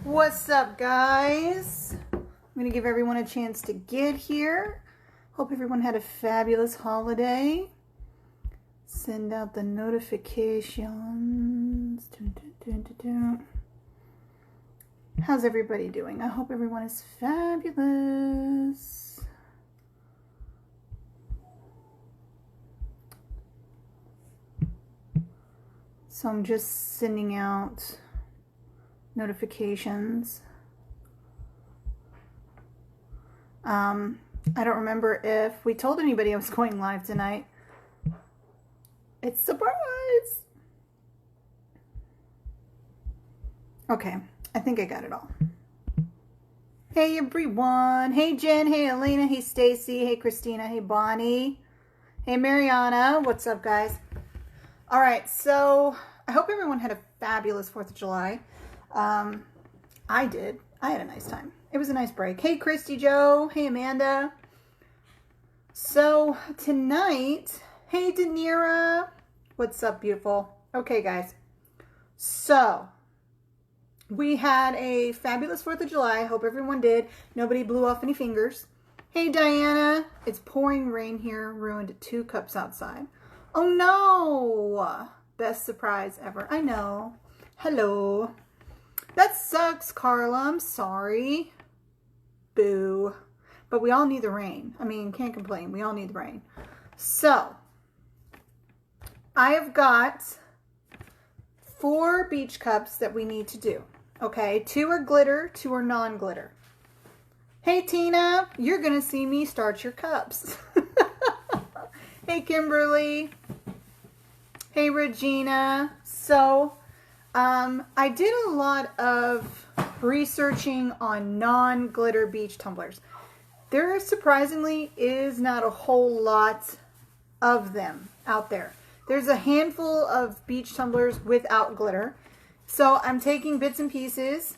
What's up, guys? I'm going to give everyone a chance to get here. Hope everyone had a fabulous holiday. Send out the notifications. How's everybody doing? I hope everyone is fabulous. So I'm just sending out notifications. I don't remember if we told anybody I was going live tonight. It's a surprise. Okay, I think I got it all. Hey everyone. Hey Jen, hey Elena, hey Stacy, hey Christina, hey Bonnie, hey Mariana. What's up, guys? All right, so I hope everyone had a fabulous 4th of July. I did. I had a nice time. It was a nice break. Hey, Christy Joe. Hey, Amanda. So, tonight, hey, Danira. What's up, beautiful? Okay, guys. So, we had a fabulous 4th of July. I hope everyone did. Nobody blew off any fingers. Hey, Diana. It's pouring rain here. Ruined 2 cups outside. Oh, no. Best surprise ever. I know. Hello. That sucks, Carla. I'm sorry. Boo. But we all need the rain. I mean, can't complain. We all need the rain. So, I have got 4 beach cups that we need to do. Okay, 2 are glitter, 2 are non-glitter. Hey, Tina. You're going to see me start your cups. Hey, Kimberly. Hey, Regina. So, I did a lot of researching on non-glitter beach tumblers. There surprisingly is not a whole lot of them out there. There's a handful of beach tumblers without glitter. So I'm taking bits and pieces.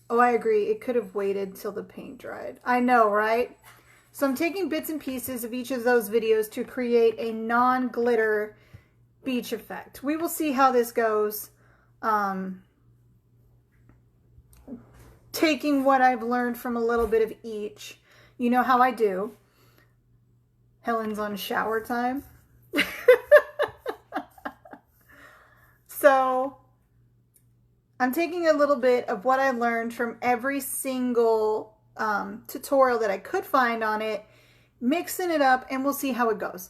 Oh, I agree. It could have waited till the paint dried. I know, right? So I'm taking bits and pieces of each of those videos to create a non-glitter beach effect. We will see how this goes. Taking what I've learned from a little bit of each. You know how I do. Helen's on shower time. So, I'm taking a little bit of what I learned from every single tutorial that I could find on it, mixing it up, and we'll see how it goes.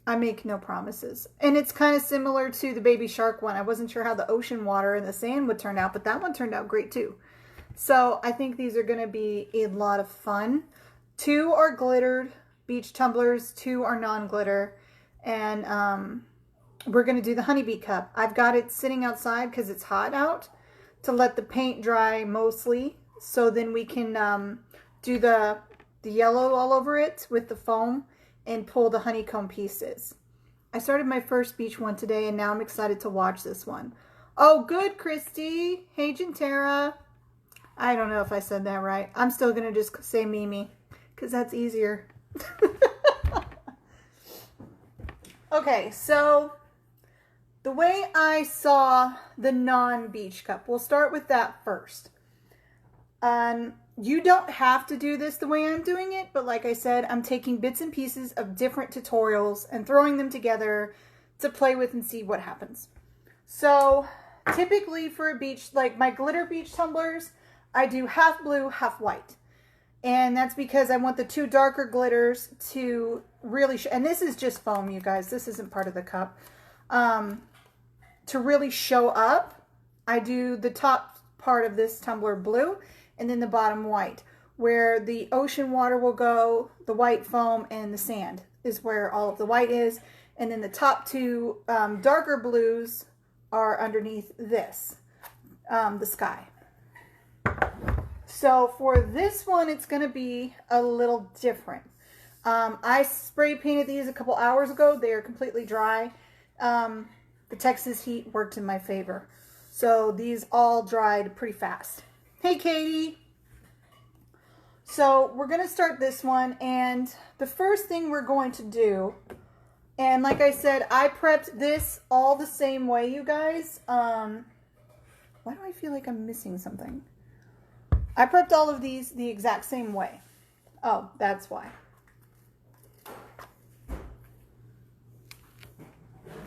I make no promises. And it's kind of similar to the baby shark one. I wasn't sure how the ocean water and the sand would turn out, but that one turned out great too. So I think these are going to be a lot of fun. 2 are glittered beach tumblers, 2 are non-glitter. And we're going to do the honeybee cup. I've got it sitting outside because it's hot out to let the paint dry mostly. So then we can do the yellow all over it with the foam and pull the honeycomb pieces. I started my first beach one today, and now I'm excited to watch this one. Oh, good, Christy. Hey, Gentera. I don't know if I said that right. I'm still going to just say Mimi, because that's easier. Okay, so the way I saw the non-beach cup, we'll start with that first. You don't have to do this the way I'm doing it, but like I said, I'm taking bits and pieces of different tutorials and throwing them together to play with and see what happens. So typically for a beach, like my glitter beach tumblers, I do half blue, half white. And that's because I want the 2 darker glitters to really, and this is just foam, you guys. This isn't part of the cup. To really show up, I do the top part of this tumbler blue, and then the bottom white. Where the ocean water will go, the white foam, and the sand is where all of the white is. And then the top 2 darker blues are underneath this, the sky. So for this one, it's going to be a little different. I spray painted these a couple hours ago. They are completely dry. The Texas heat worked in my favor. So these all dried pretty fast. Hey, Katie. So we're going to start this one, and the first thing we're going to do, and like I said, I prepped this all the same way, you guys. Why do I feel like I'm missing something? I prepped all of these the exact same way. Oh, that's why.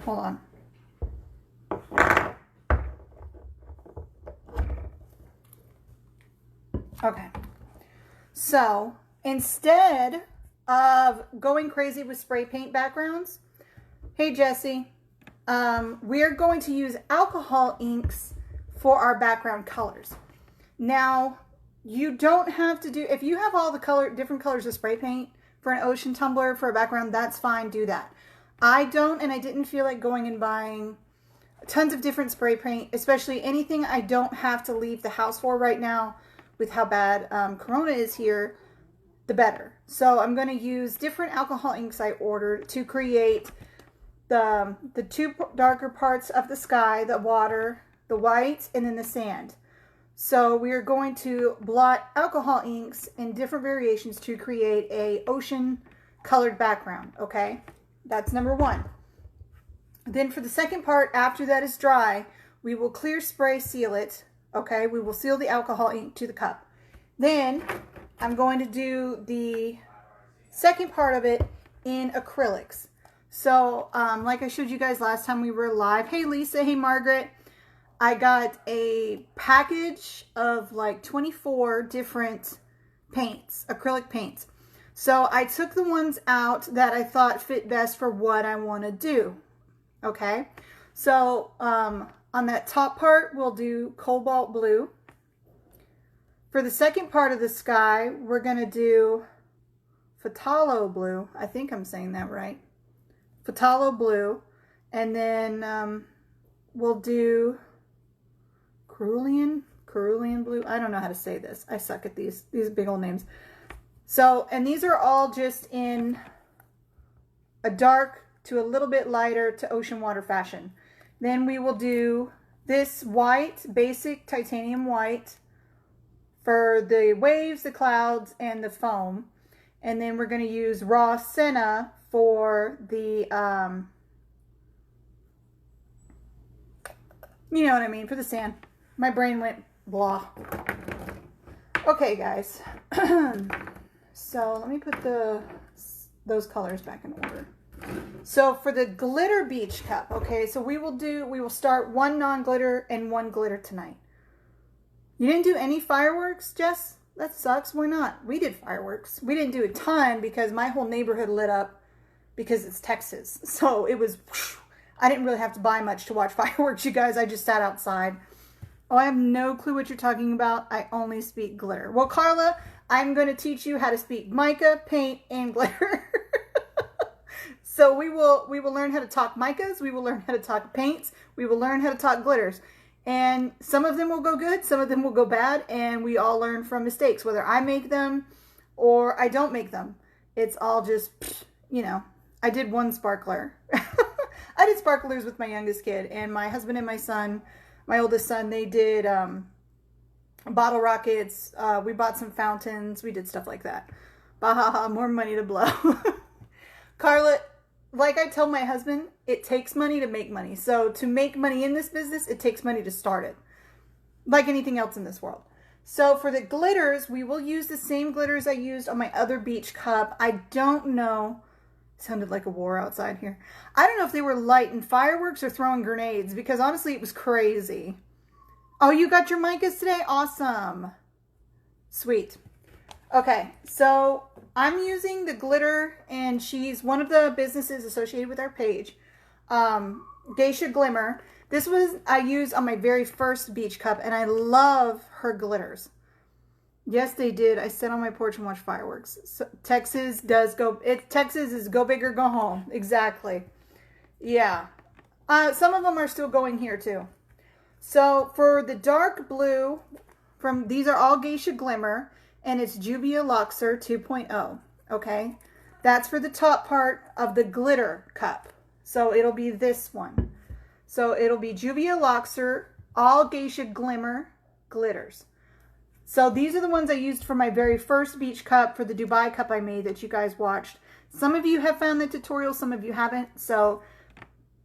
Hold on. Okay. So instead of going crazy with spray paint backgrounds, hey Jesse, we're going to use alcohol inks for our background colors. Now, you don't have to do, if you have all the different colors of spray paint for an ocean tumbler for a background, that's fine, do that. I don't, and I didn't feel like going and buying tons of different spray paint, especially anything I don't have to leave the house for right now with how bad Corona is here, the better. So I'm going to use different alcohol inks I ordered to create the two darker parts of the sky, the water, the white, and then the sand. So we are going to blot alcohol inks in different variations to create a ocean colored background, okay? That's number one. Then for the second part, after that is dry, we will clear spray seal it, okay? We will seal the alcohol ink to the cup. Then I'm going to do the second part of it in acrylics. So like I showed you guys last time we were live. Hey Lisa, hey Margaret. I got a package of like 24 different paints, acrylic paints. So I took the ones out that I thought fit best for what I want to do. Okay. So on that top part, we'll do cobalt blue. For the second part of the sky, we're going to do phthalo blue. I think I'm saying that right. Phthalo blue. And then we'll do cerulean blue. I don't know how to say this. I suck at these big old names. So, and these are all just in a dark to a little bit lighter to ocean water fashion. Then we will do this white, basic titanium white for the waves, the clouds, and the foam. And then we're going to use raw senna for the, you know what I mean, for the sand. My brain went blah. Okay, guys. So let me put those colors back in order. So for the glitter beach cup, okay, so we will start one non-glitter and one glitter tonight. You didn't do any fireworks, Jess? That sucks. Why not? We did fireworks. We didn't do a ton because my whole neighborhood lit up because it's Texas. So it was, I didn't really have to buy much to watch fireworks, you guys. I just sat outside. Oh, I have no clue what you're talking about. I only speak glitter. Well, Carla, I'm going to teach you how to speak mica, paint, and glitter. So we will learn how to talk micas. We will learn how to talk paints. We will learn how to talk glitters. And some of them will go good. Some of them will go bad. And we all learn from mistakes, whether I make them or I don't make them. It's all just, you know, I did one sparkler. I did sparklers with my youngest kid, and my husband and my son, my oldest son, they did bottle rockets. We bought some fountains. We did stuff like that. Bahaha, more money to blow. Carla, like I tell my husband, it takes money to make money. So to make money in this business, it takes money to start it. Like anything else in this world. So for the glitters, we will use the same glitters I used on my other beach cup. I don't know. Sounded like a war outside here. I don't know if they were lighting fireworks or throwing grenades, because honestly, it was crazy. Oh, you got your micas today? Awesome. Sweet. Okay, so I'm using the glitter, and she's one of the businesses associated with our page. Geisha Glimmer. This was I used on my very first beach cup, and I love her glitters. Yes, they did. I sat on my porch and watched fireworks. So Texas is go big or go home. Exactly. Yeah. Some of them are still going here too. So for the dark blue, these are all Geisha Glimmer, and it's Jubia Luxor 2.0. Okay. That's for the top part of the glitter cup. So it'll be this one. So it'll be Jubia Luxor, all Geisha Glimmer glitters. So these are the ones I used for my very first beach cup, for the Dubai cup I made that you guys watched. Some of you have found the tutorial, some of you haven't. So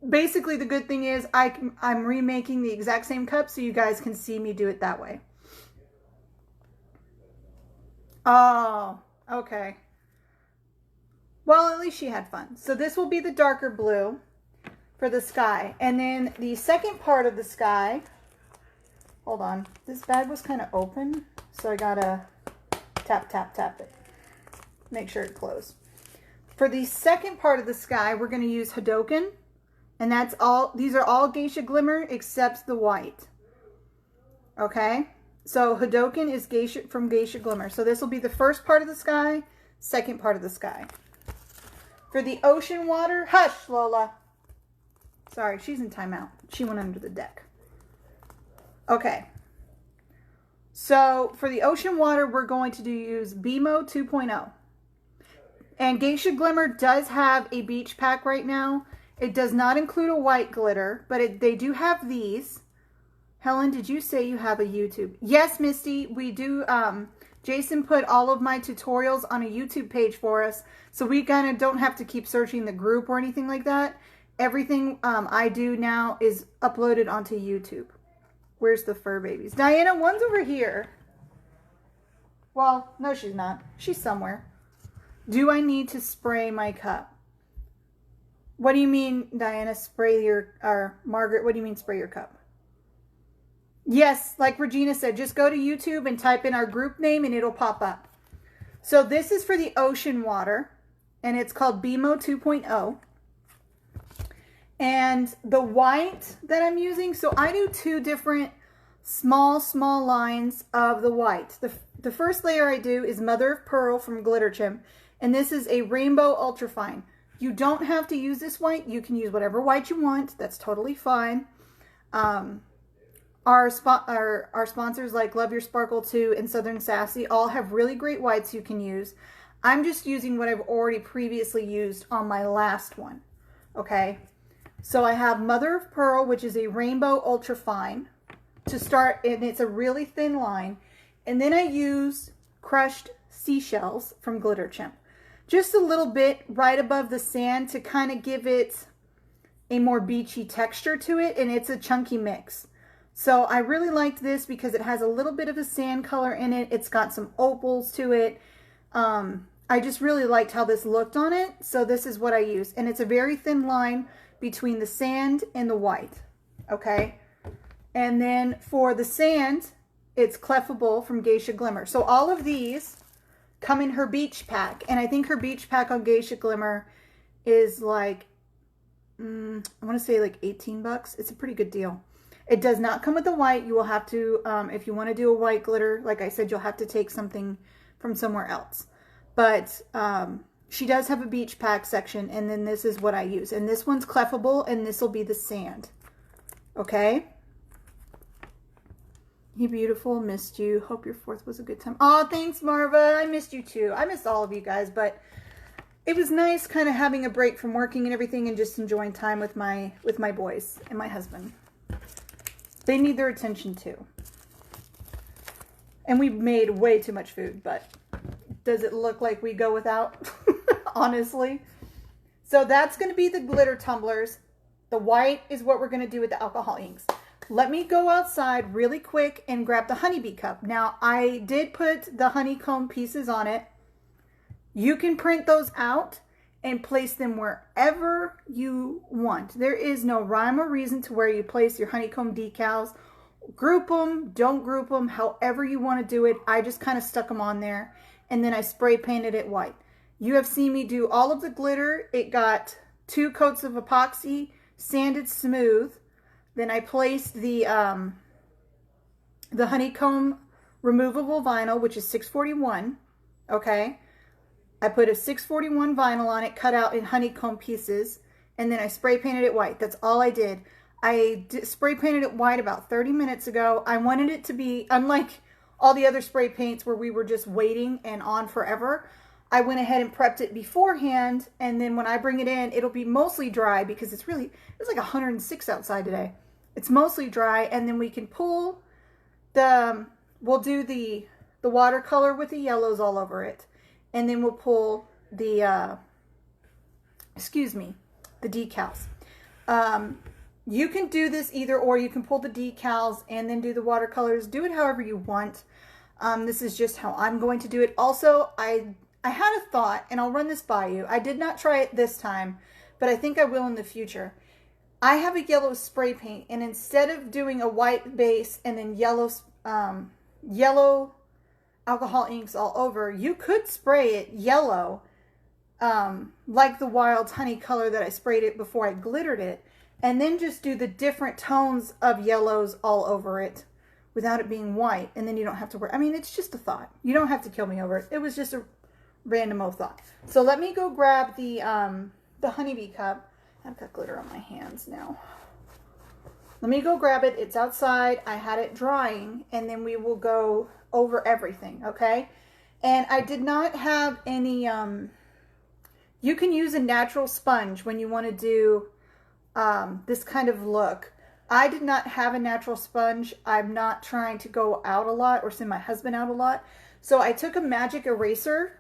basically the good thing is I'm remaking the exact same cup so you guys can see me do it that way. Oh, okay. Well, at least she had fun. So this will be the darker blue for the sky. And then the second part of the sky, hold on. This bag was kind of open, so I gotta tap, tap, tap it. Make sure it closed. For the second part of the sky, we're gonna use Hadoken. And that's all, these are all Geisha Glimmer except the white. Okay? So Hadoken is Geisha from Geisha Glimmer. So this will be the first part of the sky, second part of the sky. For the ocean water, hush, Lola. Sorry, she's in timeout. She went under the deck. Okay. So for the ocean water, we're going to use BMO 2.0. And Geisha Glimmer does have a beach pack right now. It does not include a white glitter, but they do have these. Helen, did you say you have a YouTube? Yes, Misty, we do. Jason put all of my tutorials on a YouTube page for us, so we kind of don't have to keep searching the group or anything like that. Everything I do now is uploaded onto YouTube. Where's the fur babies? Diana, one's over here. Well, no, she's not. She's somewhere. Do I need to spray my cup? What do you mean, Diana, spray your, or Margaret, what do you mean spray your cup? Yes, like Regina said, just go to YouTube and type in our group name and it'll pop up. So this is for the ocean water and it's called BMO 2.0. And the white that I'm using, so I do two different small lines of the white. The first layer I do is Mother of Pearl from Glitter Chimp, and this is a rainbow ultrafine. You don't have to use this white. You can use whatever white you want. That's totally fine. Our sponsors like Love Your Sparkle 2 and Southern Sassy all have really great whites you can use. I'm just using what I've already previously used on my last one. Okay. So I have Mother of Pearl, which is a rainbow ultra fine to start, and it's a really thin line. And then I use crushed seashells from Glitter Chimp. Just a little bit right above the sand to kind of give it a more beachy texture to it, and it's a chunky mix. So I really liked this because it has a little bit of a sand color in it. It's got some opals to it. I just really liked how this looked on it. So this is what I use. And it's a very thin line between the sand and the white. Okay. And then for the sand, it's Cleffable from Geisha Glimmer. So all of these come in her beach pack. And I think her beach pack on Geisha Glimmer is like, I want to say like 18 bucks. It's a pretty good deal. It does not come with the white. You will have to, if you want to do a white glitter, like I said, you'll have to take something from somewhere else. But she does have a beach pack section, and then this is what I use. And this one's Cleffable, and this will be the sand. Okay? You beautiful. Missed you. Hope your 4th was a good time. Oh, thanks, Marva. I missed you too. I missed all of you guys, but it was nice kind of having a break from working and everything and just enjoying time with my boys and my husband. They need their attention too. And we've made way too much food, but does it look like we go without? Honestly. So that's going to be the glitter tumblers. The white is what we're going to do with the alcohol inks. Let me go outside really quick and grab the honeybee cup. Now, I did put the honeycomb pieces on it. You can print those out and place them wherever you want. There is no rhyme or reason to where you place your honeycomb decals. Group them, don't group them, however you want to do it. I just kind of stuck them on there, and then I spray painted it white. You have seen me do all of the glitter. It got 2 coats of epoxy, sanded smooth. Then I placed the honeycomb removable vinyl, which is 641, okay? I put a 641 vinyl on it, cut out in honeycomb pieces, and then I spray painted it white. That's all I did. I spray painted it white about 30 minutes ago. I wanted it to be, unlike all the other spray paints where we were just waiting and on forever, I went ahead and prepped it beforehand, and then when I bring it in, it'll be mostly dry because it's like 106 outside today. It's mostly dry, and then we can pull we'll do the watercolor with the yellows all over it. And then we'll pull the, the decals. You can do this either or. You can pull the decals and then do the watercolors. Do it however you want. This is just how I'm going to do it. Also, I had a thought, and I'll run this by you. I did not try it this time, but I think I will in the future. I have a yellow spray paint, and instead of doing a white base and then yellow alcohol inks all over, you could spray it yellow, like the wild honey color that I sprayed it before I glittered it, and then just do the different tones of yellows all over it without it being white, and then you don't have to worry. I mean, it's just a thought. You don't have to kill me over it. It was just a random thought. So let me go grab the honeybee cup. I've got glitter on my hands now. Let me go grab it. It's outside. I had it drying, and then we will go over everything, okay? And I did not have any, you can use a natural sponge when you want to do this kind of look. I did not have a natural sponge. I'm not trying to go out a lot or send my husband out a lot. So I took a magic eraser,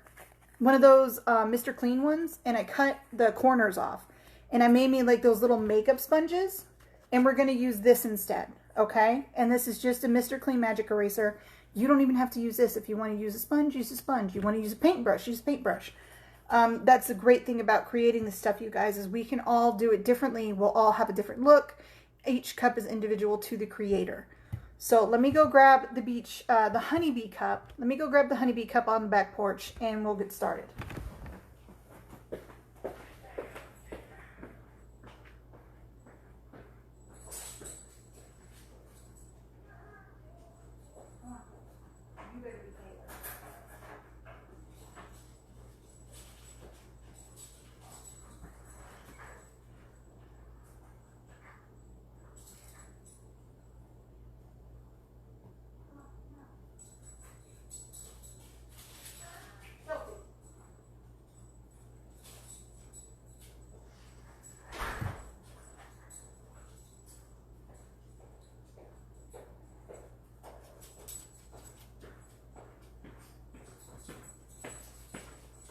one of those Mr. Clean ones, and I cut the corners off. And I made me like those little makeup sponges. And we're going to use this instead, okay? And this is just a Mr. Clean magic eraser. You don't even have to use this. If you want to use a sponge, use a sponge. You want to use a paintbrush, use a paintbrush. That's the great thing about creating this stuff, you guys, is we can all do it differently. We'll all have a different look. Each cup is individual to the creator. So let me go grab the honeybee cup. Let me go grab the honeybee cup on the back porch, and we'll get started.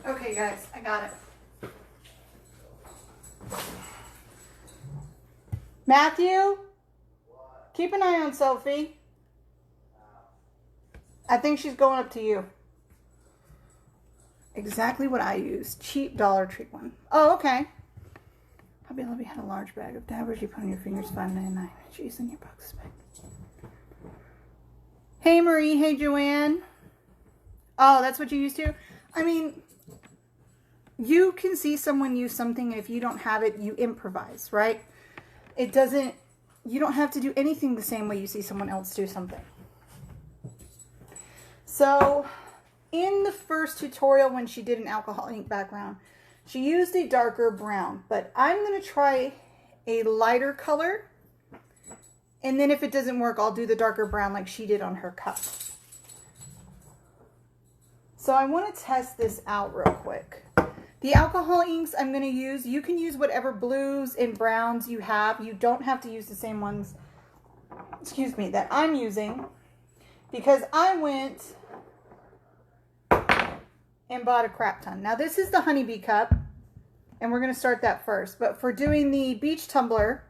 Okay, guys, I got it. Matthew? What? Keep an eye on Sophie. I think she's going up to you. Exactly what I use. Cheap Dollar Tree one. Oh, okay. Hubby Lubby had a large bag of dabbers you put on your fingers, $5.99. Jeez, in your box is big. Hey, Marie. Hey, Joanne. Oh, that's what you used to? I mean, you can see someone use something, and if you don't have it, you improvise, right? You don't have to do anything the same way you see someone else do something. So, in the first tutorial when she did an alcohol ink background, she used a darker brown, but I'm going to try a lighter color, and then if it doesn't work, I'll do the darker brown like she did on her cup. So I want to test this out real quick. The alcohol inks I'm going to use, you can use whatever blues and browns you have. You don't have to use the same ones, excuse me, that I'm using, because I went and bought a crap ton. Now this is the honeybee cup, and we're going to start that first. But for doing the beach tumbler,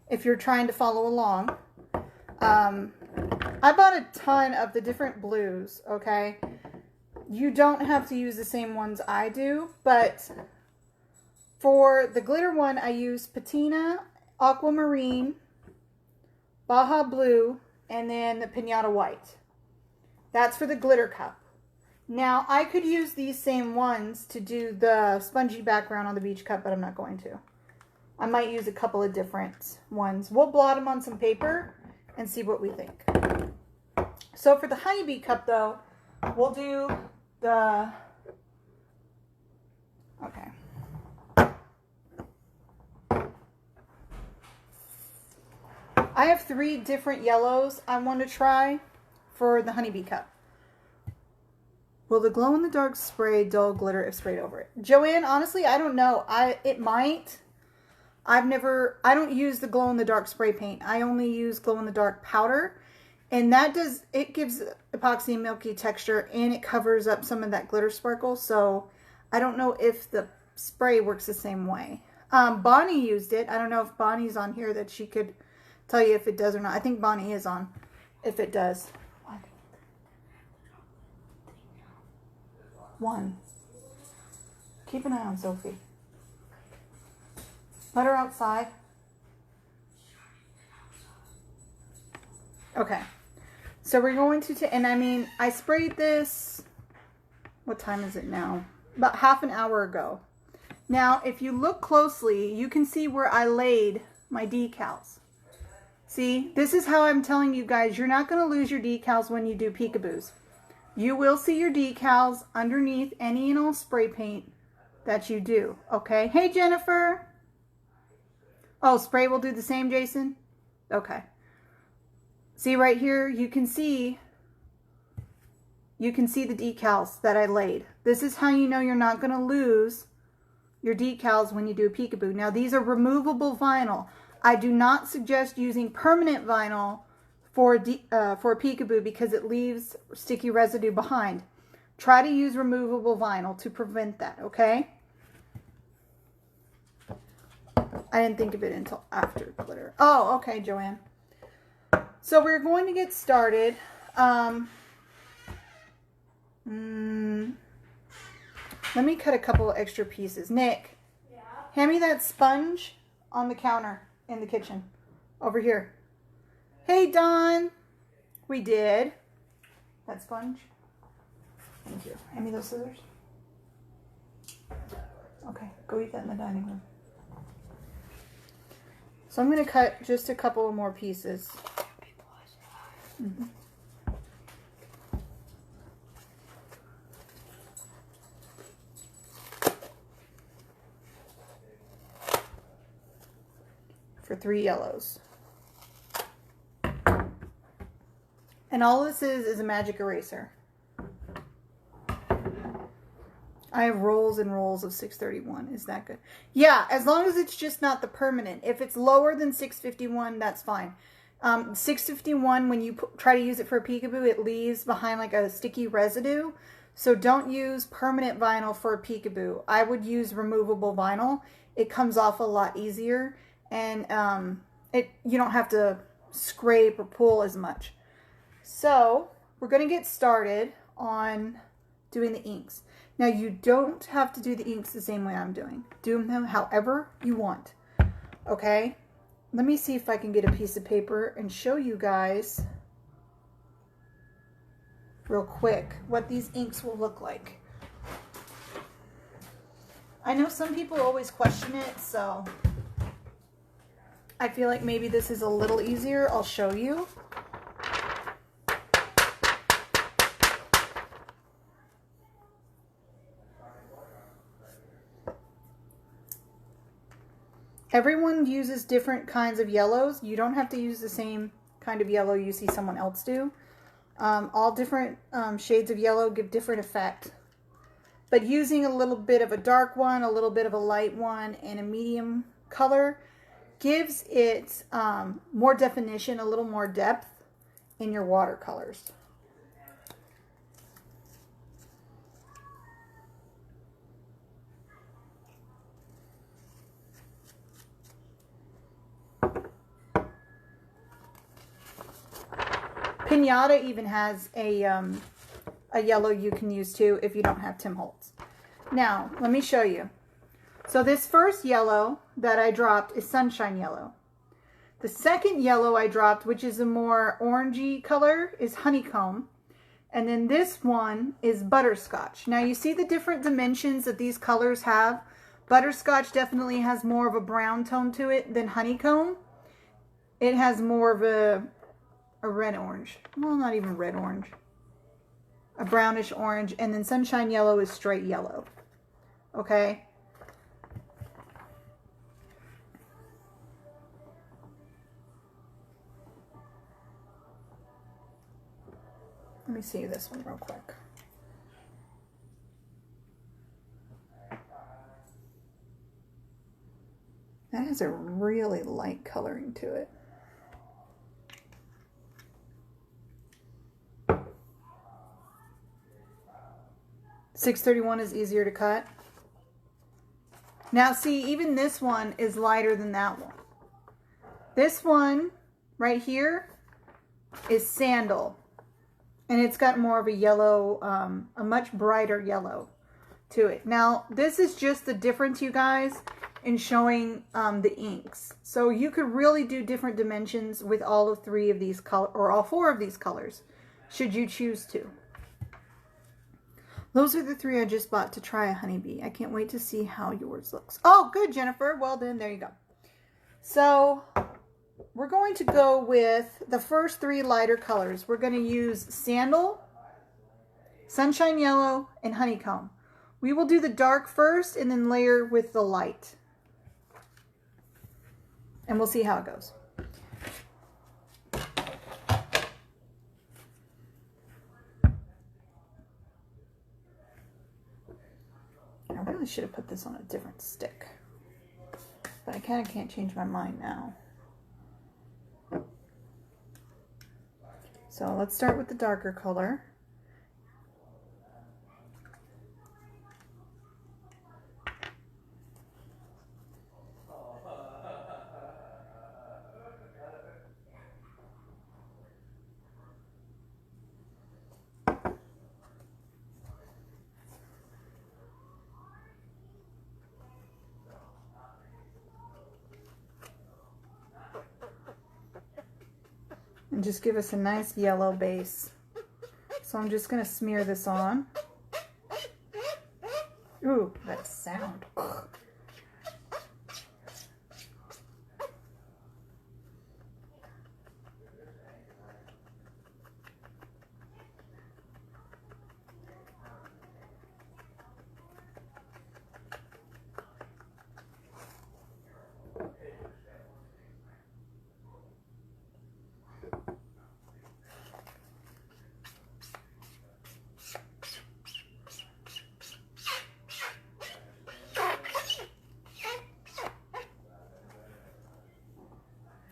if you're trying to follow along, I bought a ton of the different blues, okay? You don't have to use the same ones I do, but for the glitter one, I use Patina, Aquamarine, Baja Blue, and then the Pinata White. That's for the glitter cup. Now, I could use these same ones to do the spongy background on the beach cup, but I'm not going to. I might use a couple of different ones. We'll blot them on some paper and see what we think. So for the honeybee cup, though, we'll do the, okay. I have 3 different yellows I want to try for the honeybee cup. Will the glow-in-the-dark spray dull glitter if sprayed over it? Joanne, honestly, I don't know. It might. I don't use the glow-in-the-dark spray paint. I only use glow-in-the-dark powder. And it gives epoxy and milky texture, and it covers up some of that glitter sparkle. So I don't know if the spray works the same way. Bonnie used it. I don't know if Bonnie's on here that she could tell you if it does or not. I think Bonnie is on if it does. One. Keep an eye on Sophie. Let her outside. Okay. So we're going to, and I mean, I sprayed this, what time is it now? About half an hour ago. Now, if you look closely, you can see where I laid my decals. See, this is how I'm telling you guys, you're not going to lose your decals when you do peekaboos. You will see your decals underneath any and all spray paint that you do, okay? Hey, Jennifer. Oh, spray will do the same, Jason? Okay. See right here, you can see the decals that I laid. This is how you know you're not going to lose your decals when you do a peekaboo. Now, these are removable vinyl. I do not suggest using permanent vinyl for a peekaboo because it leaves sticky residue behind. Try to use removable vinyl to prevent that, okay? I didn't think of it until after glitter. Oh, okay, Joanne. So we're going to get started. Let me cut a couple of extra pieces. Nick, yeah? Hand me that sponge on the counter in the kitchen. Over here. Hey, Dawn. We did. That sponge. Thank you. Hand me those scissors. Okay, go eat that in the dining room. So I'm going to cut just a couple of more pieces. Mm-hmm. For 3 yellows. And all this is a magic eraser. I have rolls and rolls of 631. Is that good? Yeah, as long as it's just not the permanent. If it's lower than 651, that's fine. 651, when you try to use it for a peekaboo, it leaves behind like a sticky residue. So don't use permanent vinyl for a peekaboo. I would use removable vinyl. It comes off a lot easier, and you don't have to scrape or pull as much. So we're going to get started on doing the inks. Now, you don't have to do the inks the same way I'm doing. Do them however you want. Okay? Let me see if I can get a piece of paper and show you guys real quick what these inks will look like. I know some people always question it, so I feel like maybe this is a little easier. I'll show you. Everyone uses different kinds of yellows. You don't have to use the same kind of yellow you see someone else do. All different shades of yellow give different effect. But using a little bit of a dark one, a little bit of a light one, and a medium color gives it more definition, a little more depth in your watercolors. Pinata even has a yellow you can use too if you don't have Tim Holtz. Now, let me show you. So this first yellow that I dropped is Sunshine Yellow. The second yellow I dropped, which is a more orangey color, is Honeycomb. And then this one is Butterscotch. Now you see the different dimensions that these colors have. Butterscotch definitely has more of a brown tone to it than Honeycomb. It has more of a red orange. Well, not even red orange. A brownish orange. And then Sunshine Yellow is straight yellow. Okay? Let me see this one real quick. That has a really light coloring to it. .631 is easier to cut. Now see, even this one is lighter than that one. This one right here is sandal. And it's got more of a yellow, a much brighter yellow to it. Now, this is just the difference, you guys, in showing the inks. So you could really do different dimensions with all of three of these colors, or all four of these colors, should you choose to. Those are the three I just bought to try a honeybee. I can't wait to see how yours looks. Oh, good, Jennifer. Well done. There you go. So we're going to go with the first three lighter colors. We're going to use Sandal, Sunshine Yellow, and Honeycomb. We will do the dark first and then layer with the light. And we'll see how it goes. I really should have put this on a different stick. But I kind of can't change my mind now. So let's start with the darker color. And just give us a nice yellow base. So I'm just going to smear this on. Ooh, that sound. Ugh.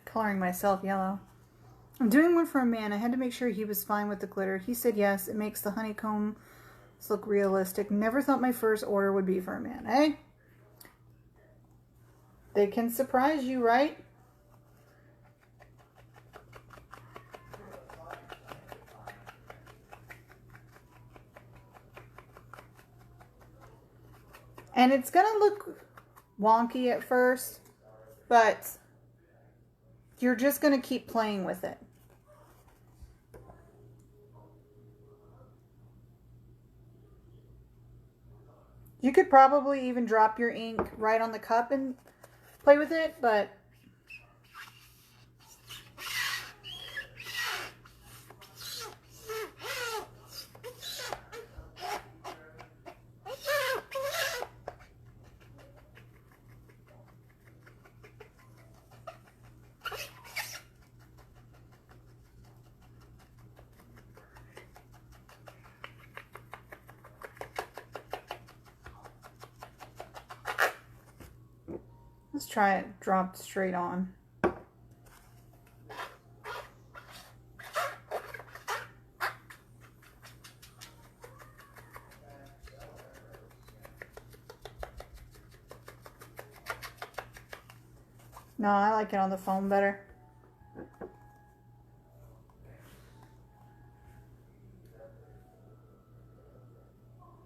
Coloring myself yellow. I'm doing one for a man. I had to make sure he was fine with the glitter. He said yes. It makes the honeycombs look realistic. Never thought my first order would be for a man, eh? They can surprise you, right? And it's gonna look wonky at first, but you're just going to keep playing with it. You could probably even drop your ink right on the cup and play with it, but let's try it dropped straight on. No, I like it on the foam better.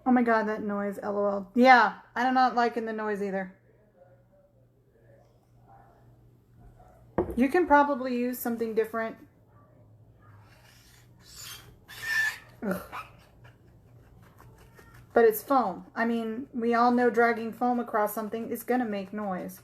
Oh my god, that noise, LOL. Yeah, I'm not liking the noise either. You can probably use something different. Ugh. But it's foam. I mean, we all know dragging foam across something is going to make noise.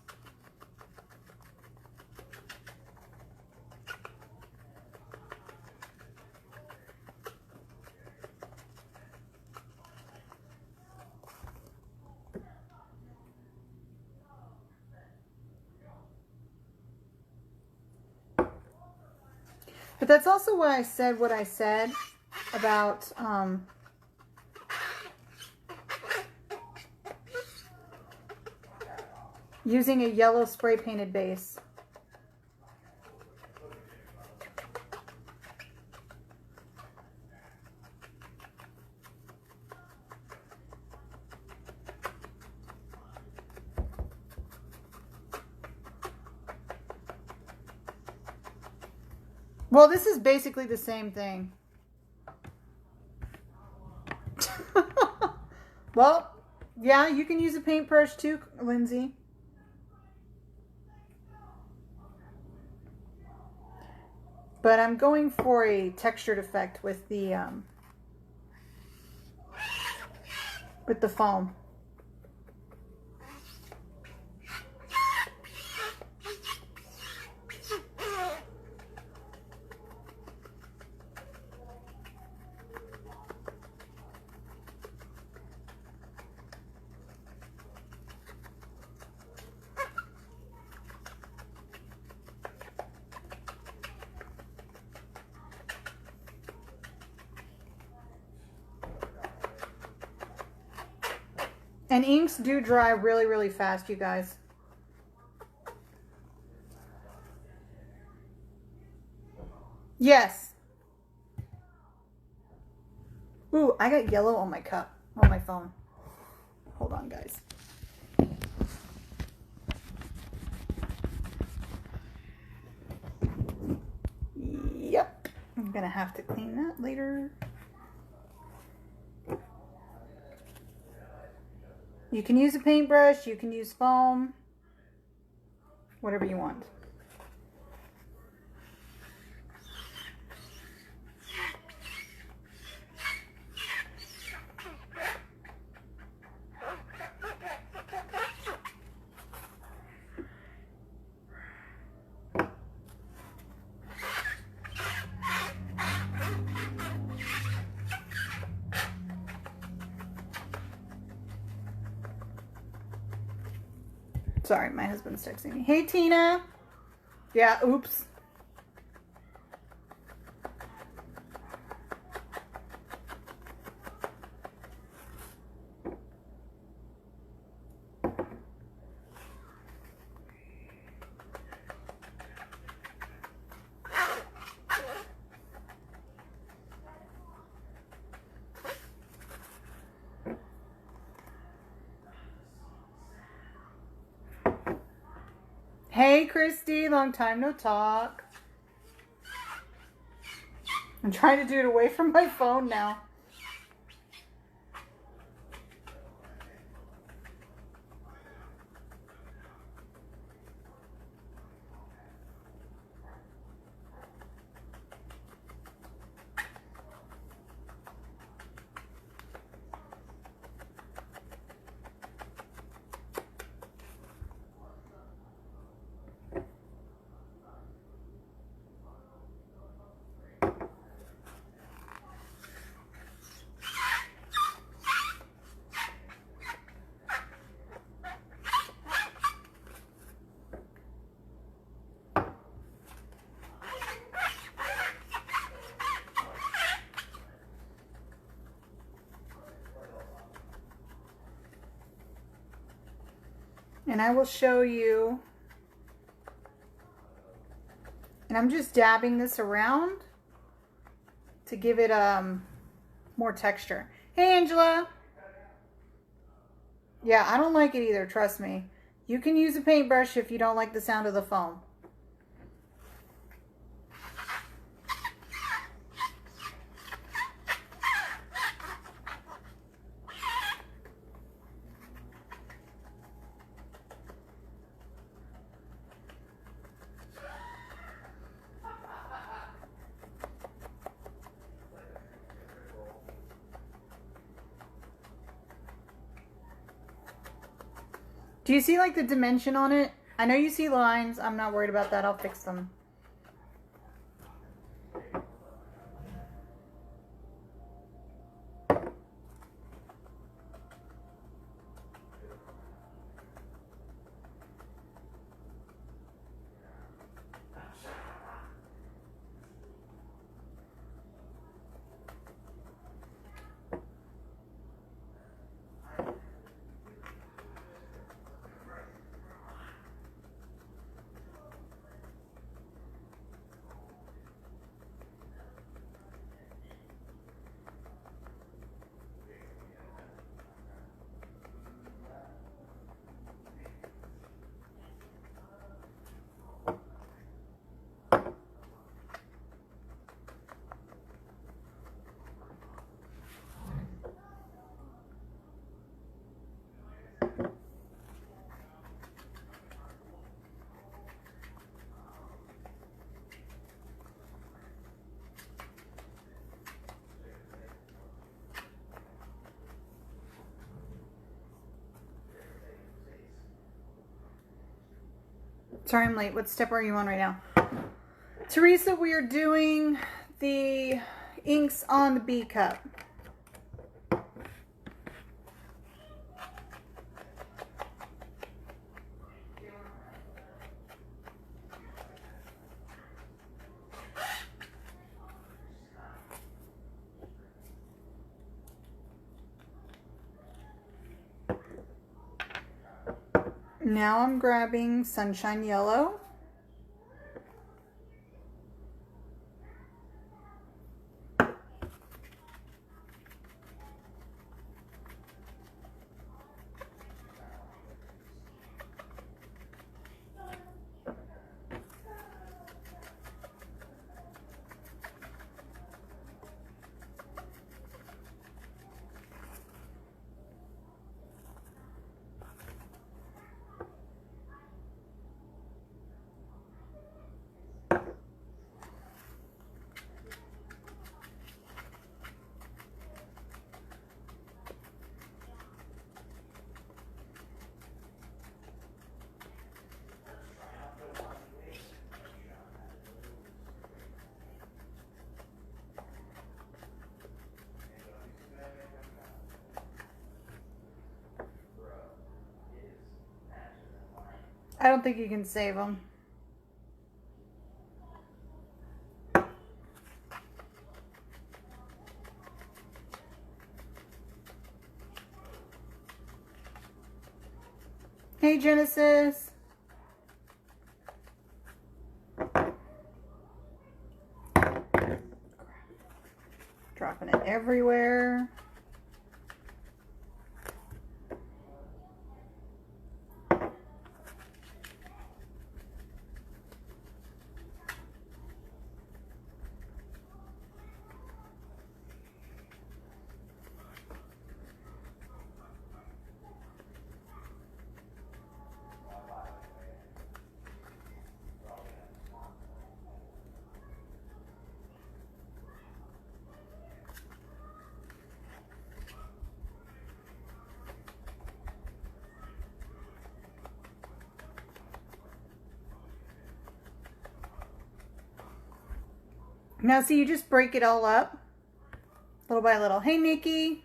But that's also why I said what I said about using a yellow spray painted base. Well, this is basically the same thing. Well, yeah, you can use a paintbrush too, Lindsay. But I'm going for a textured effect with the foam. And inks do dry really, really fast, you guys. Yes. Ooh, I got yellow on my cup, on my phone. Hold on, guys. Yep. I'm gonna have to clean that later. You can use a paintbrush, you can use foam, whatever you want. Sorry, my husband's texting me. Hey, Tina. Yeah, oops. Hey, Christy, long time no talk. I'm trying to do it away from my phone now. And I will show you. And I'm just dabbing this around to give it more texture. Hey, Angela. Yeah, I don't like it either, trust me. You can use a paintbrush if you don't like the sound of the foam. Do you see like the dimension on it? I know you see lines. I'm not worried about that. I'll fix them. Sorry, I'm late. What step are you on right now? Teresa, we are doing the inks on the B cup. Now I'm grabbing Sunshine Yellow. I don't think you can save them. Hey, Genesis. Dropping it everywhere. Now, see, you just break it all up little by little. Hey, Nikki.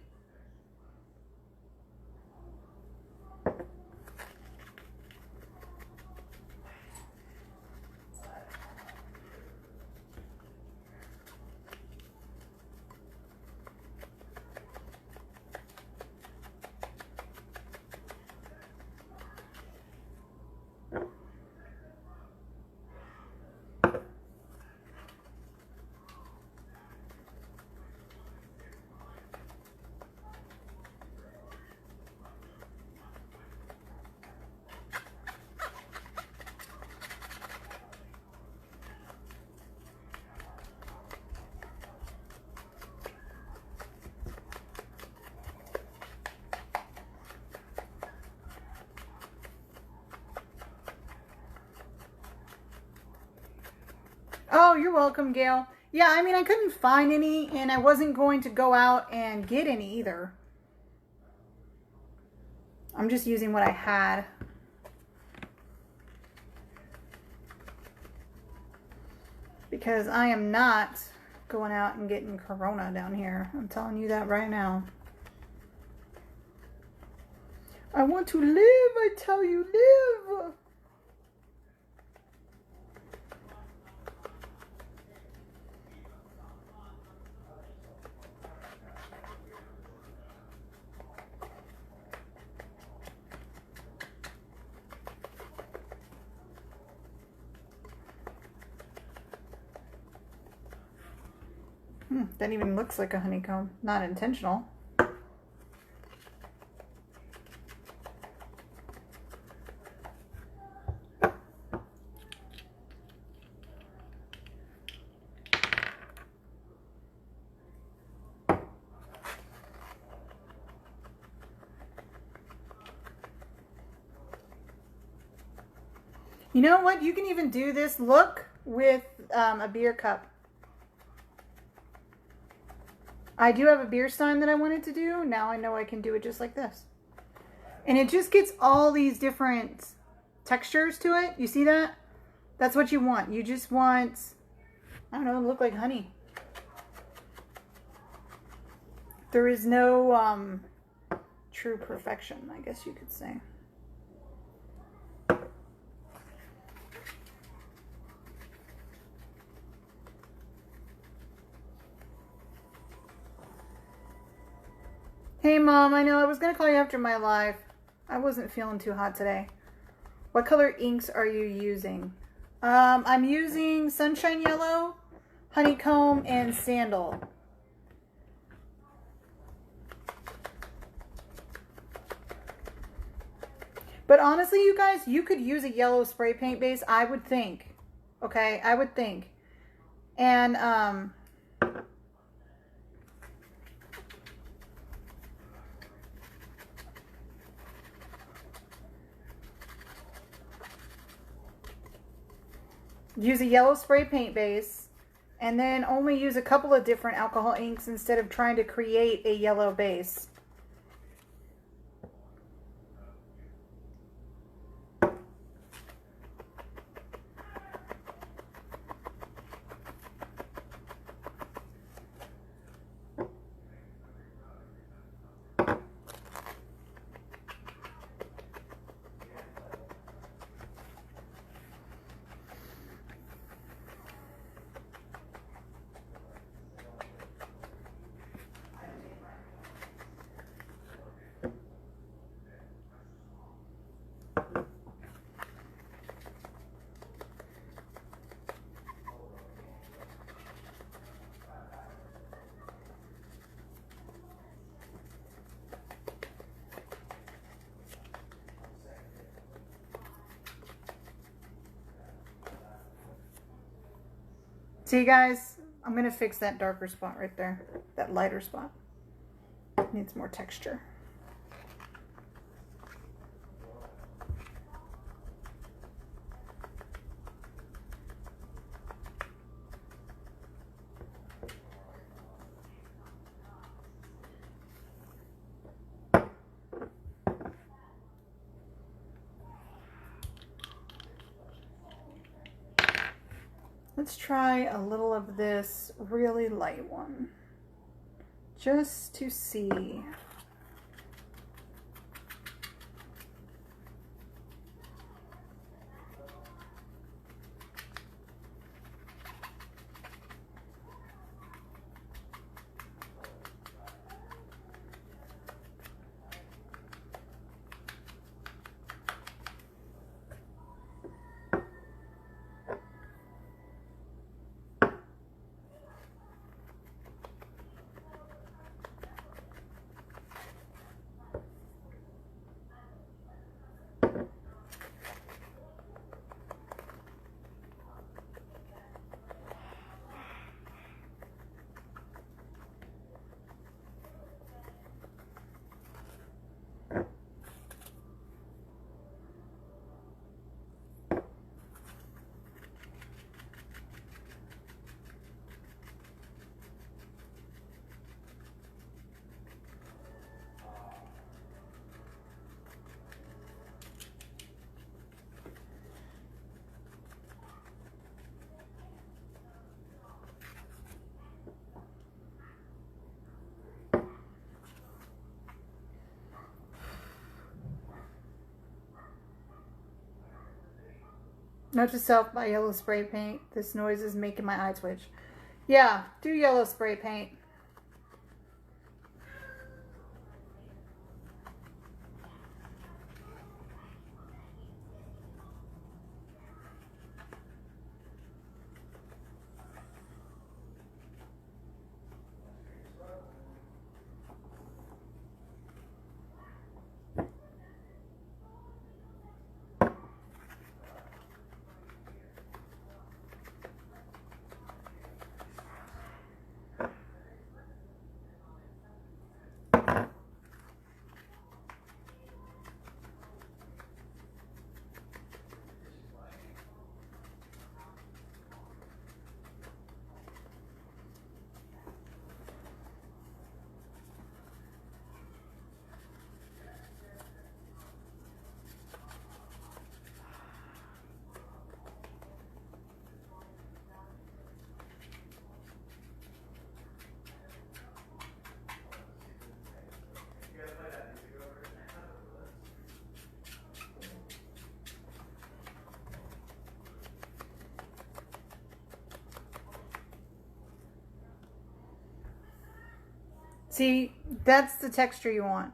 Oh, you're welcome, Gail. Yeah, I mean, I couldn't find any, and I wasn't going to go out and get any either. I'm just using what I had. Because I am not going out and getting Corona down here. I'm telling you that right now. I want to live, I tell you, live. That even looks like a honeycomb. Not intentional. You know what? You can even do this look with a beer cup. I do have a beer stein that I wanted to do. Now I know I can do it just like this. And it just gets all these different textures to it. You see that? That's what you want. You just want, I don't know, look like honey. There is no true perfection, I guess you could say. Hey Mom, I know I was going to call you after my live. I wasn't feeling too hot today. What color inks are you using? I'm using Sunshine Yellow, Honeycomb, and Sandal. But honestly, you guys, you could use a yellow spray paint base, I would think. Okay, I would think. And, use a yellow spray paint base, and then only use a couple of different alcohol inks instead of trying to create a yellow base. See guys, I'm going to fix that darker spot right there, that lighter spot. Needs more texture. Let's try a little of this really light one, just to see. Note to self, by yellow spray paint. This noise is making my eye twitch. Yeah, do yellow spray paint. See, that's the texture you want.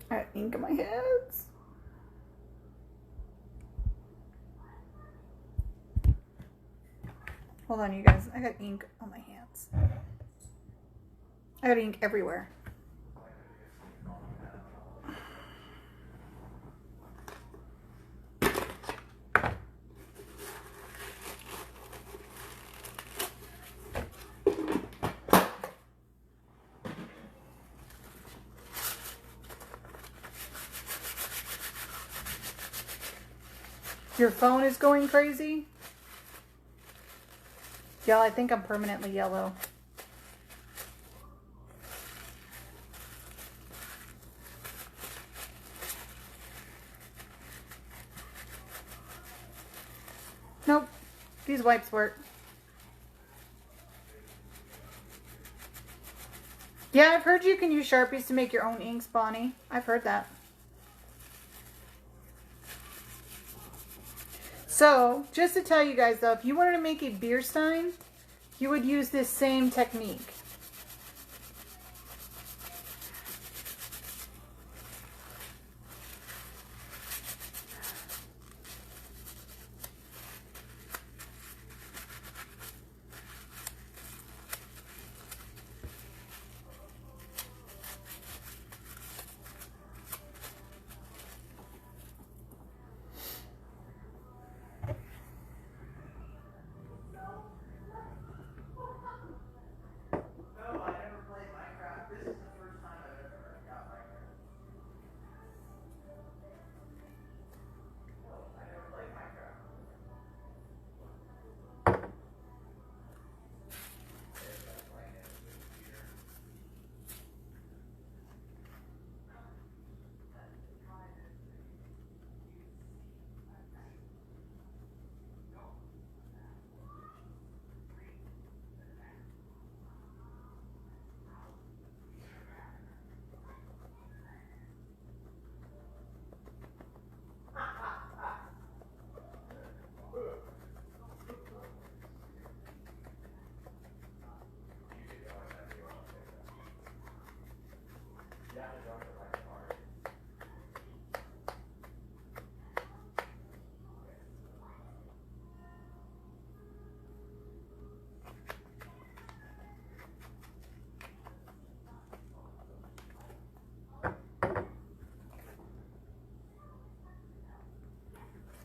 I got ink on my hands. Hold on, you guys. I got ink on my hands. I got ink everywhere. Your phone is going crazy? Y'all, I think I'm permanently yellow. Nope. These wipes work. Yeah, I've heard you can use Sharpies to make your own inks, Bonnie. I've heard that. So, just to tell you guys though, if you wanted to make a beer stein, you would use this same technique.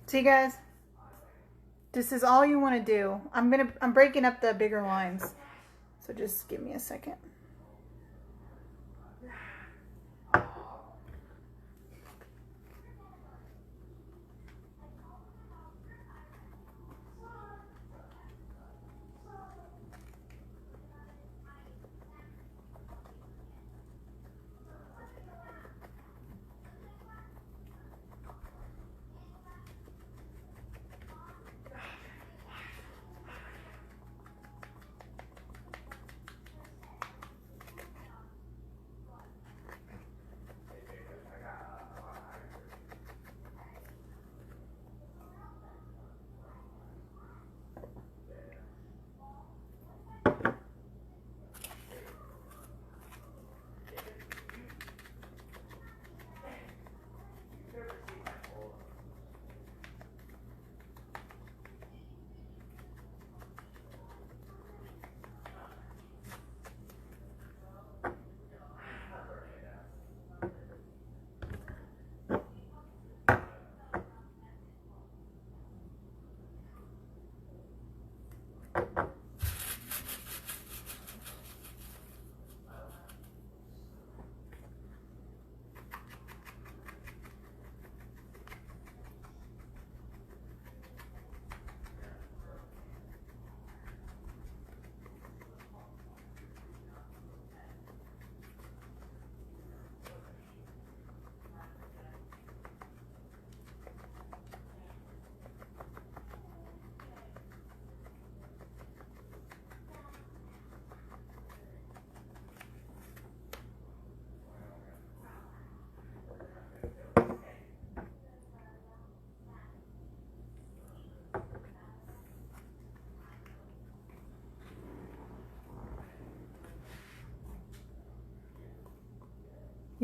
See guys, this is all you want to do. I'm breaking up the bigger lines. So just give me a second.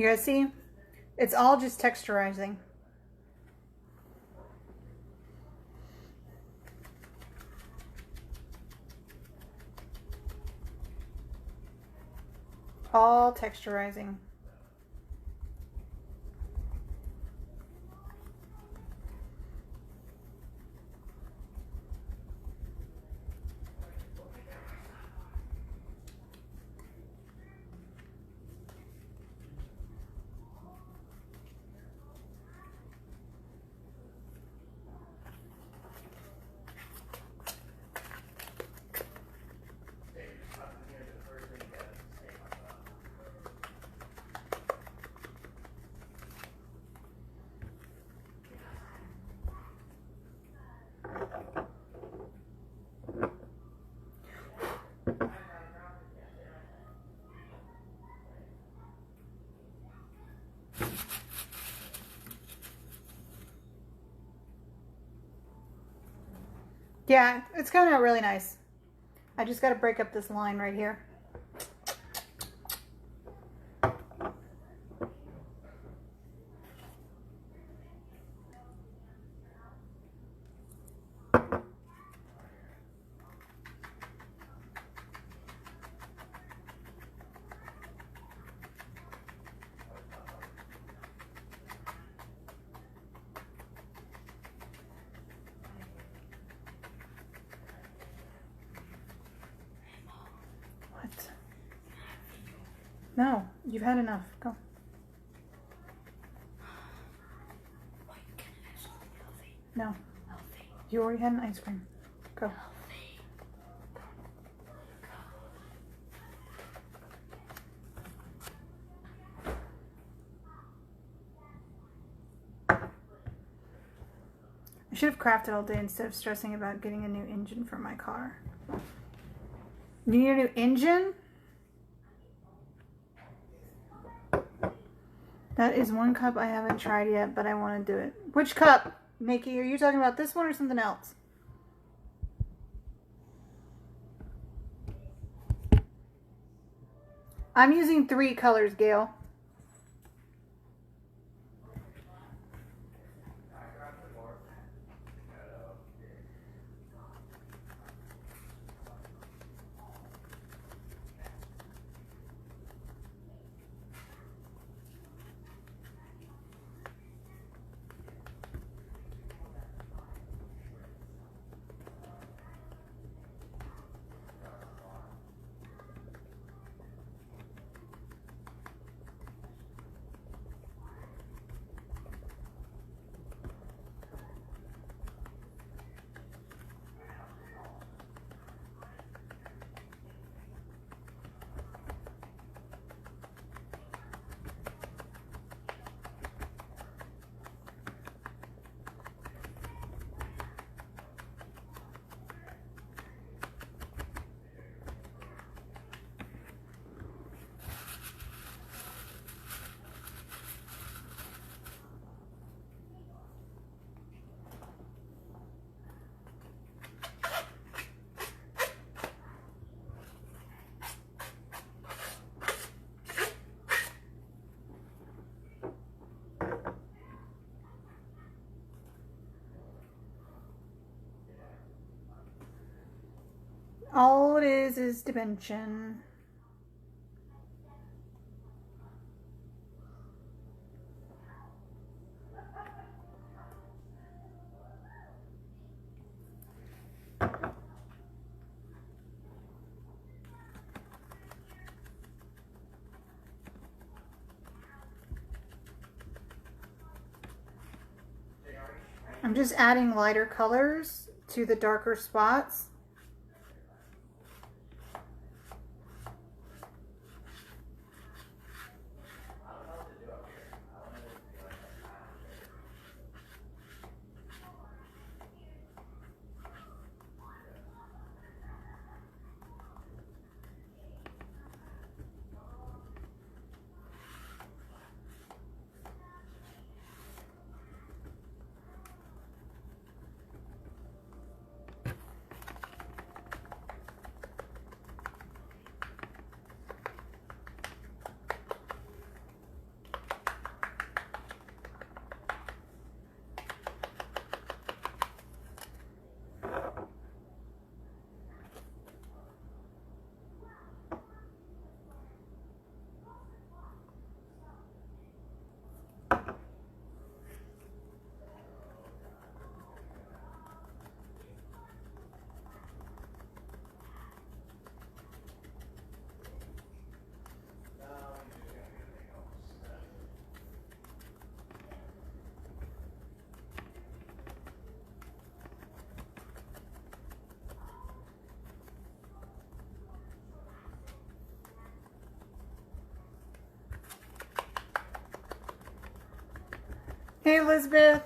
You guys see? It's all just texturizing. All texturizing. Yeah, it's coming out really nice. I just got to break up this line right here. What? No, you've had enough. Go. No. You already had an ice cream. Go. I should have crafted all day instead of stressing about getting a new engine for my car. You need a new engine? That is one cup I haven't tried yet, but I want to do it. Which cup, Nikki? Are you talking about this one or something else? I'm using 3 colors, Gail. All it is dimension. I'm just adding lighter colors to the darker spots. Elizabeth.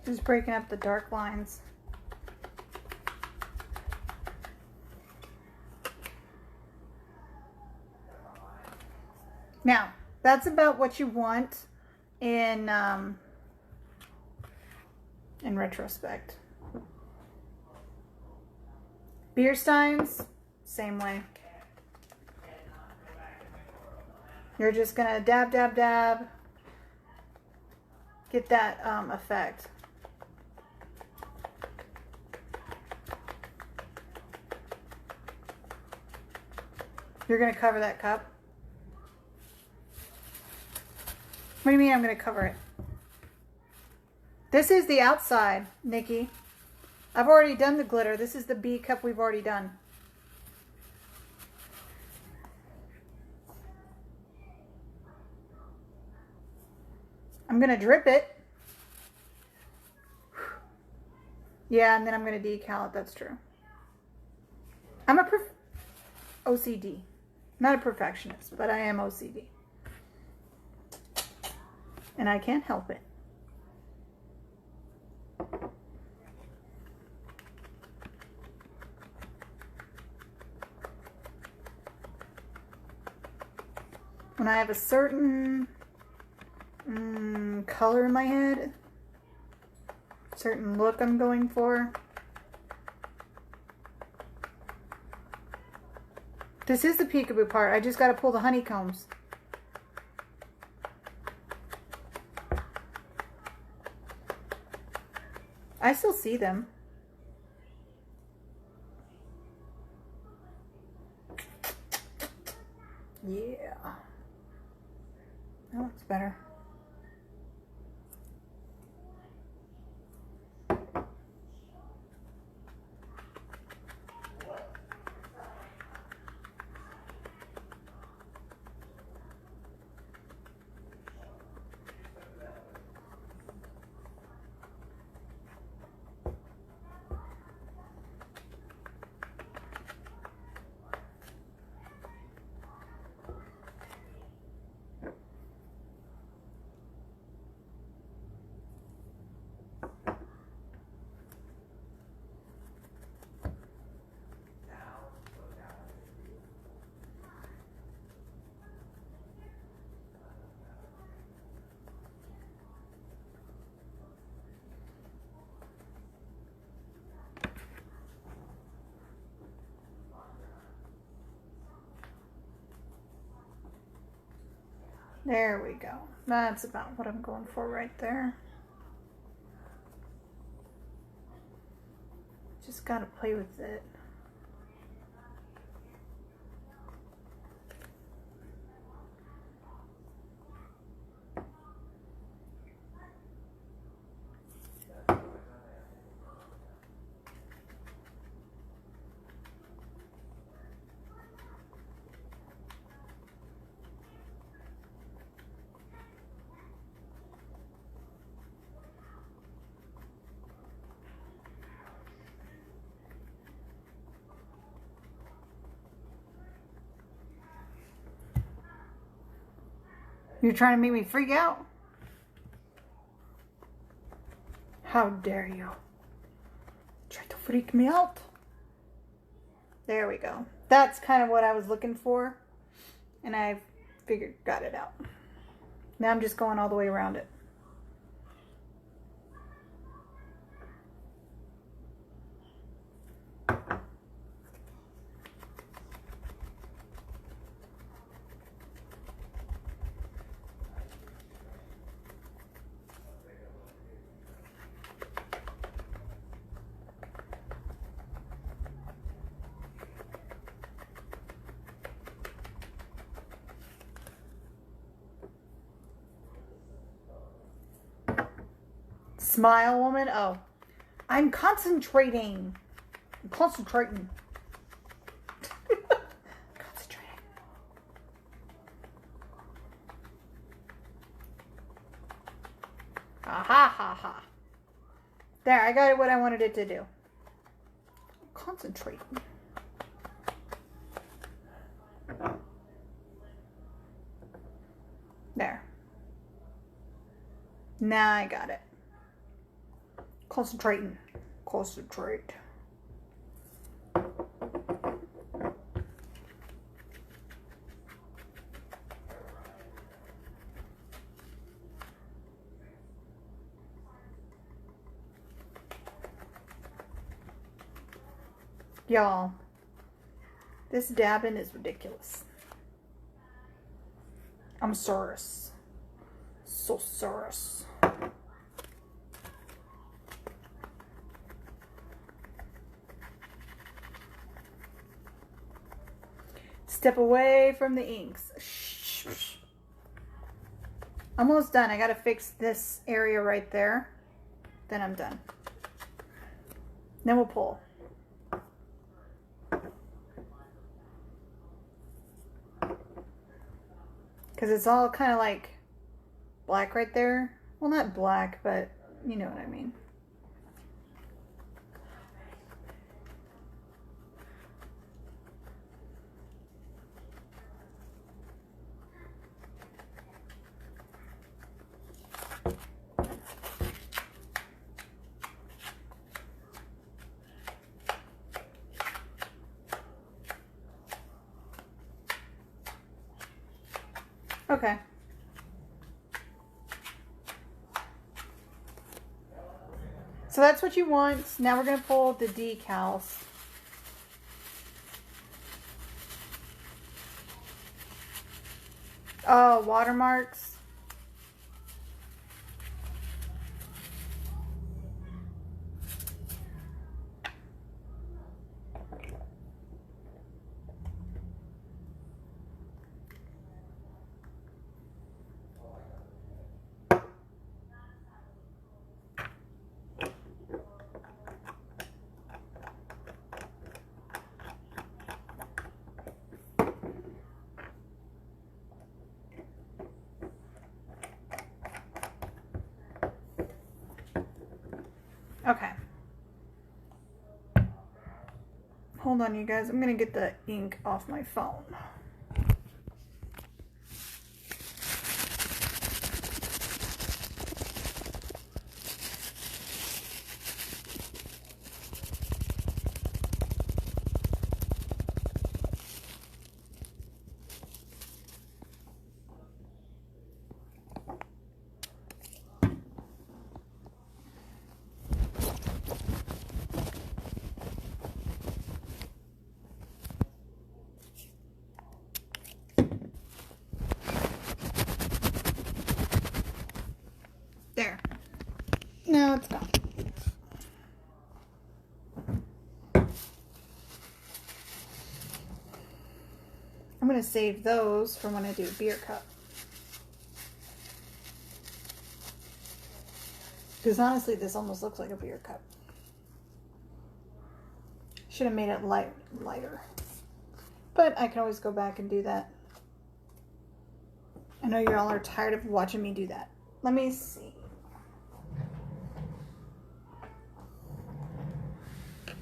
Just breaking up the dark lines. Now, that's about what you want in retrospect. Beer steins, same way. You're just gonna dab, dab, dab. Get that effect. You're gonna cover that cup? What do you mean I'm gonna cover it? This is the outside, Nikki. I've already done the glitter. This is the B cup we've already done. I'm gonna drip it. Yeah, and then I'm gonna decal it, that's true. I'm a OCD. Not a perfectionist, but I am OCD. And I can't help it. When I have a certain color in my head, certain look I'm going for. This is the peekaboo part. I just got to pull the honeycombs. I still see them. Yeah. That looks better. There we go. That's about what I'm going for right there. Just gotta play with it. You're trying to make me freak out? How dare you? Try to freak me out. There we go. That's kind of what I was looking for. And I got it out. Now I'm just going all the way around it. Smile, woman. Oh, I'm concentrating. I'm concentrating. Concentrating. Ha ha ha. There, I got it what I wanted it to do. Concentrating. There. Now I got it. Concentrating. Concentrate. Y'all, this dabbing is ridiculous. I'm serious. So serious. Step away from the inks. Shh. Almost done. I gotta fix this area right there. Then I'm done. Then we'll pull. Because it's all kind of like black right there. Well, not black, but you know what I mean. Okay. So that's what you want. Now we're going to pull the decals. Oh, watermarks. Okay. Hold on, you guys. I'm going to get the ink off my phone. There. Now it's gone. I'm going to save those for when I do a beer cup. Because honestly, this almost looks like a beer cup. Should have made it lighter. But I can always go back and do that. I know you all are tired of watching me do that. Let me see.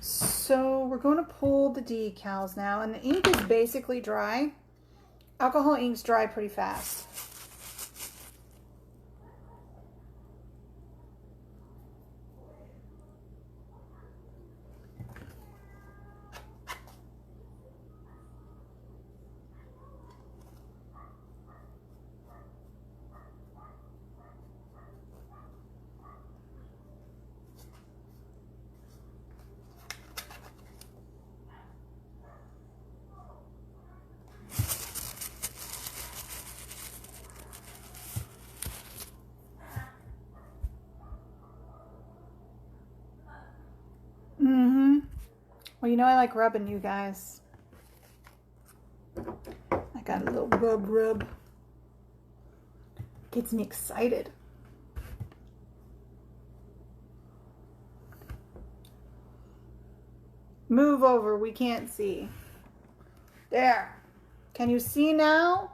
So we're going to pull the decals now, and the ink is basically dry. Alcohol inks dry pretty fast. Well, you know I like rubbing you guys. I got a little rub. Gets me excited. Move over, we can't see. There. Can you see now?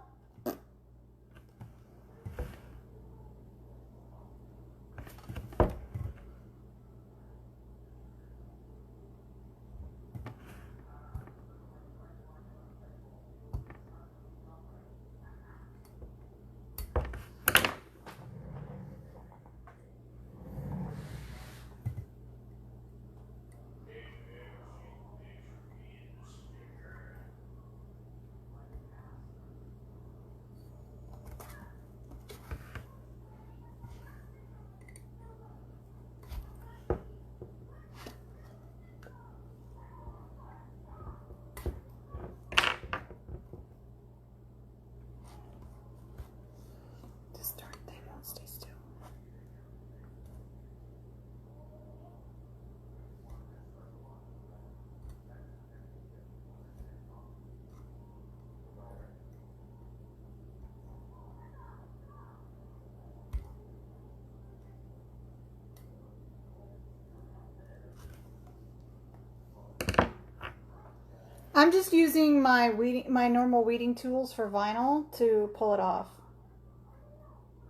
I'm just using my normal weeding tools for vinyl to pull it off.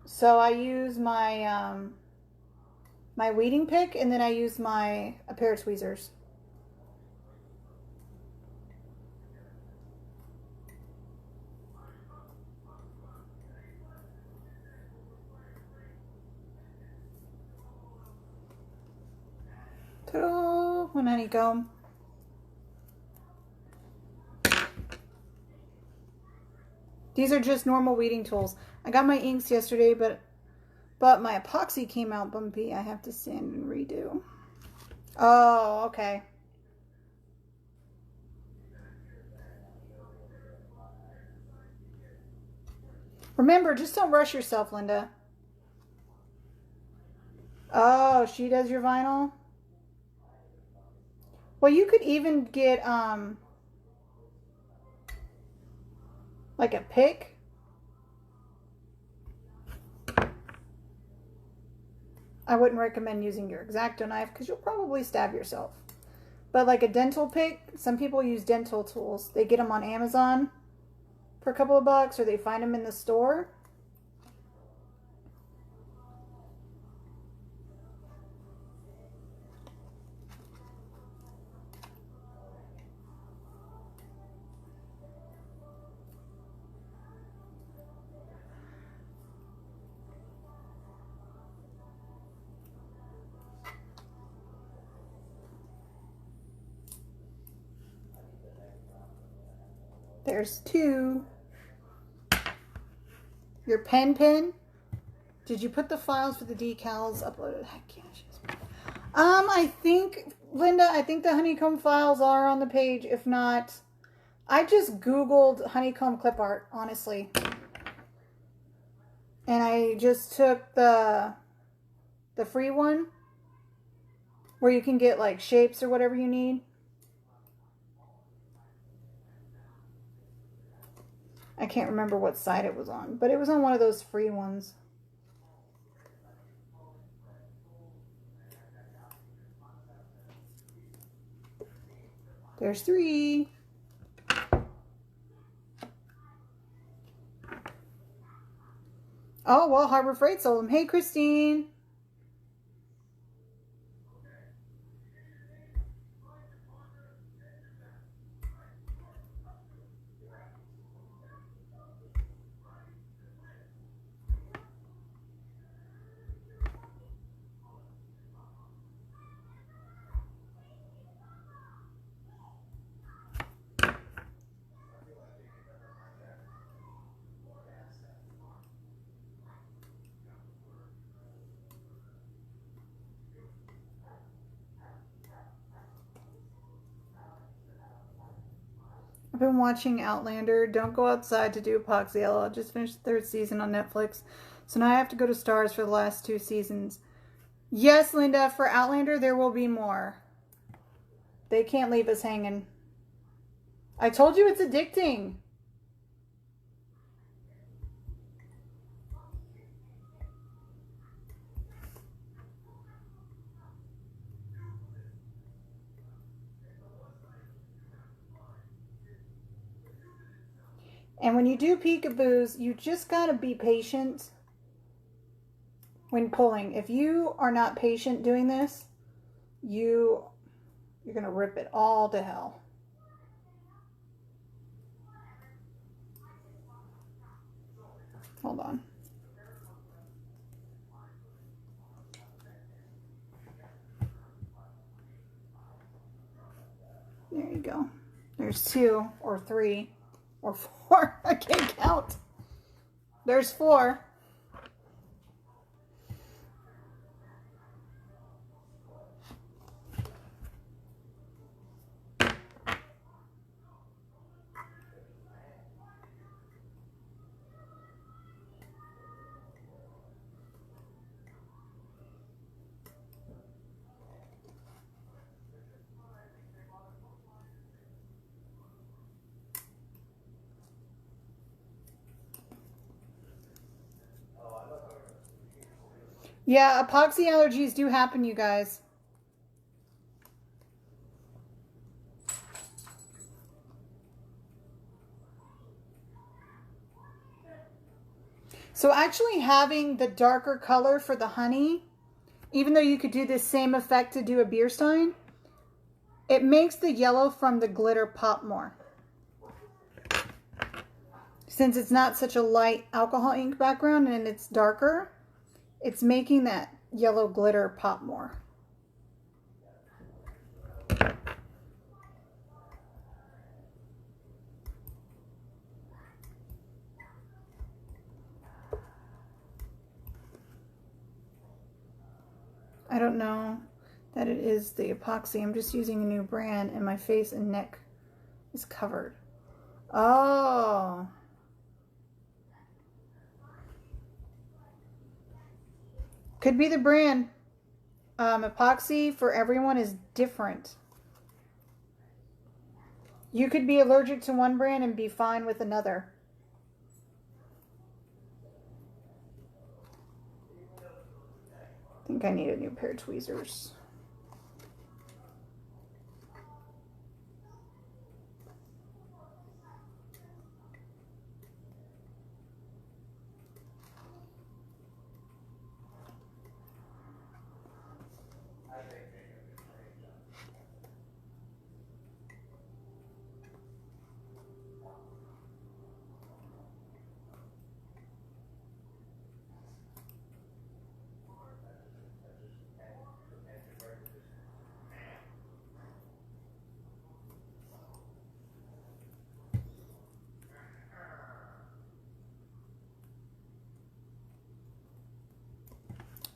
So I use my my weeding pick, and then I use a pair of tweezers. Ta-da! One honeycomb. These are just normal weeding tools. I got my inks yesterday, but my epoxy came out bumpy. I have to sand and redo. Oh, okay. Remember, just don't rush yourself, Linda. Oh, she does your vinyl? Well, you could even get like a pick. I wouldn't recommend using your X-Acto knife because you'll probably stab yourself. But like a dental pick, some people use dental tools. They get them on Amazon for a couple of bucks, or they find them in the store. There's two. Your pen. Did you put the files for the decals uploaded? Heck yeah, I think, Linda, I think the honeycomb files are on the page. If not, I just Googled honeycomb clip art, honestly. And I just took the free one where you can get like shapes or whatever you need. I can't remember what site it was on, but it was on one of those free ones. There's three. Oh, well, Harbor Freight sold them. Hey, Christine. I've been watching Outlander. Don't go outside to do epoxy. I just finished the 3rd season on Netflix. So now I have to go to Stars for the last 2 seasons. Yes, Linda, for Outlander, there will be more. They can't leave us hanging. I told you it's addicting. And when you do peekaboos, you just gotta be patient when pulling. If you are not patient doing this, you're gonna rip it all to hell. Hold on. There you go. There's 2 or 3 or 4. I can't count. There's 4. Yeah, epoxy allergies do happen, you guys. So actually having the darker color for the honey, even though you could do the same effect to do a beer stein, it makes the yellow from the glitter pop more. Since it's not such a light alcohol ink background and it's darker, it's making that yellow glitter pop more. I don't know that it is the epoxy. I'm just using a new brand and my face and neck is covered. Oh. Could be the brand. Epoxy for everyone is different. You could be allergic to one brand and be fine with another. I think I need a new pair of tweezers.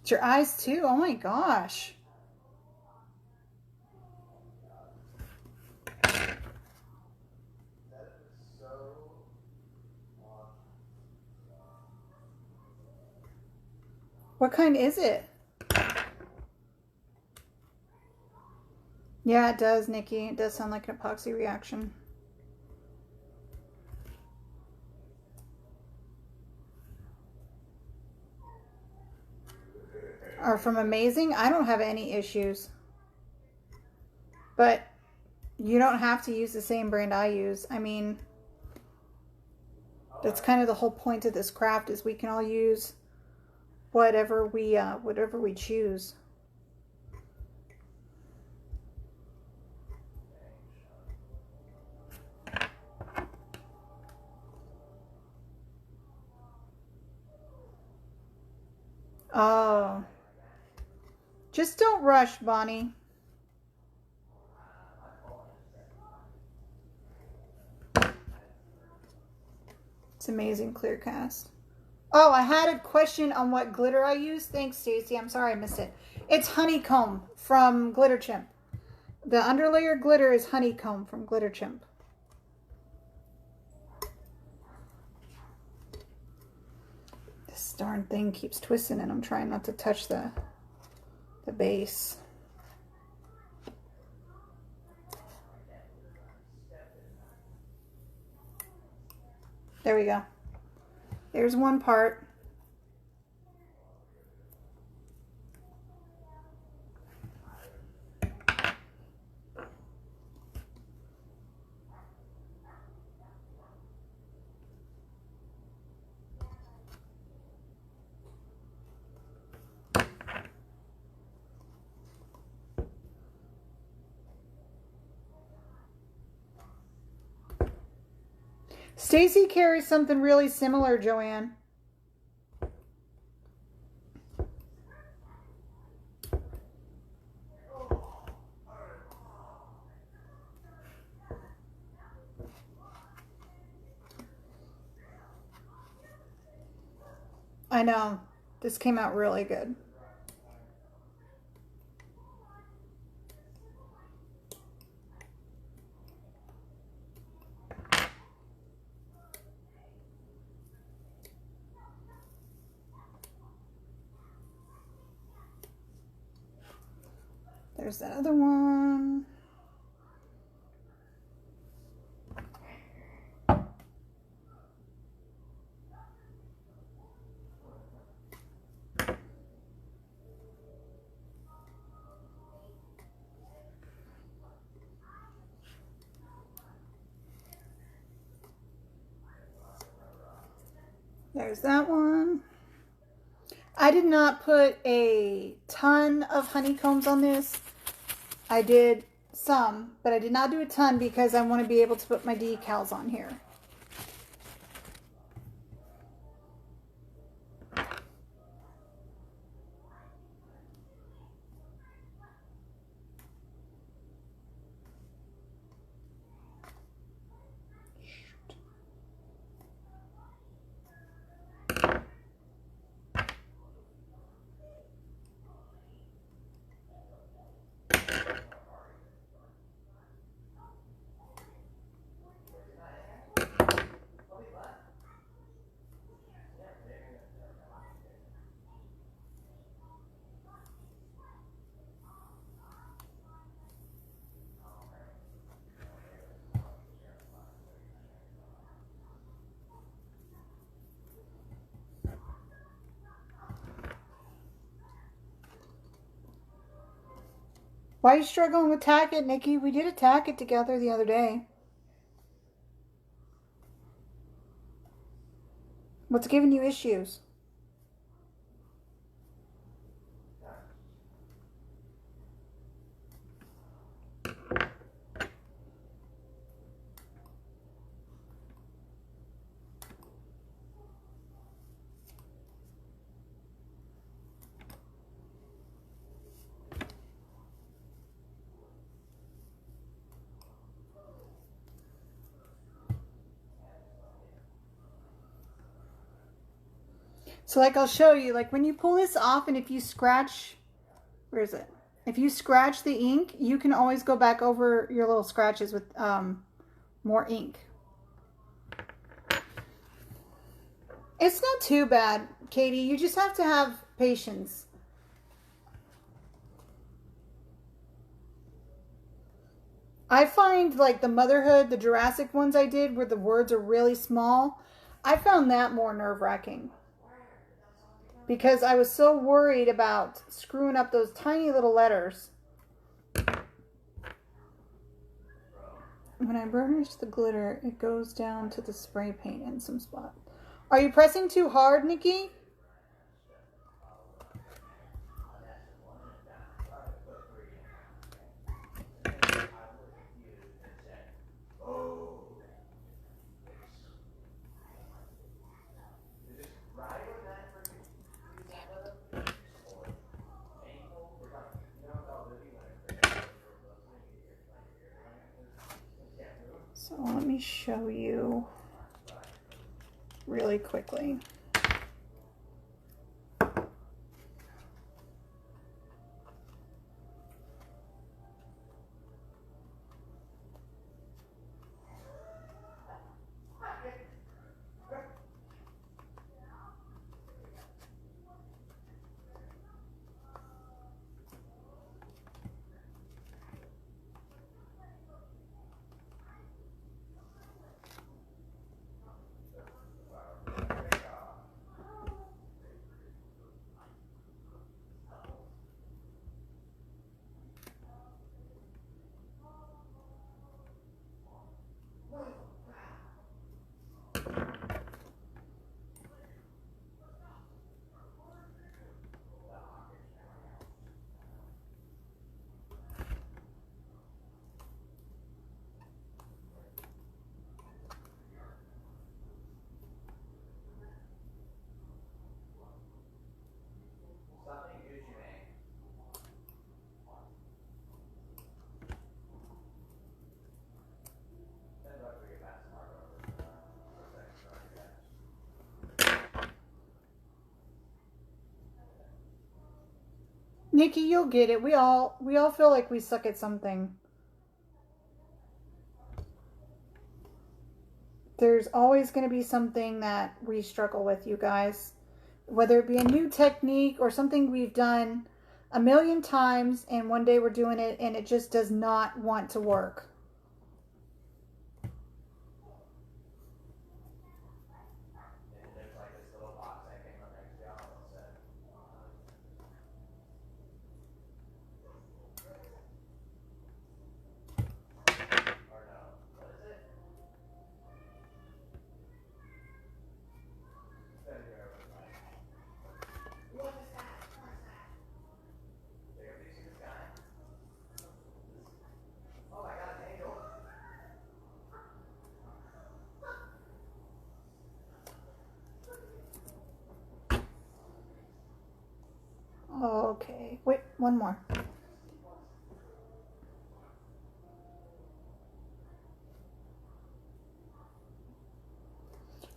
It's your eyes too? Oh my gosh. What kind is it? Yeah, it does, Nikki. It does sound like an epoxy reaction. Are from Amazing? I don't have any issues. But you don't have to use the same brand I use. I mean, that's kind of the whole point of this craft is we can all use whatever we choose. Oh. Just don't rush, Bonnie. It's amazing clear cast. Oh, I had a question on what glitter I use. Thanks, Stacy. I'm sorry I missed it. It's Honeycomb from Glitter Chimp. The underlayer glitter is Honeycomb from Glitter Chimp. This darn thing keeps twisting and I'm trying not to touch the base. There we go. There's one part. Stacy carries something really similar, Joanne. I know. This came out really good. There's that other one. There's that one. I did not put a ton of honeycombs on this. I did some, but I did not do a ton because I want to be able to put my decals on here. Why are you struggling with tack it, Nikki? We did attack it together the other day. What's giving you issues? So like I'll show you, like when you pull this off and if you scratch, where is it? If you scratch the ink, you can always go back over your little scratches with more ink. It's not too bad, Katie. You just have to have patience. I find like the motherhood, the Jurassic ones I did where the words are really small, I found that more nerve-wracking. Because I was so worried about screwing up those tiny little letters. When I burnish the glitter, it goes down to the spray paint in some spots. Are you pressing too hard, Nikki? So let me show you really quickly. Nikki, you'll get it. We all feel like we suck at something. There's always going to be something that we struggle with, you guys. Whether it be a new technique or something we've done a million times and one day we're doing it and it just does not want to work. Okay, wait, one more.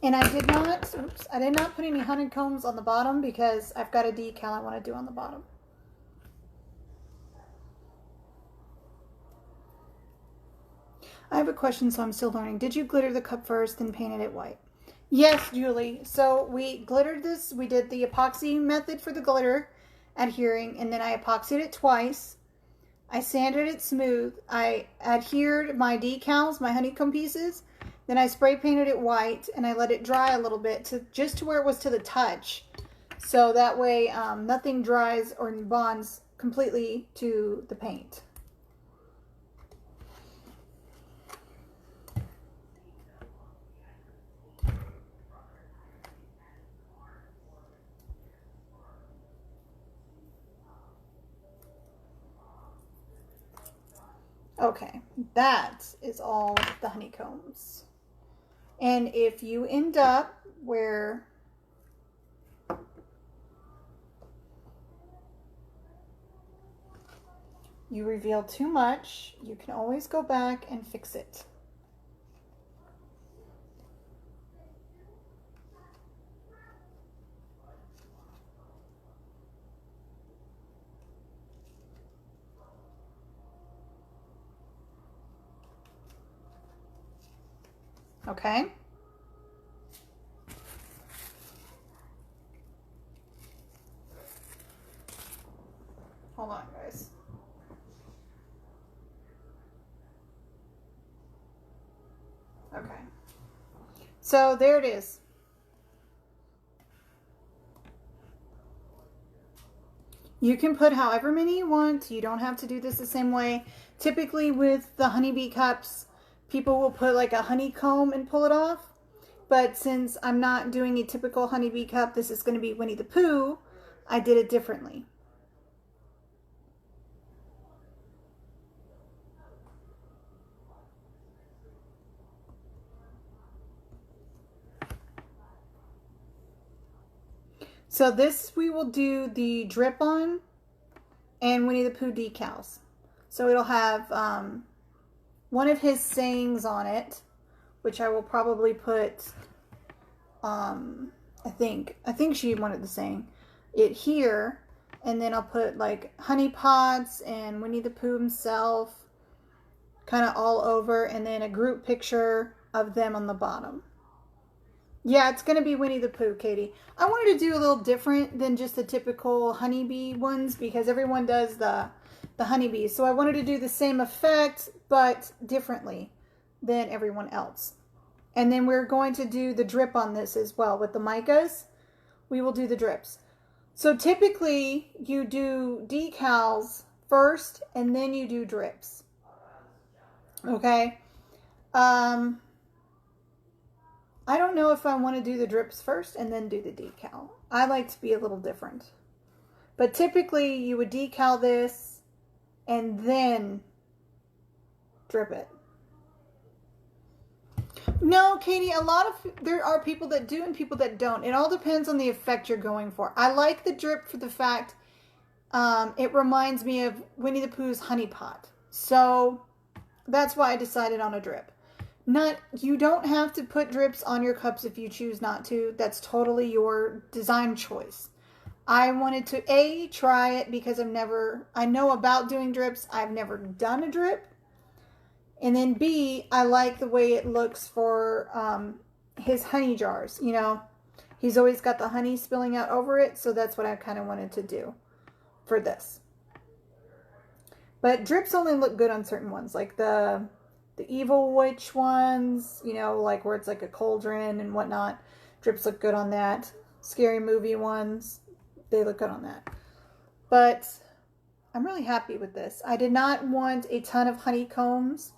And I did not put any honeycombs on the bottom because I've got a decal I want to do on the bottom. I have a question, so I'm still learning. Did you glitter the cup first, then painted it white? Yes, Julie. So we glittered this. We did the epoxy method for the glitter adhering, and then I epoxied it twice. I sanded it smooth. I adhered my decals, my honeycomb pieces. Then I spray painted it white, and I let it dry a little bit just to where it was to the touch. So that way nothing dries or bonds completely to the paint. Okay, that is all the honeycombs. And if you end up where you reveal too much, you can always go back and fix it. Okay? Hold on, guys. Okay. So there it is. You can put however many you want. You don't have to do this the same way. Typically with the honeybee cups, people will put like a honeycomb and pull it off. But since I'm not doing a typical honeybee cup, this is going to be Winnie the Pooh, I did it differently. So this we will do the drip on and Winnie the Pooh decals. So it'll have one of his sayings on it, which I will probably put, I think she wanted the saying, it here, and then I'll put like honey pots and Winnie the Pooh himself kind of all over, and then a group picture of them on the bottom. Yeah, it's going to be Winnie the Pooh, Katie. I wanted to do a little different than just the typical honeybee ones because everyone does the honeybees. So I wanted to do the same effect, but differently than everyone else. And then we're going to do the drip on this as well. With the micas, we will do the drips. So typically you do decals first and then you do drips. Okay? I don't know if I want to do the drips first and then do the decal. I like to be a little different. But typically you would decal this and then drip it. No, Katie, there are people that do and people that don't. It all depends on the effect you're going for. I like the drip for the fact it reminds me of Winnie the Pooh's honey pot. So that's why I decided on a drip. You don't have to put drips on your cups if you choose not to. That's totally your design choice. I wanted to try it because I know about doing drips. I've never done a drip. And then B, I like the way it looks for his honey jars. You know, he's always got the honey spilling out over it. So that's what I kind of wanted to do for this. But drips only look good on certain ones, like the evil witch ones, you know, like where it's like a cauldron and whatnot. Drips look good on that. Scary movie ones, they look good on that. But I'm really happy with this. I did not want a ton of honeycombs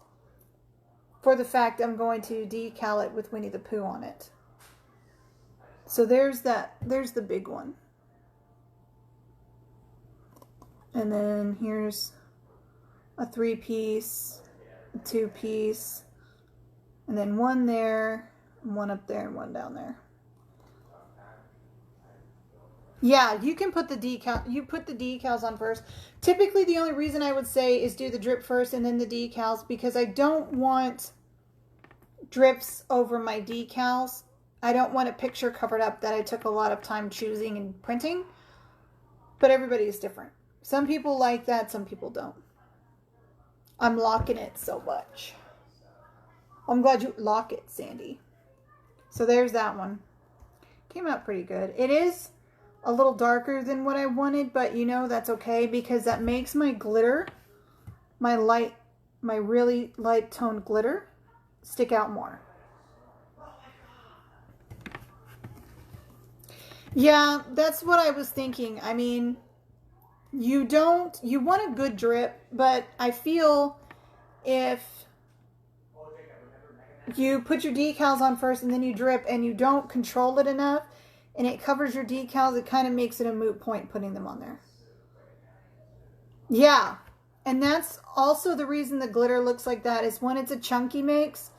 for the fact I'm going to decal it with Winnie the Pooh on it. So there's that. There's the big one. And then here's a 3-piece, a 2-piece, and then one there, one up there, and one down there. Yeah, you can put the decals on first. Typically, the only reason I would say is do the drip first and then the decals, because I don't want drips over my decals. I don't want a picture covered up that I took a lot of time choosing and printing. But everybody is different. Some people like that, some people don't. I'm locking it so much. I'm glad you lock it, Sandy. So there's that one. Came out pretty good. It is a little darker than what I wanted, but you know, that's okay because that makes my glitter, my really light toned glitter, stick out more. Yeah, that's what I was thinking. I mean, you want a good drip, but I feel if you put your decals on first and then you drip and you don't control it enough and it covers your decals, it kind of makes it a moot point putting them on there. Yeah, and that's also the reason the glitter looks like that is when it's a chunky mix.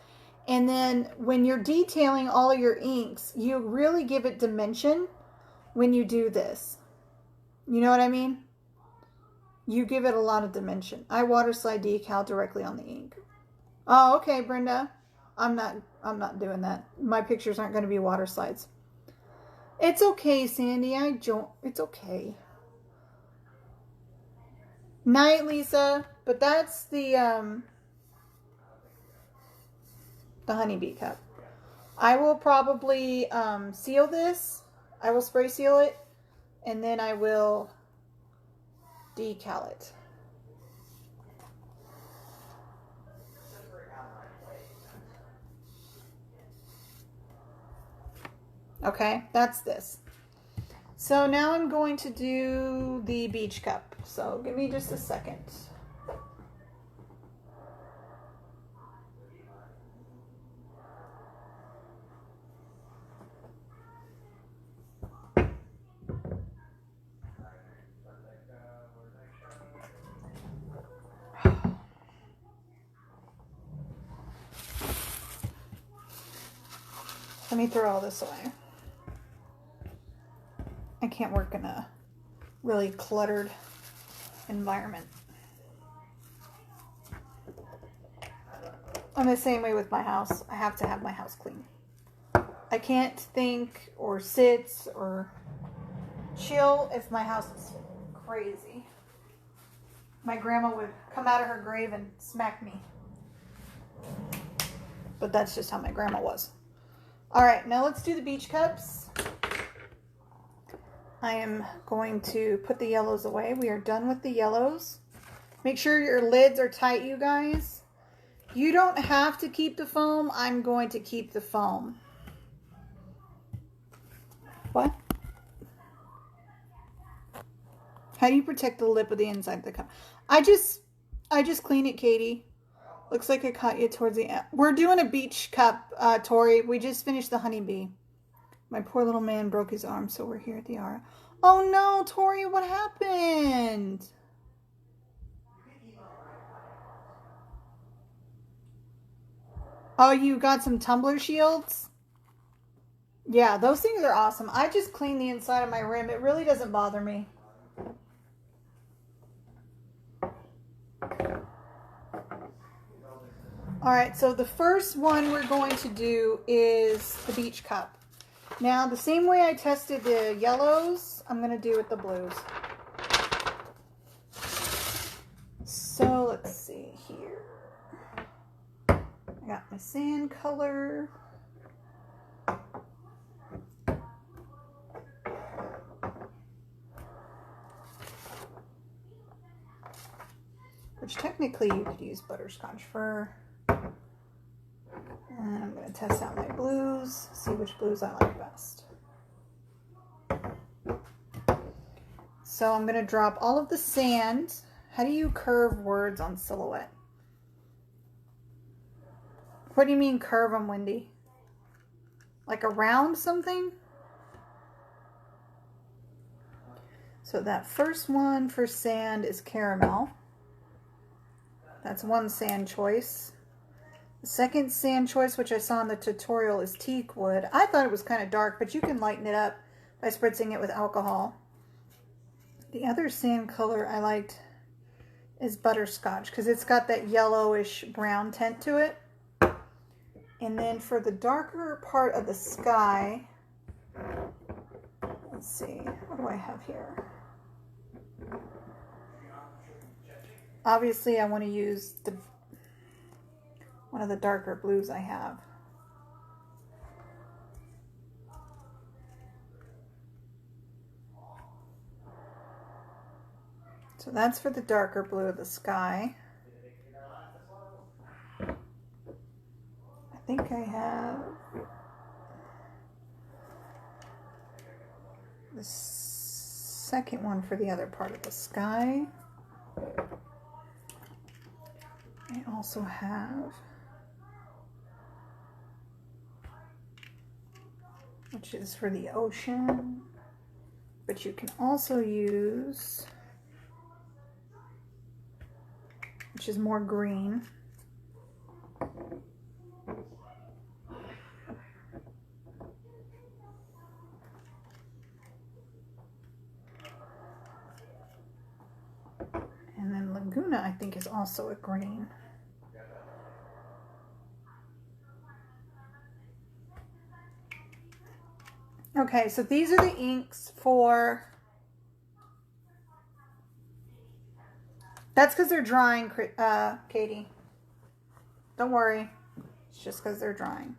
And then when you're detailing all of your inks, you really give it dimension when you do this. You know what I mean? You give it a lot of dimension. I water slide decal directly on the ink. Oh, okay, Brenda. I'm not doing that. My pictures aren't going to be water slides. It's okay, Sandy. It's okay. Night, Lisa. But that's the honeybee cup. I will probably seal this. I will spray seal it, and then I will decal it. Okay, that's this. So now I'm going to do the beach cup. So give me just a second. Let me throw all this away. I can't work in a really cluttered environment. I'm the same way with my house. I have to have my house clean. I can't think or sit or chill if my house is crazy. My grandma would come out of her grave and smack me. But that's just how my grandma was. All right, now let's do the beach cups. I am going to put the yellows away. We are done with the yellows. Make sure your lids are tight, you guys. You don't have to keep the foam. I'm going to keep the foam. What? How do you protect the lip of the inside of the cup? I just clean it, Katie. Looks like I caught you towards the end. We're doing a beach cup, Tori. We just finished the honeybee. My poor little man broke his arm, so we're here at the Ara. Oh no, Tori, what happened? Oh, you got some tumbler shields? Yeah, those things are awesome. I just clean the inside of my rim. It really doesn't bother me. All right, so the first one we're going to do is the beach cup. Now, the same way I tested the yellows, I'm going to do with the blues. So let's see here. I got my sand color. Which technically you could use butterscotch fir. And I'm going to test out my blues, see which blues I like best. So I'm going to drop all of the sand. How do you curve words on silhouette? What do you mean curve them, Wendy? Like around something? So that first one for sand is caramel. That's one sand choice. The second sand choice, which I saw in the tutorial, is teak wood. I thought it was kind of dark, but you can lighten it up by spritzing it with alcohol. The other sand color I liked is butterscotch because it's got that yellowish brown tint to it. And then for the darker part of the sky, let's see, what do I have here? Obviously, I want to use one of the darker blues I have. So that's for the darker blue of the sky. I think I have the second one for the other part of the sky. I also have, which is for the ocean, but you can also use, which is more green. And then Laguna, I think, is also a green. Okay, so these are the inks for, that's because they're drying, Katie. Don't worry, it's just because they're drying.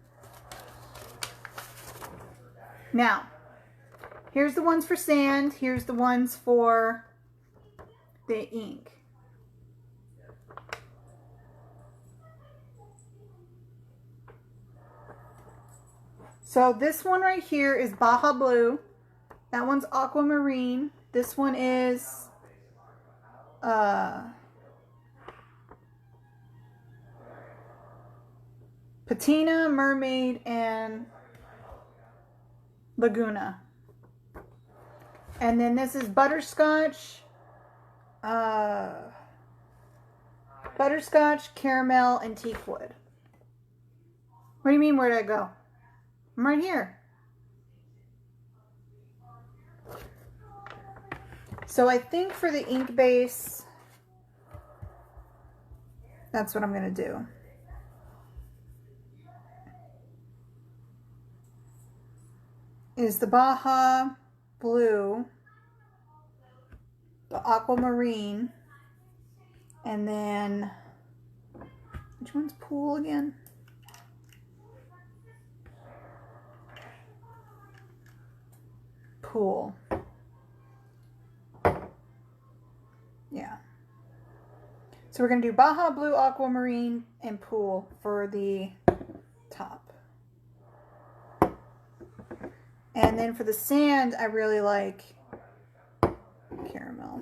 Now, here's the ones for sand, here's the ones for the ink. So this one right here is Baja Blue. That one's Aquamarine. This one is Patina, Mermaid, and Laguna. And then this is Butterscotch, Butterscotch, Caramel, and Teakwood. What do you mean, where did I go? I'm right here. So I think for the ink base, that's what I'm going to do. Is the Baja Blue, the Aquamarine, and then, which one's Pool again? Pool. Yeah. So we're going to do Baja Blue, Aquamarine, and Pool for the top. And then for the sand, I really like Caramel.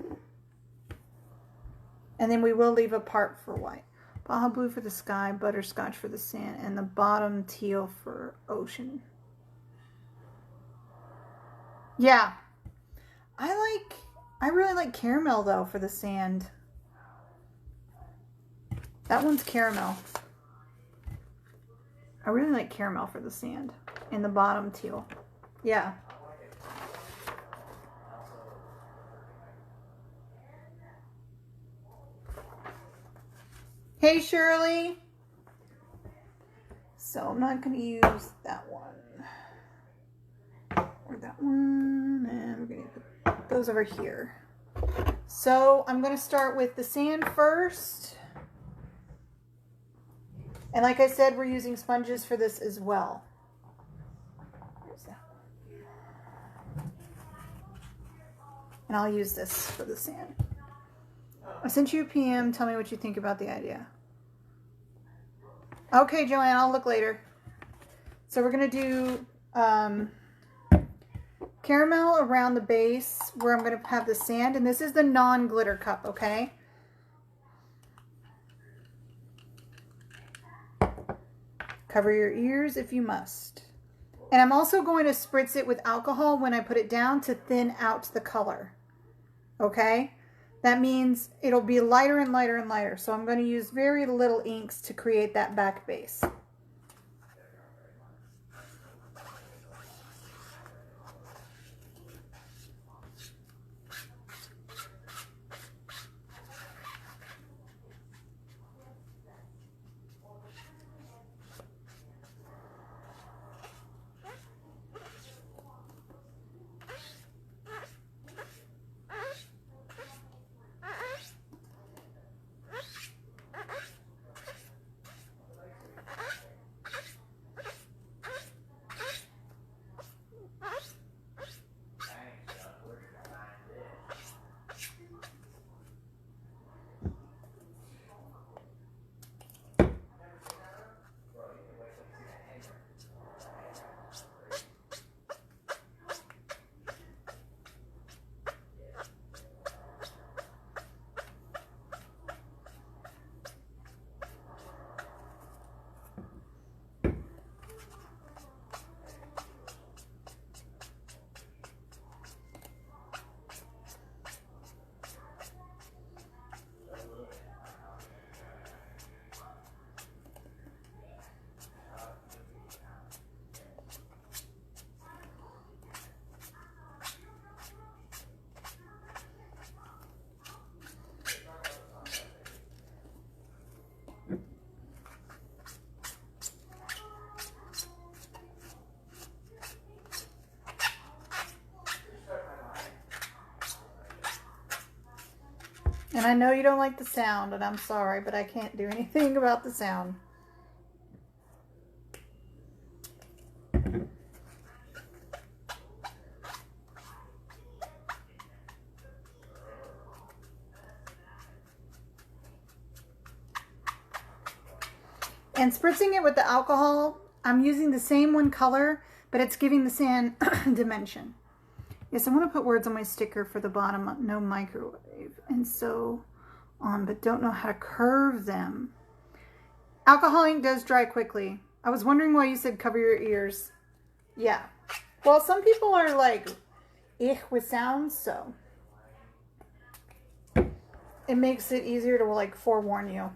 And then we will leave a part for white. Baja Blue for the sky, Butterscotch for the sand, and the bottom teal for ocean. Yeah. I really like Caramel though for the sand. That one's Caramel. I really like Caramel for the sand. And the bottom teal. Yeah. Hey Shirley. So I'm not going to use that one. Or that one. And we're going to use the those over here. So I'm going to start with the sand first. And like I said, we're using sponges for this as well. And I'll use this for the sand. I sent you a PM. Tell me what you think about the idea. Okay, Joanne, I'll look later. So we're going to do caramel around the base where I'm going to have the sand. And this is the non-glitter cup, okay? Cover your ears if you must. And I'm also going to spritz it with alcohol when I put it down to thin out the color. Okay? That means it'll be lighter and lighter and lighter. So I'm going to use very little inks to create that back base. And I know you don't like the sound, and I'm sorry, but I can't do anything about the sound. And spritzing it with the alcohol, I'm using the same one color, but it's giving the sand dimension. Yes, I want to put words on my sticker for the bottom, no microwave, and so on, but don't know how to curve them. Alcohol ink does dry quickly. I was wondering why you said cover your ears. Yeah. Well, some people are like, with sounds, so it makes it easier to like forewarn you.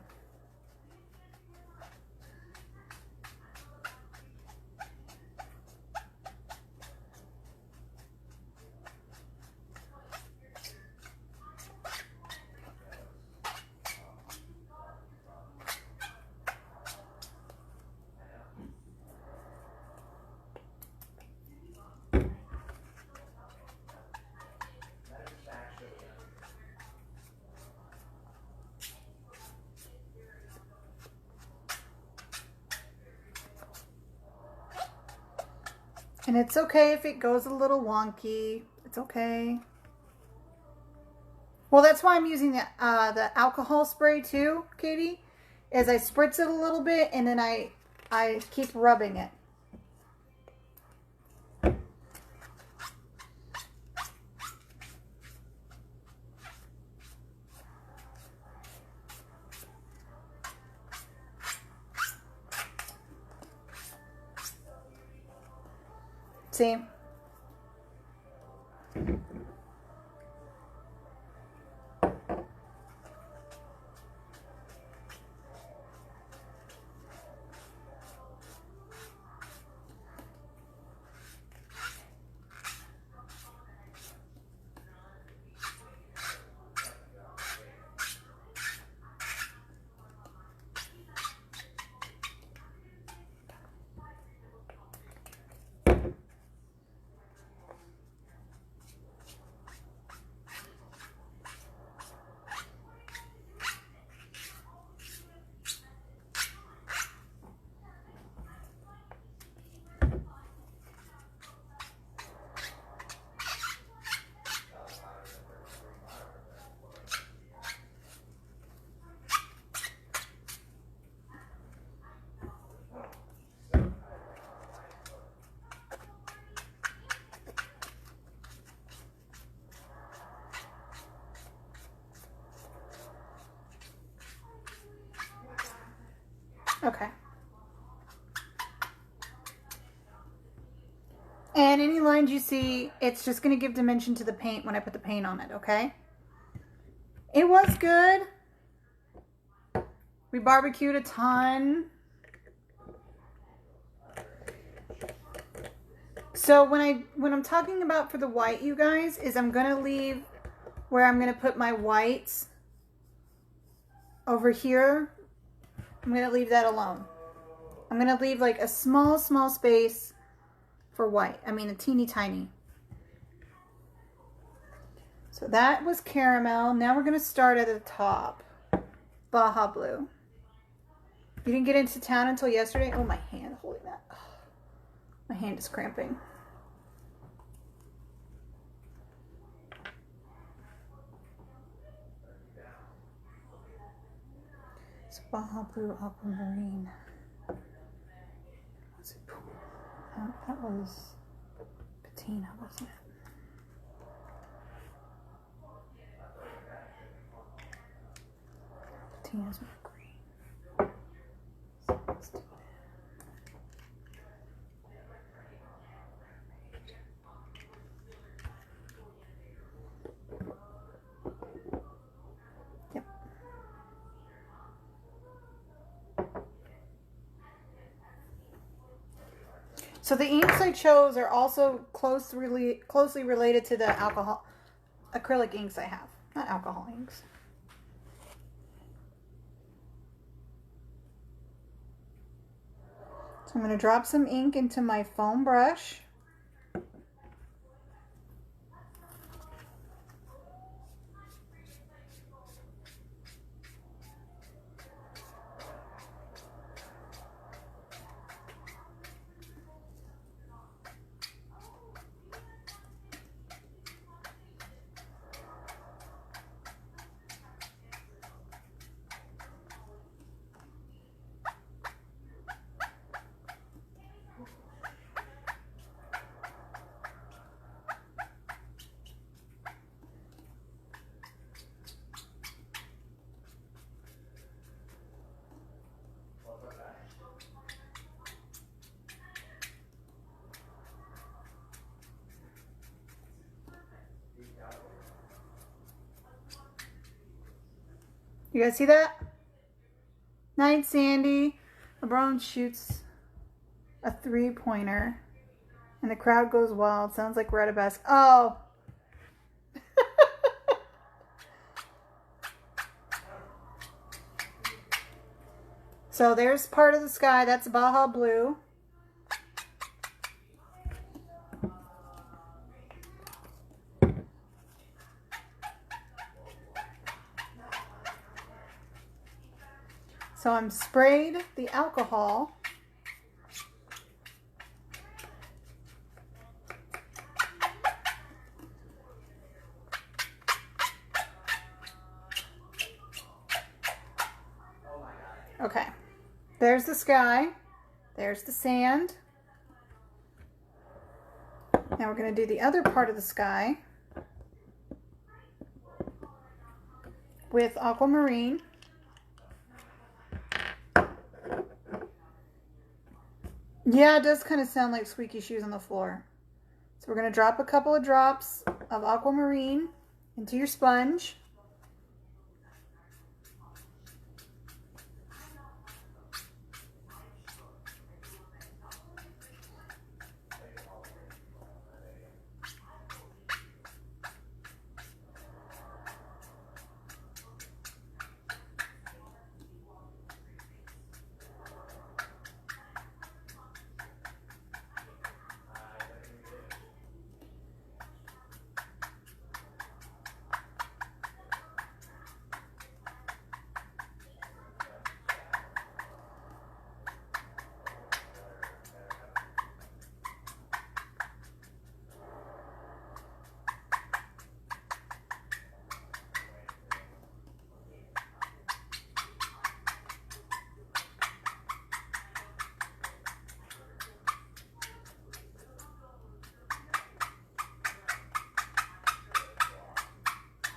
And it's okay if it goes a little wonky. It's okay. Well, that's why I'm using the alcohol spray too, Katie. Is I spritz it a little bit and then I keep rubbing it. See? Okay. And any lines you see, it's just going to give dimension to the paint when I put the paint on it, okay? It was good. We barbecued a ton. So when I'm talking about for the white, you guys, is I'm going to leave where I'm going to put my whites over here. I'm going to leave that alone. I'm going to leave like a small space for white. I mean, a teeny tiny. So that was caramel. Now we're going to start at the top. Baja Blue. You didn't get into town until yesterday? Oh, my hand holding that. Oh, my hand is cramping. It's Baja Blue Aquamarine. Was it pool? No, that was patina, wasn't it? Patina's more green. So let's do that. Yep. So the inks I chose are also closely related to the acrylic inks I have. Not alcohol inks. So I'm going to drop some ink into my foam brush. You guys see that? Night, Sandy. LeBron shoots a three-pointer, and the crowd goes wild. Sounds like we're at a basket. Oh. So there's part of the sky. That's Baja Blue. So I'm sprayed the alcohol. Okay, there's the sky. There's the sand. Now we're going to do the other part of the sky with aquamarine. Yeah, it does kind of sound like squeaky shoes on the floor. So we're going to drop a couple of drops of aquamarine into your sponge.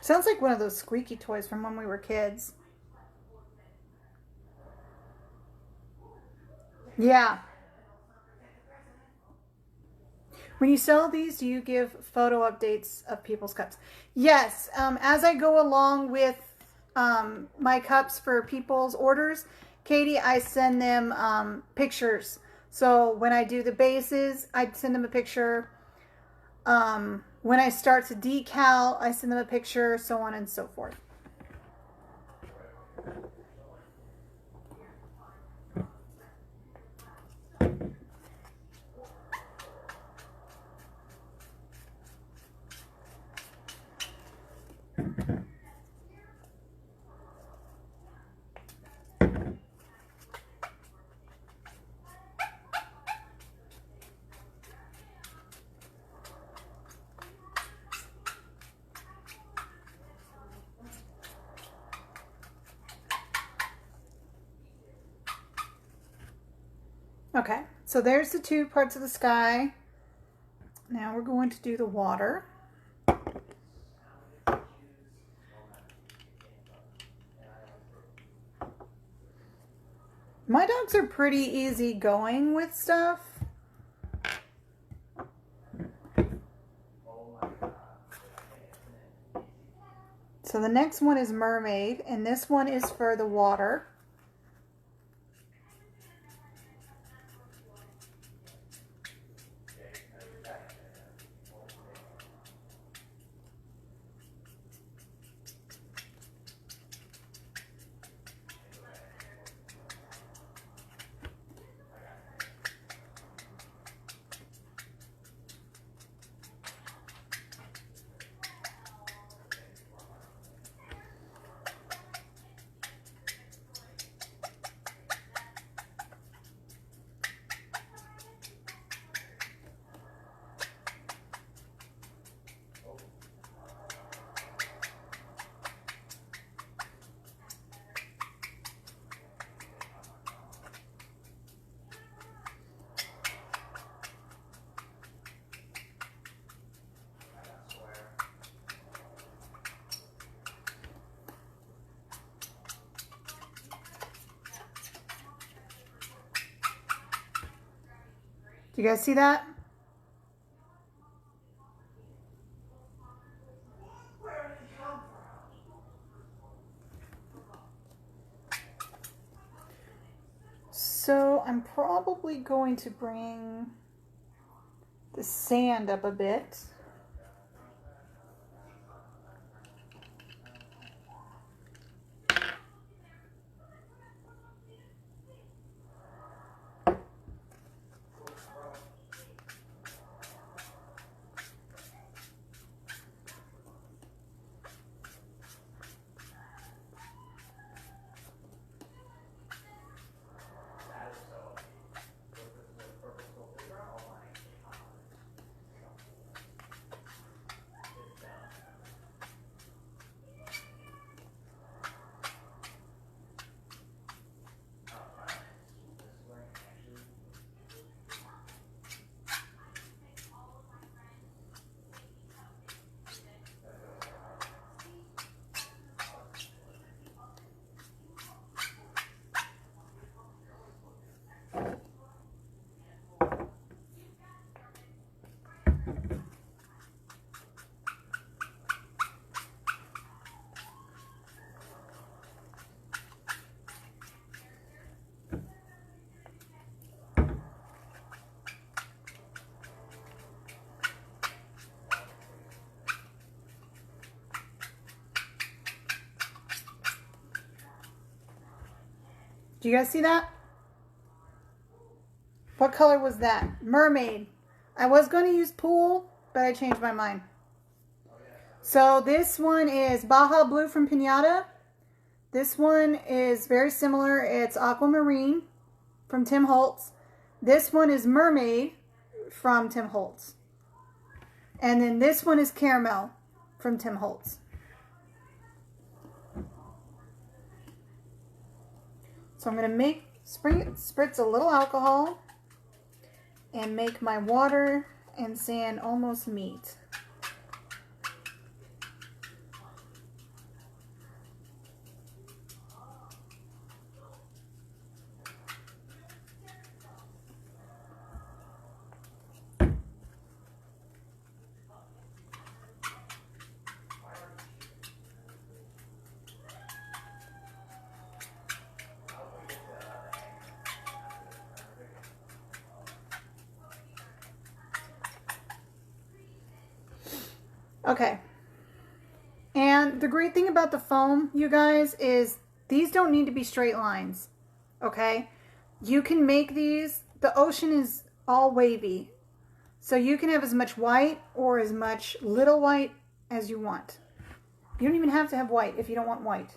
Sounds like one of those squeaky toys from when we were kids. Yeah. When you sell these, do you give photo updates of people's cups? Yes. As I go along with my cups for people's orders, Katie, I send them pictures. So when I do the bases, I send them a picture. When I start to decal, I send them a picture, so on and so forth. Okay, so there's the two parts of the sky. Now we're going to do the water. My dogs are pretty easy going with stuff. So the next one is mermaid, and this one is for the water. Do you guys see that? So I'm probably going to bring the sand up a bit. Do you guys see that? What color was that? Mermaid. I was going to use pool, but I changed my mind. So this one is Baja Blue from Pinata. This one is very similar. It's Aquamarine from Tim Holtz. This one is Mermaid from Tim Holtz. And then this one is Caramel from Tim Holtz. So I'm going to spritz a little alcohol and make my water and sand almost meet. Okay. And the great thing about the foam, you guys, is these don't need to be straight lines. Okay? You can make these, the ocean is all wavy. So you can have as much white or as much little white as you want. You don't even have to have white if you don't want white.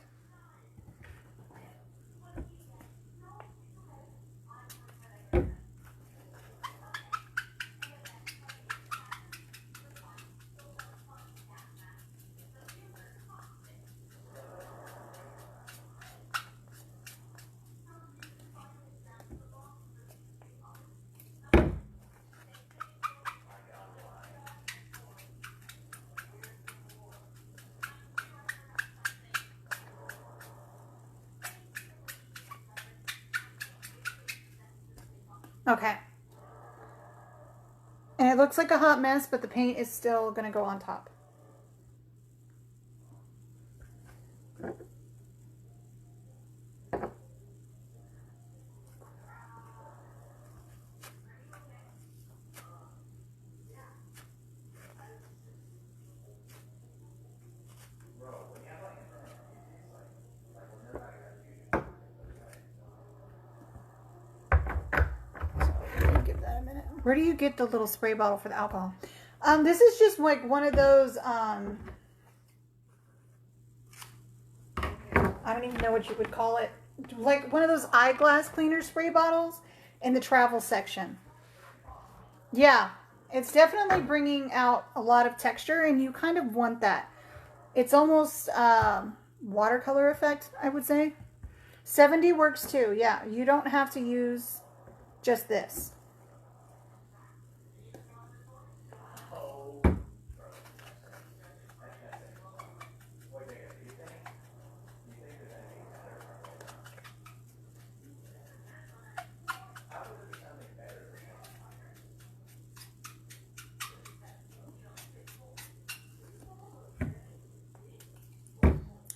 Okay. And it looks like a hot mess, but the paint is still going to go on top. Where do you get the little spray bottle for the alcohol? This is just like one of those, I don't even know what you would call it. Like one of those eyeglass cleaner spray bottles in the travel section. Yeah, it's definitely bringing out a lot of texture, and you kind of want that. It's almost watercolor effect, I would say. 70 works too. Yeah, you don't have to use just this.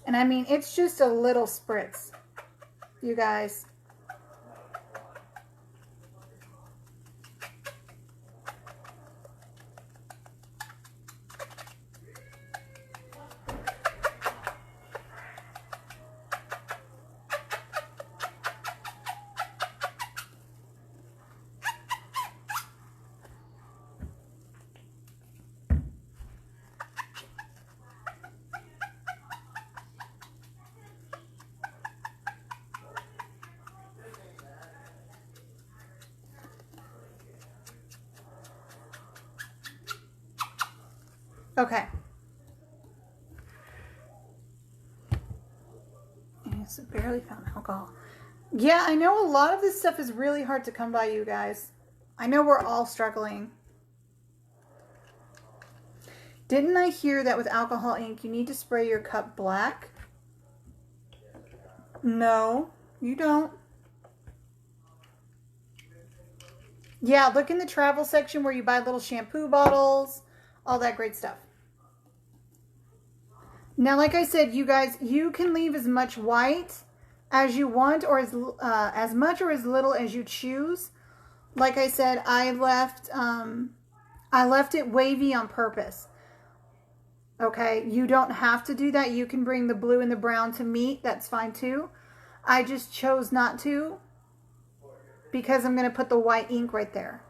And I mean, it's just a little spritz, you guys. Okay. And it's barely found alcohol. Yeah, I know a lot of this stuff is really hard to come by, you guys. I know we're all struggling. Didn't I hear that with alcohol ink, you need to spray your cup black? No, you don't. Yeah, look in the travel section where you buy little shampoo bottles, all that great stuff. Now, like I said, you guys, you can leave as much white as you want, or as much or as little as you choose. Like I said, I left it wavy on purpose. Okay, you don't have to do that. You can bring the blue and the brown to meet. That's fine too. I just chose not to because I'm going to put the white ink right there.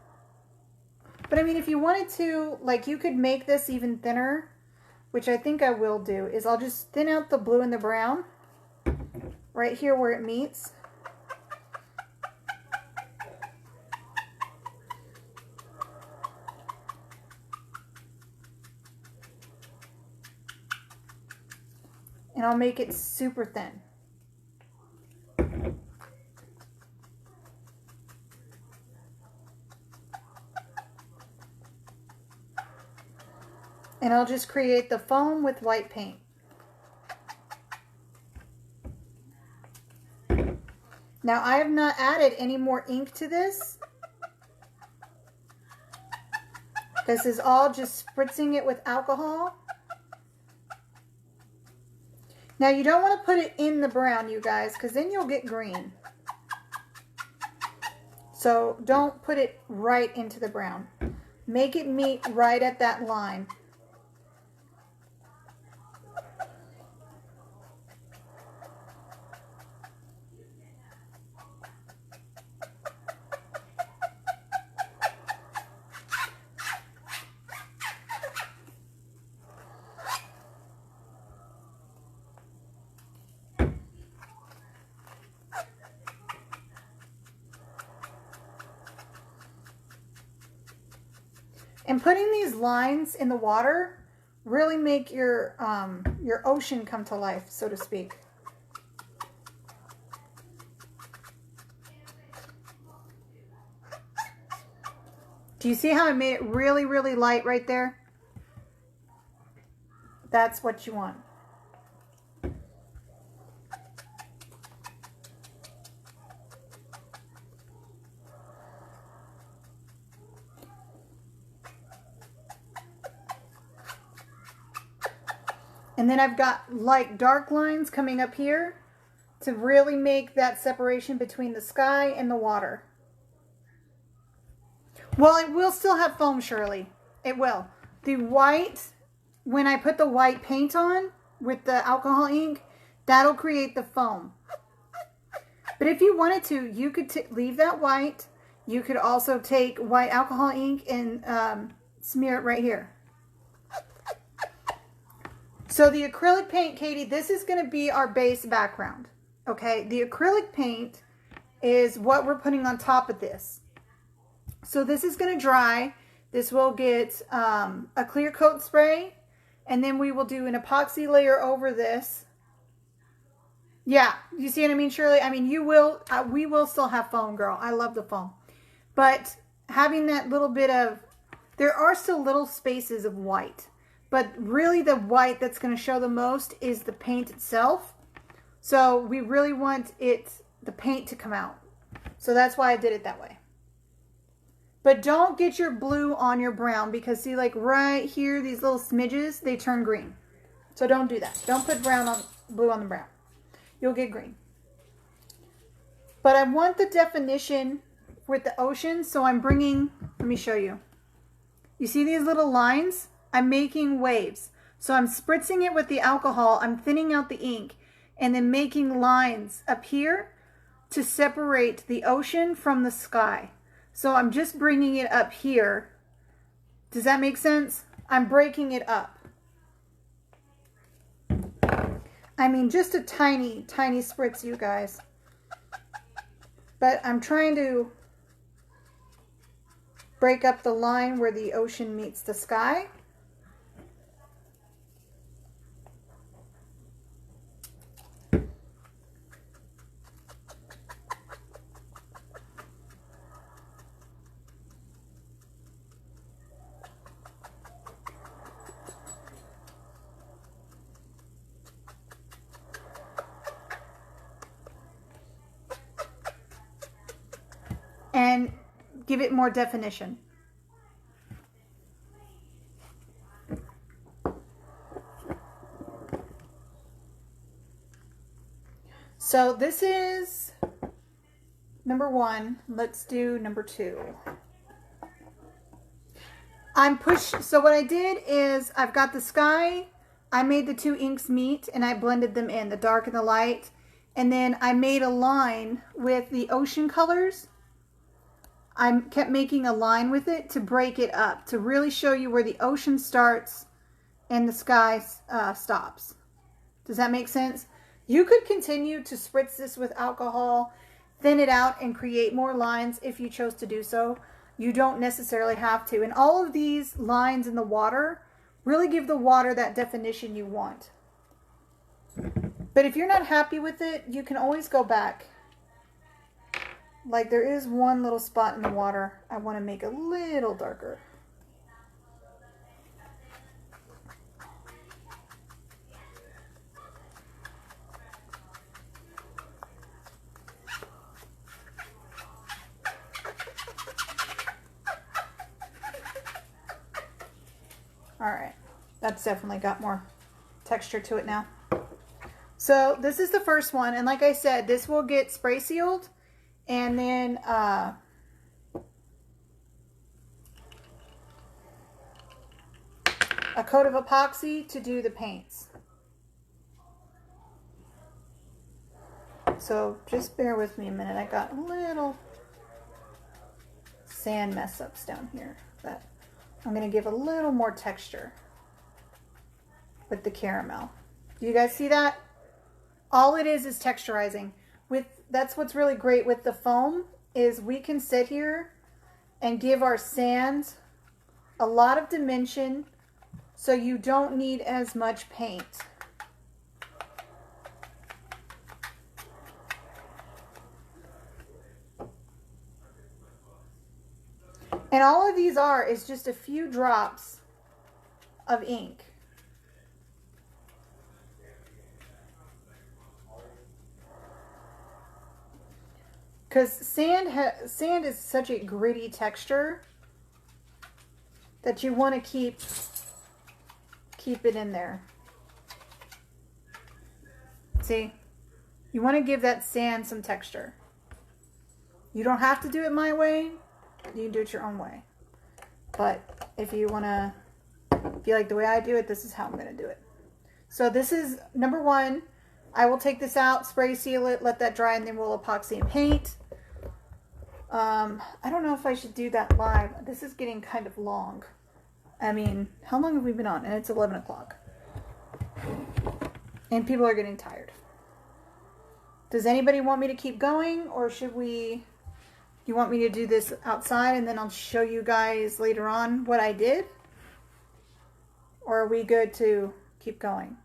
But I mean, if you wanted to, like, you could make this even thinner, which I think I will do, is I'll just thin out the blue and the brown right here where it meets. And I'll make it super thin. And I'll just create the foam with white paint. Now, I have not added any more ink to this. This is all just spritzing it with alcohol. Now, you don't want to put it in the brown, you guys, because then you'll get green. So don't put it right into the brown. Make it meet right at that line. And putting these lines in the water really make your ocean come to life, so to speak. Do you see how I made it really, really light right there? That's what you want. And then I've got like dark lines coming up here to really make that separation between the sky and the water. Well, it will still have foam, Shirley. It will. The white, when I put the white paint on with the alcohol ink, that'll create the foam. But if you wanted to, you could leave that white. You could also take white alcohol ink and smear it right here. So the acrylic paint, Katie, this is going to be our base background. Okay, the acrylic paint is what we're putting on top of this. So this is going to dry. This will get a clear coat spray, and then we will do an epoxy layer over this. Yeah, you see what I mean, Shirley? I mean, you will. We will still have foam, girl. I love the foam, but having that little bit of, there are still little spaces of white, but really the white that's going to show the most is the paint itself. So we really want the paint to come out. So that's why I did it that way. But don't get your blue on your brown, because see, like right here, these little smidges, they turn green. So don't do that. Don't put blue on the brown. You'll get green. But I want the definition with the ocean, so I'm bringing, let me show you. You see these little lines? I'm making waves. So I'm spritzing it with the alcohol, I'm thinning out the ink, and then making lines up here to separate the ocean from the sky. So I'm just bringing it up here. Does that make sense? I'm breaking it up. I mean, just a tiny, tiny spritz, you guys. But I'm trying to break up the line where the ocean meets the sky. And give it more definition. So this is number 1. Let's do number 2. So what I did is I've got the sky. I made the 2 inks meet and I blended them in, the dark and the light. And then I made a line with the ocean colors. I kept making a line with it to break it up, to really show you where the ocean starts and the sky stops. Does that make sense? You could continue to spritz this with alcohol, thin it out, and create more lines if you chose to do so. You don't necessarily have to. And all of these lines in the water really give the water that definition you want. But if you're not happy with it, you can always go back. Like there is one little spot in the water I want to make a little darker. All right, that's definitely got more texture to it now. So this is the first one, and like I said, this will get spray sealed, and then a coat of epoxy to do the paints. So just bear with me a minute. I got a little sand mess ups down here that I'm going to give a little more texture with the caramel. Do you guys see that? All it is texturizing. That's what's really great with the foam, is we can sit here and give our sand a lot of dimension, so you don't need as much paint. And all of these is just a few drops of ink. Because sand is such a gritty texture that you want to keep it in there. See? You want to give that sand some texture. You don't have to do it my way. You can do it your own way. But if you like the way I do it, this is how I'm going to do it. So this is number 1. I will take this out, spray seal it, let that dry, and then we'll epoxy and paint. I don't know if I should do that live. This is getting kind of long. I mean, how long have we been on? And it's 11 o'clock. And people are getting tired. Does anybody want me to keep going, or you want me to do this outside and then I'll show you guys later on what I did? Or are we good to keep going?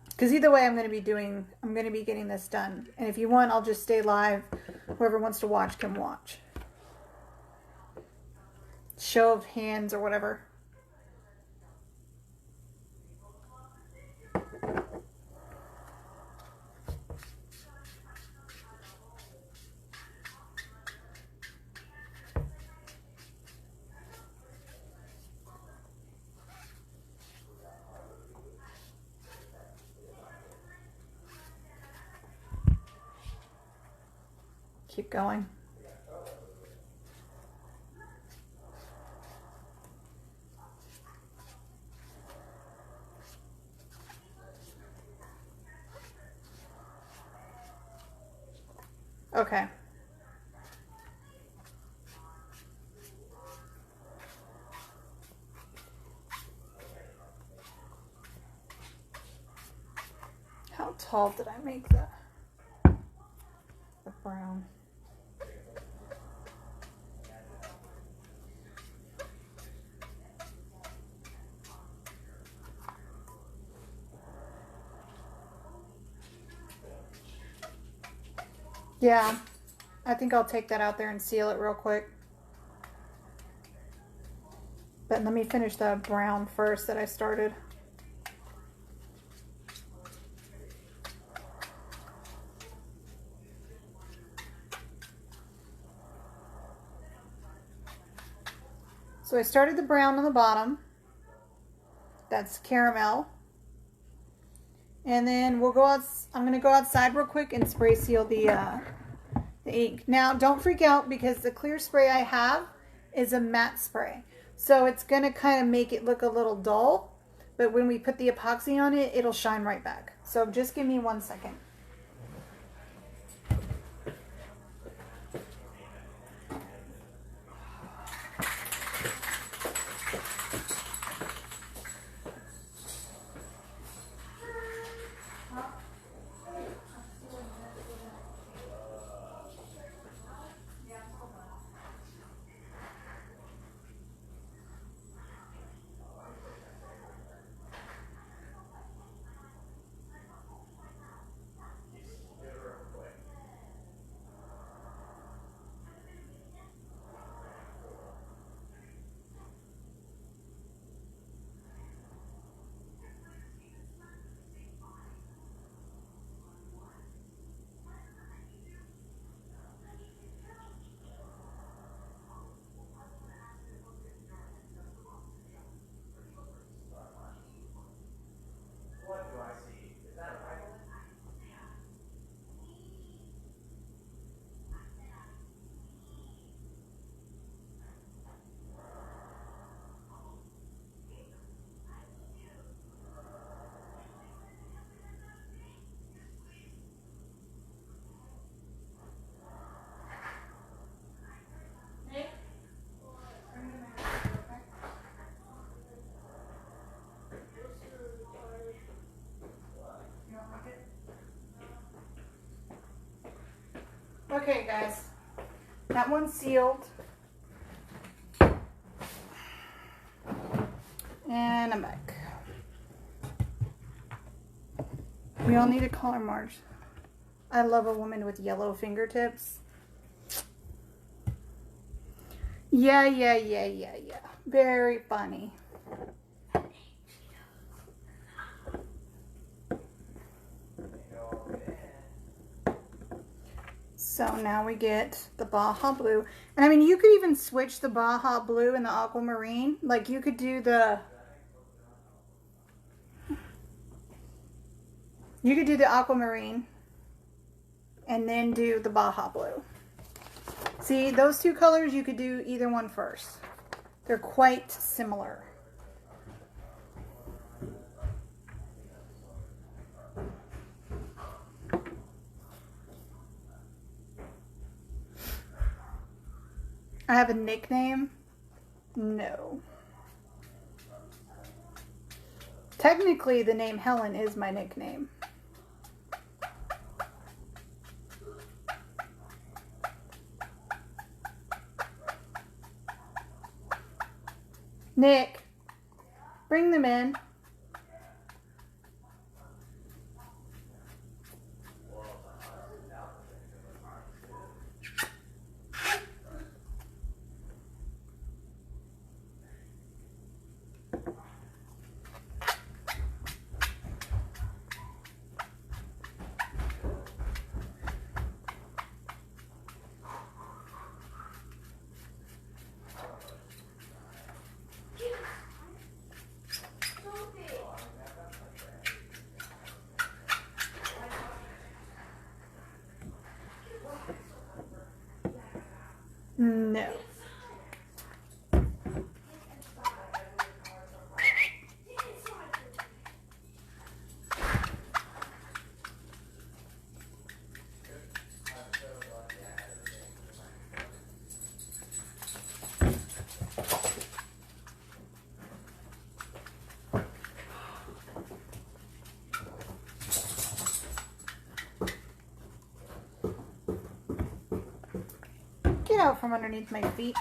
Because either way, I'm going to be getting this done. And if you want, I'll just stay live. Whoever wants to watch can watch. Show of hands or whatever. Keep going. Okay. How tall did I make the brown? Yeah, I think I'll take that out there and seal it real quick. But let me finish the brown first that I started. So I started the brown on the bottom. That's caramel. And then we'll go out. I'm going to go outside real quick and spray seal the ink. Now, don't freak out because the clear spray I have is a matte spray. So it's going to kind of make it look a little dull. But when we put the epoxy on it, it'll shine right back. So just give me 1 second. Okay, guys, that one's sealed. And I'm back. We all need a color, Marge. I love a woman with yellow fingertips. Yeah. Very funny. So now we get the Baja Blue. And I mean, you could even switch the Baja Blue and the Aquamarine. Like you could do the... You could do the Aquamarine and then do the Baja Blue. See, those two colors, you could do either one first. They're quite similar. I have a nickname? No. Technically, the name Helen is my nickname. Nick, bring them in. No. Get out from underneath my feet.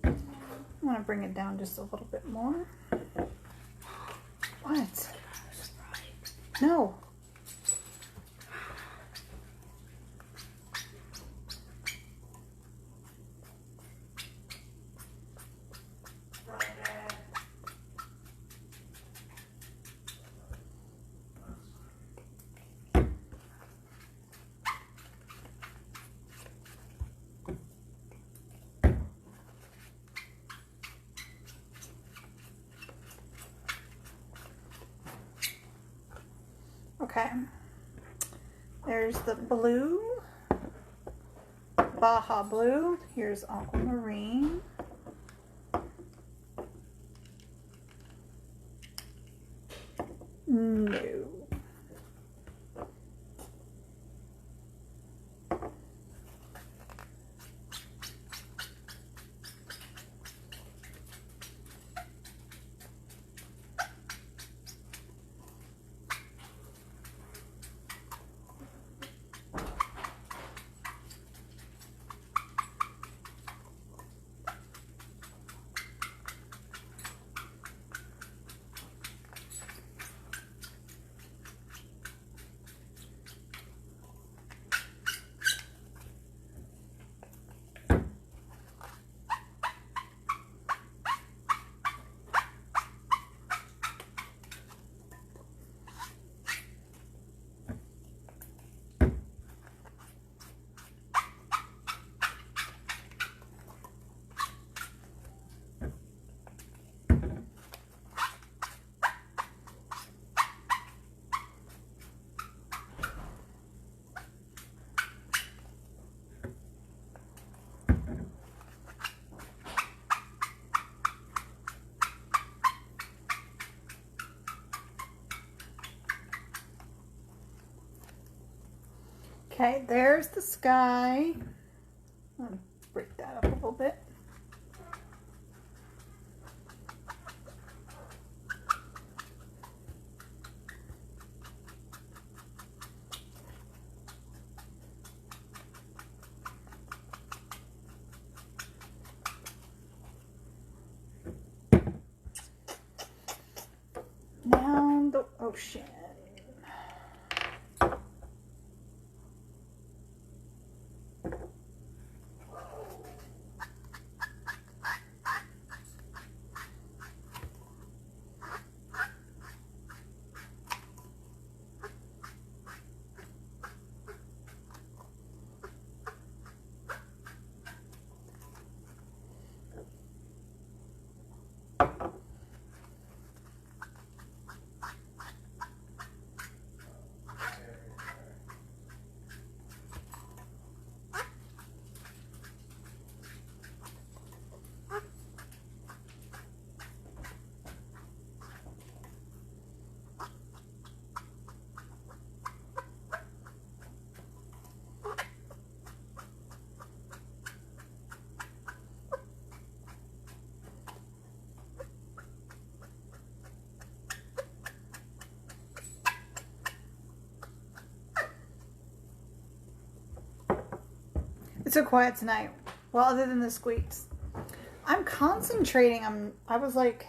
I want to bring it down just a little bit more. What? No. Okay, there's the blue, Baja Blue. Here's Aquamarine. No. Okay, there's the sky. I'll break that up a little bit. Now the ocean. It's so quiet tonight. Well, other than the squeaks. I'm concentrating. I was like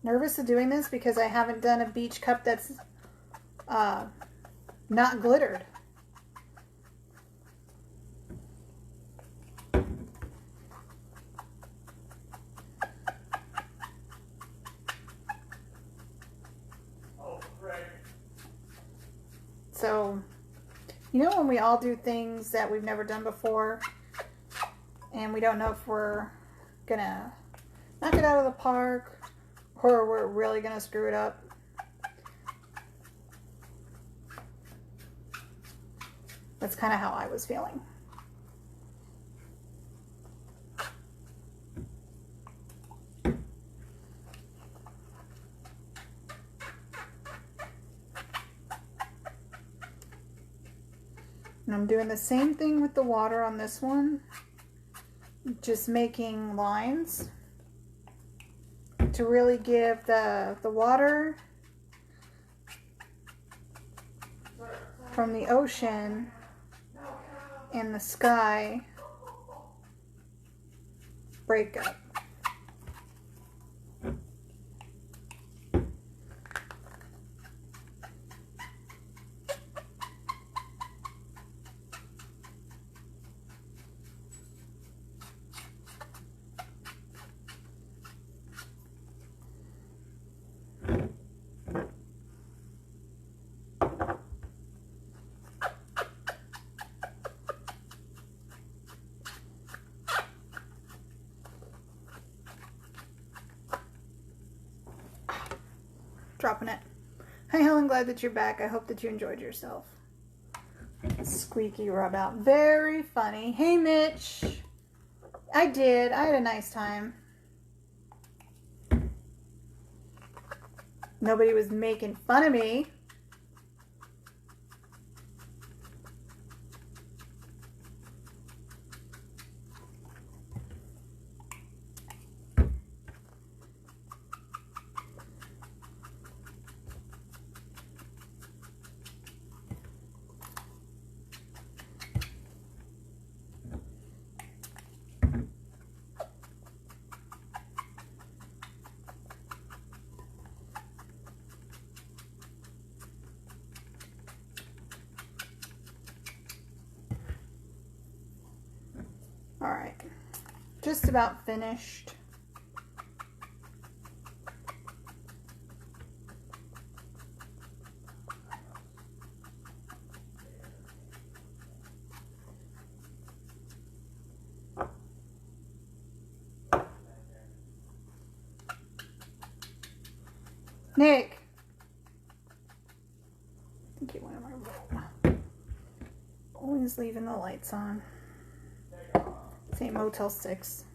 nervous of doing this because I haven't done a beach cup that's not glittered. So, you know when we all do things that we've never done before and we don't know if we're gonna knock it out of the park or we're really gonna screw it up? That's kind of how I was feeling. And I'm doing the same thing with the water on this one. Just making lines to really give the water from the ocean and the sky break up. Dropping it. Hi Helen, glad that you're back. I hope that you enjoyed yourself. Squeaky rub out. Very funny. Hey Mitch. I did. I had a nice time. Nobody was making fun of me. All right, just about finished. Nick, I think you went in my room. Always leaving the lights on. Same Motel 6.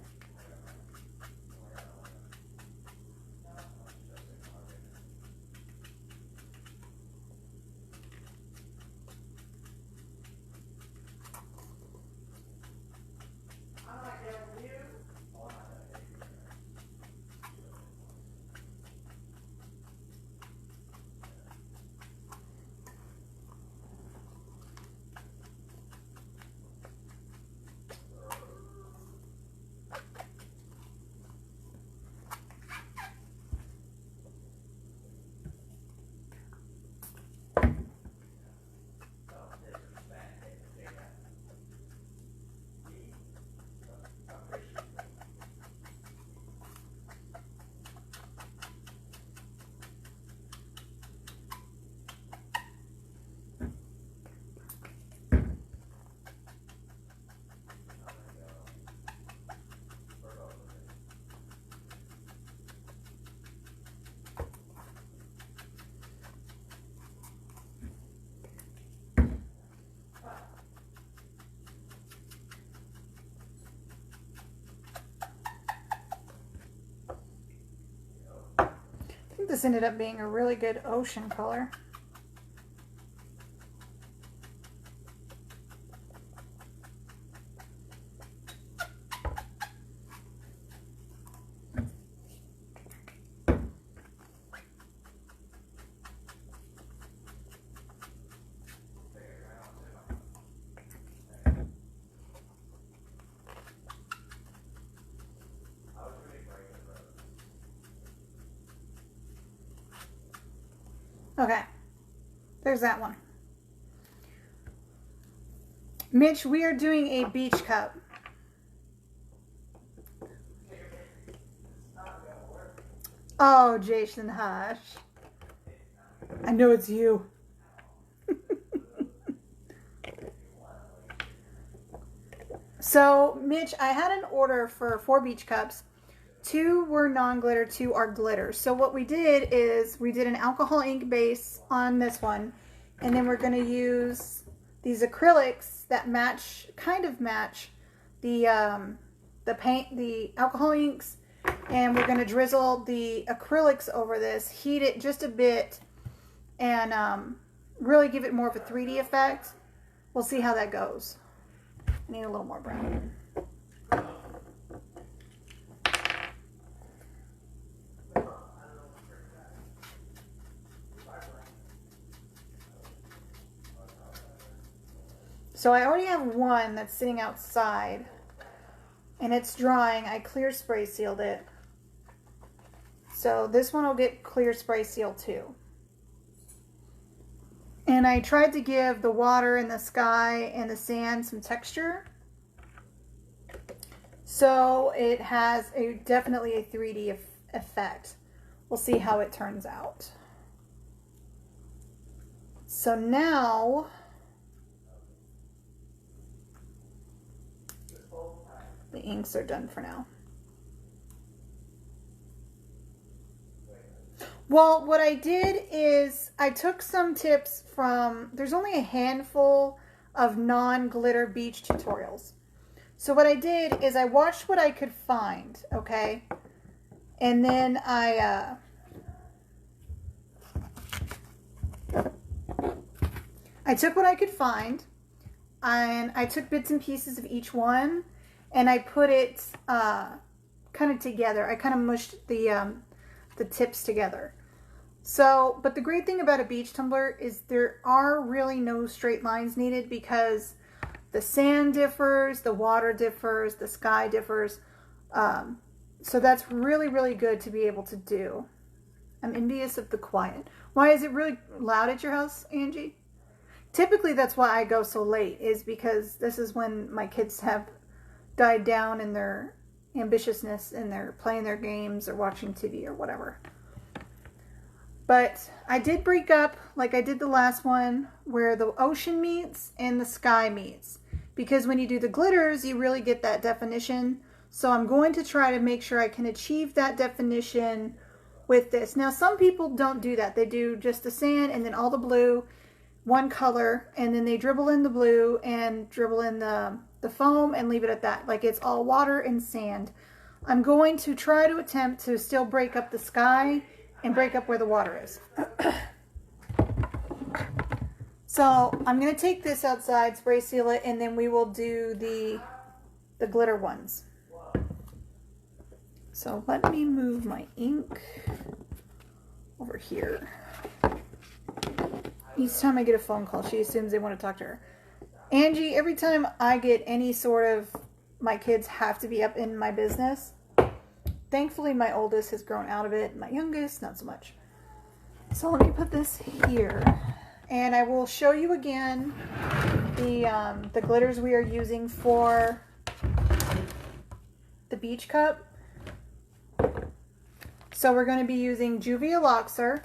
think this ended up being a really good ocean color. Okay, there's that one. Mitch, we are doing a beach cup. Oh, Jason, hush. I know it's you. So, Mitch, I had an order for 4 beach cups. 2 were non-glitter, 2 are glitter. So what we did is we did an alcohol ink base on this one, and then we're going to use these acrylics that match, kind of match the paint, the alcohol inks, and we're going to drizzle the acrylics over this, heat it just a bit, and really give it more of a 3D effect. We'll see how that goes. I need a little more brown. So I already have one that's sitting outside and it's drying. I clear spray sealed it. So this one will get clear spray sealed too. And I tried to give the water and the sky and the sand some texture. So it has definitely a 3D effect. We'll see how it turns out. So now the inks are done for now. Well, what I did is I took some tips from, there's only a handful of non-glitter beach tutorials. So what I did is I watched what I could find, okay? And then I took what I could find, and I took bits and pieces of each one, and I put it kind of together. I kind of mushed the tips together. So, but the great thing about a beach tumbler is there are really no straight lines needed because the sand differs, the water differs, the sky differs. So that's really, really good to be able to do. I'm envious of the quiet. Why is it really loud at your house, Angie? Typically that's why I go so late, is because this is when my kids have died down in their ambitiousness and they're playing their games or watching TV or whatever. But I did break up, like I did the last one, where the ocean meets and the sky meets. Because when you do the glitters, you really get that definition. So I'm going to try to make sure I can achieve that definition with this. Now, some people don't do that. They do just the sand and then all the blue, one color, and then they dribble in the blue and dribble in the foam and leave it at that. Like it's all water and sand. I'm going to try to attempt to still break up the sky and break up where the water is. So I'm going to take this outside, spray seal it, and then we will do the glitter ones. So let me move my ink over here. Each time I get a phone call, she assumes they want to talk to her. Angie, every time I get any sort of, my kids have to be up in my business. Thankfully, my oldest has grown out of it. My youngest, not so much. So let me put this here. And I will show you again the glitters we are using for the beach cup. So we're going to be using Juvia Luxor.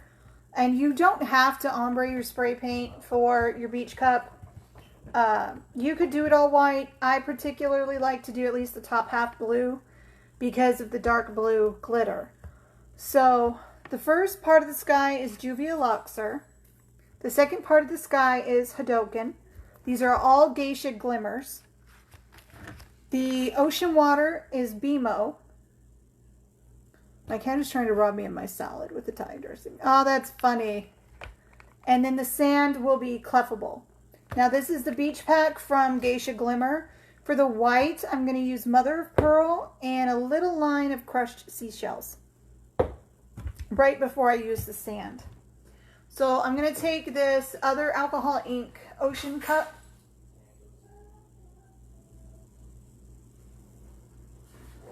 And you don't have to ombre your spray paint for your beach cup. You could do it all white. I particularly like to do at least the top half blue because of the dark blue glitter. So the first part of the sky is Juvia Luxor. The second part of the sky is Hadoken. These are all geisha glimmers. The ocean water is Bimo. My cat is trying to rob me of my salad with the Thai dressing. Oh, that's funny. And then the sand will be cleffable. Now this is the beach pack from Geisha Glimmer. For the white, I'm going to use mother of pearl and a little line of crushed seashells right before I use the sand. So I'm going to take this other alcohol ink ocean cup.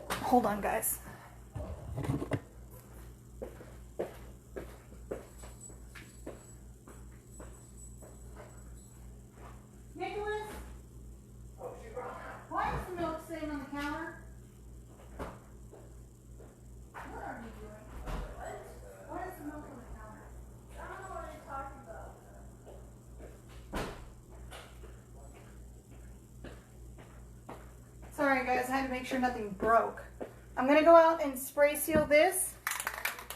Hold on, guys. Nicholas? Oh, why is the milk sitting on the counter? What are you doing? Why is the milk on the counter? I don't know what you're talking about. Sorry guys, I had to make sure nothing broke. I'm going to go out and spray seal this,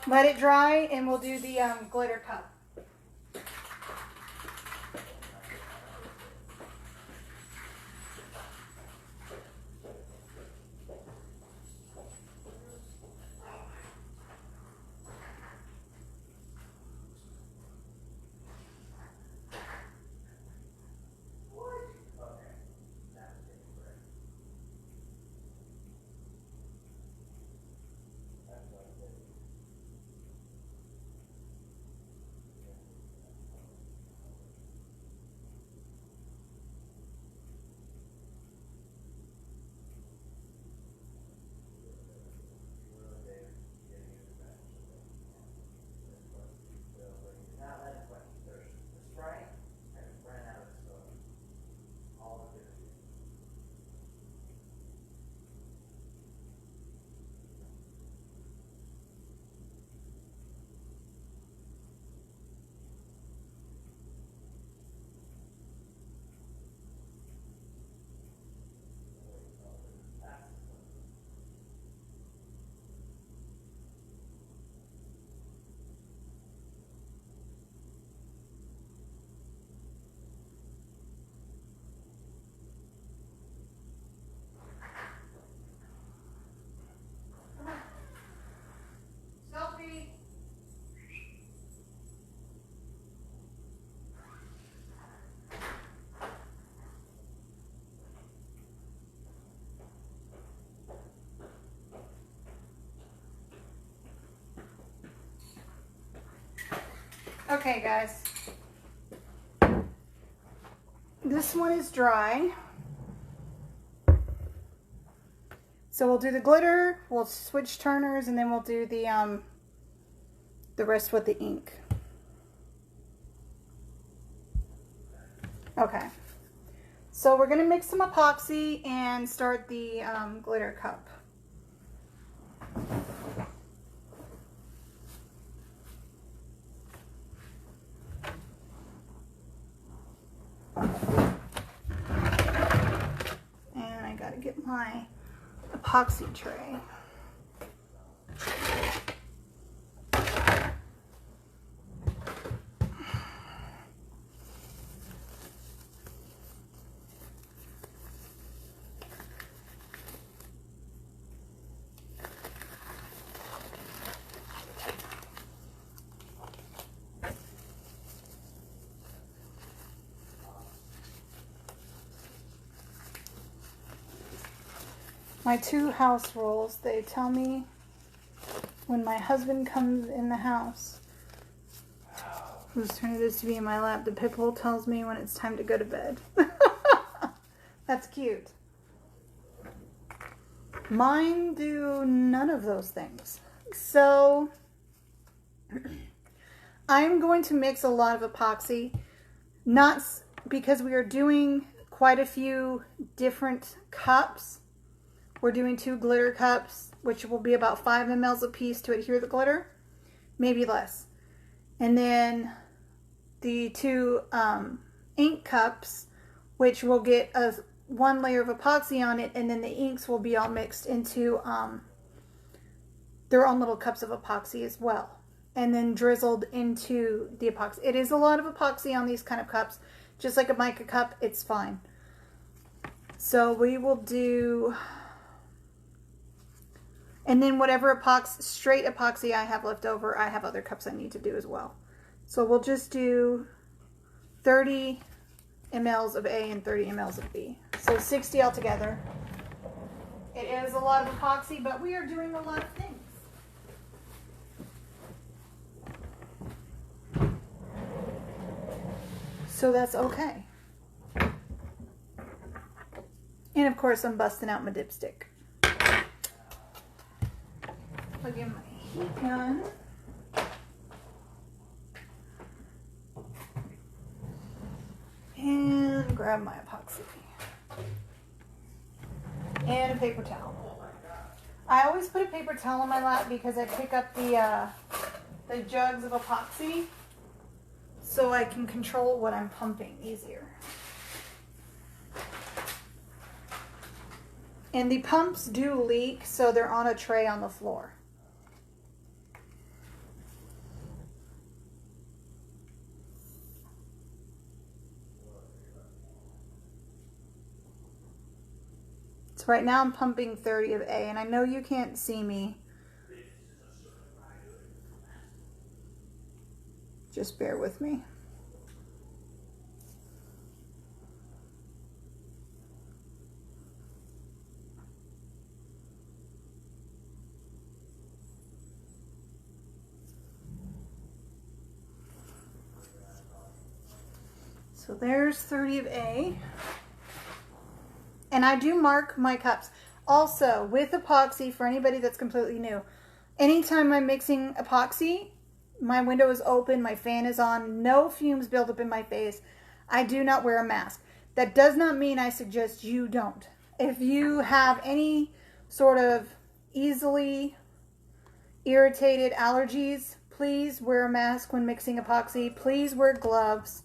let it dry, and we'll do the glitter cup. Okay guys, this one is dry. So we'll do the glitter, we'll switch turners, and then we'll do the rest with the ink. Okay, so we're gonna mix some epoxy and start the glitter cup. And I gotta get my epoxy tray. My 2 house rules, they tell me when my husband comes in the house, whose turn it is to be in my lap, the pitbull tells me when it's time to go to bed. That's cute. Mine do none of those things. So I'm going to mix a lot of epoxy, not because we are doing quite a few different cups. We're doing 2 glitter cups, which will be about 5 ml a piece to adhere the glitter, maybe less. And then the 2 ink cups, which will get 1 layer of epoxy on it, and then the inks will be all mixed into their own little cups of epoxy as well, and then drizzled into the epoxy. It is a lot of epoxy on these kind of cups, just like a mica cup. It's fine. So we will do And then whatever straight epoxy I have left over, I have other cups I need to do as well. So we'll just do 30 mLs of A and 30 mLs of B. So 60 altogether. It is a lot of epoxy, but we are doing a lot of things. So that's okay. And of course, I'm busting out my dipstick. Plug in my heat gun. And grab my epoxy. And a paper towel. I always put a paper towel on my lap because I pick up the jugs of epoxy so I can control what I'm pumping easier. And the pumps do leak, so they're on a tray on the floor. So right now I'm pumping 30 of A, and I know you can't see me. Just bear with me. So there's 30 of A. And I do mark my cups. Also, with epoxy, for anybody that's completely new, anytime I'm mixing epoxy, my window is open, my fan is on, no fumes build up in my face. I do not wear a mask. That does not mean I suggest you don't. If you have any sort of easily irritated allergies, please wear a mask when mixing epoxy. Please wear gloves.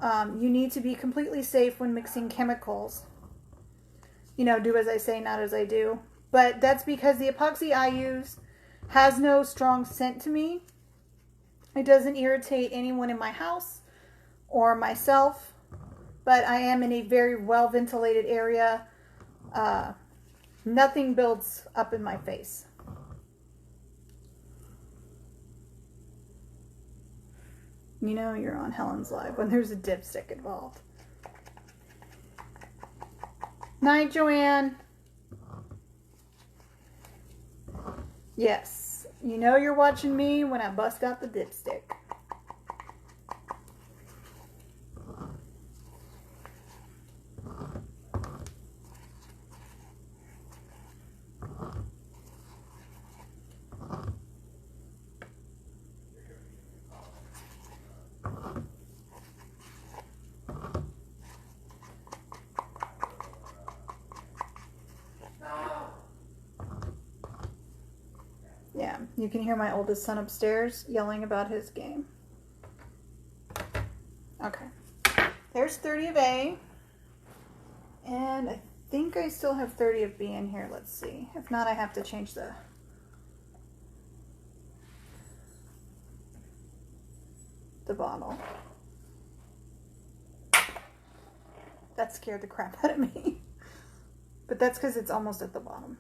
You need to be completely safe when mixing chemicals. You know, do as I say, not as I do. But that's because the epoxy I use has no strong scent to me. It doesn't irritate anyone in my house or myself. But I am in a very well ventilated area. Nothing builds up in my face. You know you're on Helen's Live when there's a dipstick involved. Night, Joanne. Yes, you know you're watching me when I bust out the dipstick. Yeah, you can hear my oldest son upstairs yelling about his game. Okay, there's 30 of A, and I think I still have 30 of B in here. Let's see. If not, I have to change the bottle. That scared the crap out of me. But that's because it's almost at the bottom.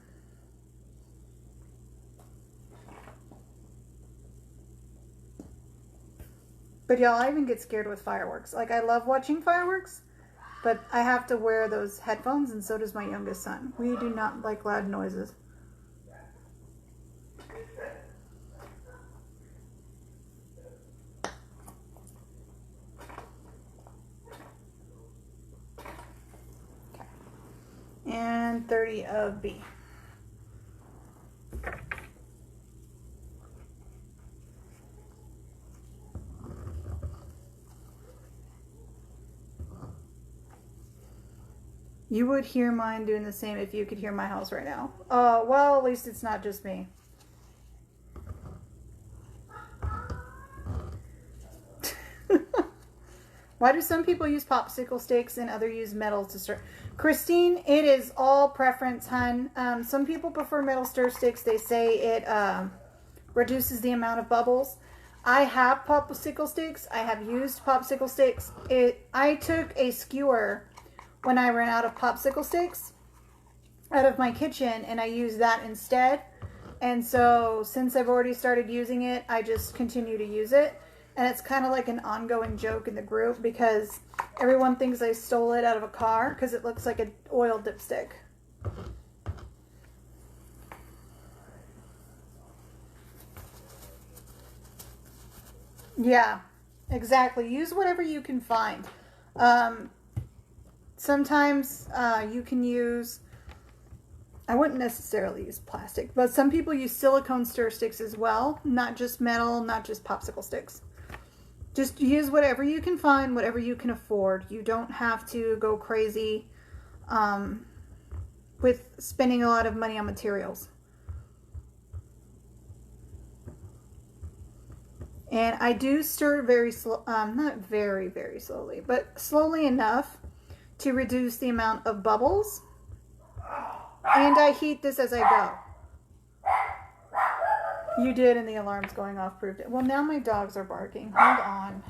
But y'all, I even get scared with fireworks. Like, I love watching fireworks, but I have to wear those headphones, and so does my youngest son. We do not like loud noises. Okay. And 30 of B. You would hear mine doing the same if you could hear my house right now. Well, at least it's not just me. Why do some people use popsicle sticks and others use metal to stir? Christine, it is all preference, hun. Some people prefer metal stir sticks. They say it reduces the amount of bubbles. I have popsicle sticks. I have used popsicle sticks. I took a skewer when I ran out of popsicle sticks out of my kitchen, and I used that instead. And so since I've already started using it, I just continue to use it. And it's kind of like an ongoing joke in the group because everyone thinks I stole it out of a car because it looks like an oil dipstick. Yeah, exactly. Use whatever you can find. Sometimes you can use, I wouldn't necessarily use plastic, but some people use silicone stir sticks as well. Not just metal, not just popsicle sticks. Just use whatever you can find, whatever you can afford. You don't have to go crazy with spending a lot of money on materials. And I do stir very slow, not very, very slowly, but slowly enough to reduce the amount of bubbles. And I heat this as I go. You did, and the alarm's going off proved it. Well, now my dogs are barking. Hold on.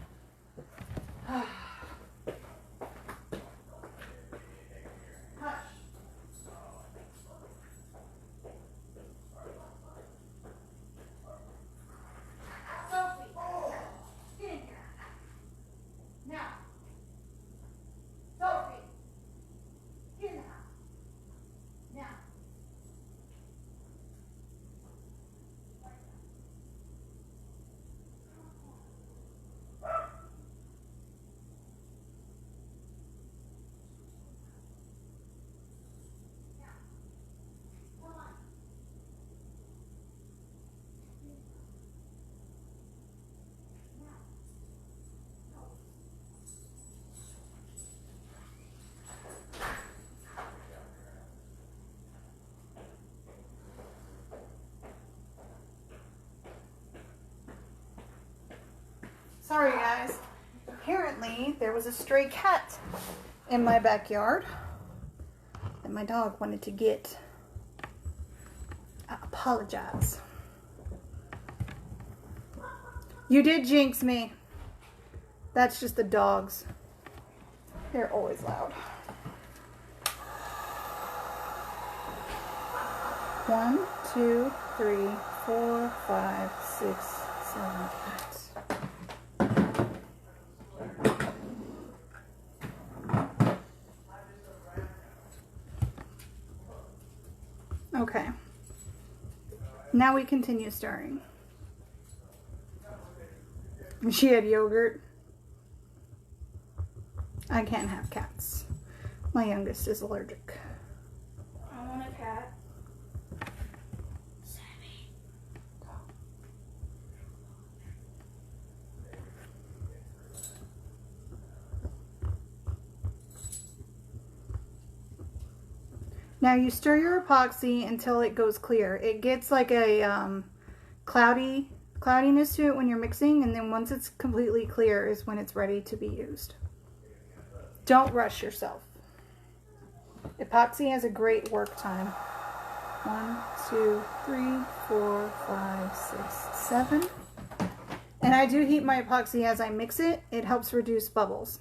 Sorry guys, apparently there was a stray cat in my backyard that my dog wanted to get. I apologize. You did jinx me. That's just the dogs. They're always loud. 1, 2, 3, 4, 5, 6, 7, 8. Okay. Now we continue stirring. She had yogurt. I can't have cats. My youngest is allergic. I want a cat. Sammy. Now you stir your epoxy until it goes clear. It gets like a cloudiness to it when you're mixing, and then once it's completely clear is when it's ready to be used. Don't rush yourself. Epoxy has a great work time. 1, 2, 3, 4, 5, 6, 7. And I do heat my epoxy as I mix it. It helps reduce bubbles.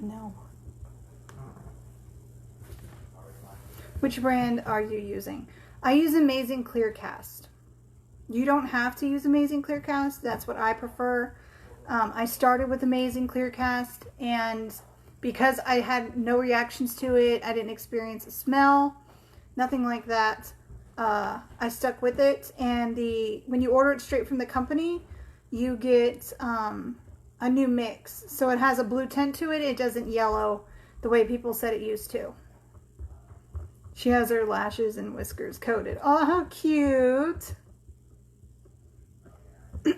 No. Which brand are you using? I use Amazing Clear Cast. You don't have to use Amazing Clear Cast. That's what I prefer. I started with Amazing Clear Cast, and because I had no reactions to it, I didn't experience a smell, nothing like that. I stuck with it, and when you order it straight from the company, you get a new mix. So it has a blue tint to it. It doesn't yellow the way people said it used to. She has her lashes and whiskers coated. Oh, how cute. I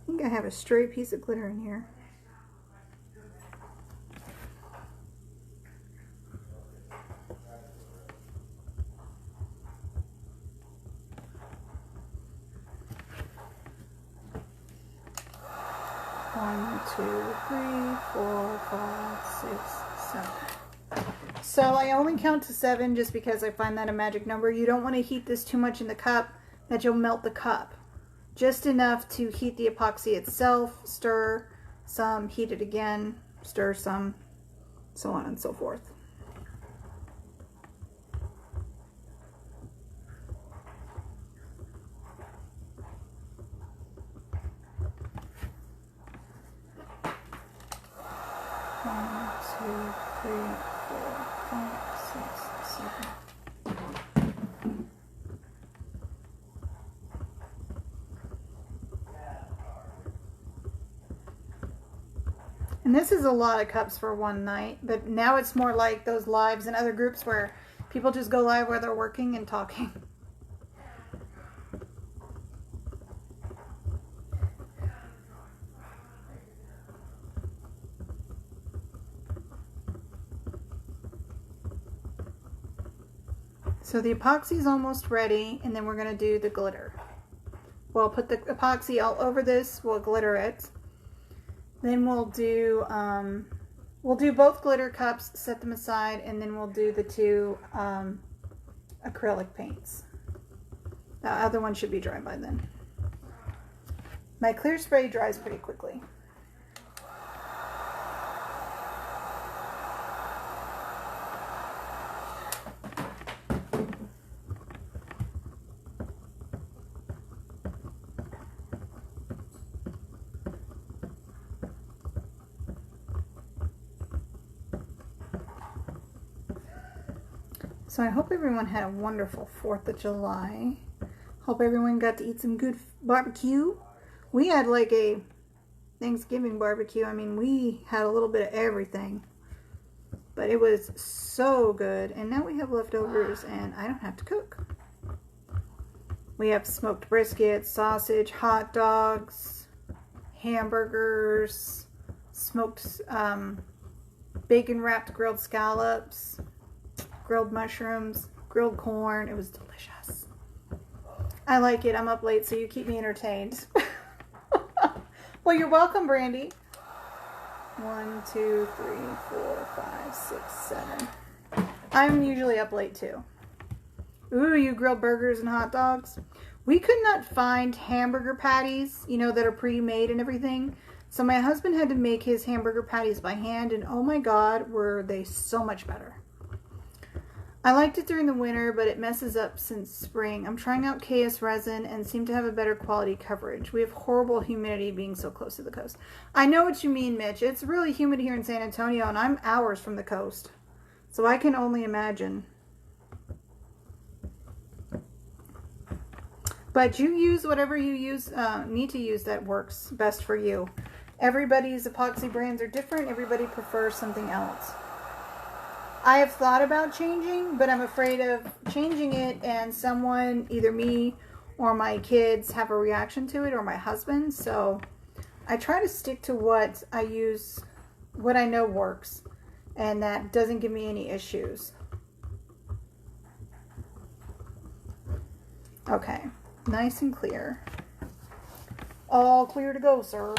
think I have a stray piece of glitter in here. One, 2, 3, 4, 5, 6, 7. So I only count to 7 just because I find that a magic number. You don't want to heat this too much in the cup that you'll melt the cup. Just enough to heat the epoxy itself, stir some, heat it again, stir some, so on and so forth. One, two, three, 4, 5, 6, 7. And this is a lot of cups for one night, but now it's more like those lives in other groups where people just go live while they're working and talking. So the epoxy is almost ready, and then we're going to do the glitter. We'll put the epoxy all over this, we'll glitter it. Then we'll do both glitter cups, set them aside, and then we'll do the 2 acrylic paints. The other one should be dry by then. My clear spray dries pretty quickly. So I hope everyone had a wonderful 4th of July. Hope everyone got to eat some good barbecue. We had like a Thanksgiving barbecue. I mean, we had a little bit of everything. But it was so good. And now we have leftovers and I don't have to cook. We have smoked brisket, sausage, hot dogs, hamburgers, smoked bacon wrapped grilled scallops, grilled mushrooms, grilled corn. It was delicious. I like it. I'm up late, so you keep me entertained. Well, you're welcome, Brandy. 1, 2, 3, 4, 5, 6, 7. I'm usually up late too. Ooh, you grilled burgers and hot dogs. We could not find hamburger patties, you know, that are pre-made and everything. So my husband had to make his hamburger patties by hand, and oh my God, were they so much better. I liked it during the winter, but it messes up since spring. I'm trying out KS resin and seem to have a better quality coverage. We have horrible humidity being so close to the coast. I know what you mean, Mitch. It's really humid here in San Antonio, and I'm hours from the coast. So I can only imagine. But you use whatever you need to use that works best for you. Everybody's epoxy brands are different. Everybody prefers something else. I have thought about changing, but I'm afraid of changing it and someone, either me or my kids, have a reaction to it, or my husband. So I try to stick to what I use, what I know works, and that doesn't give me any issues. Okay, nice and clear. All clear to go, sir.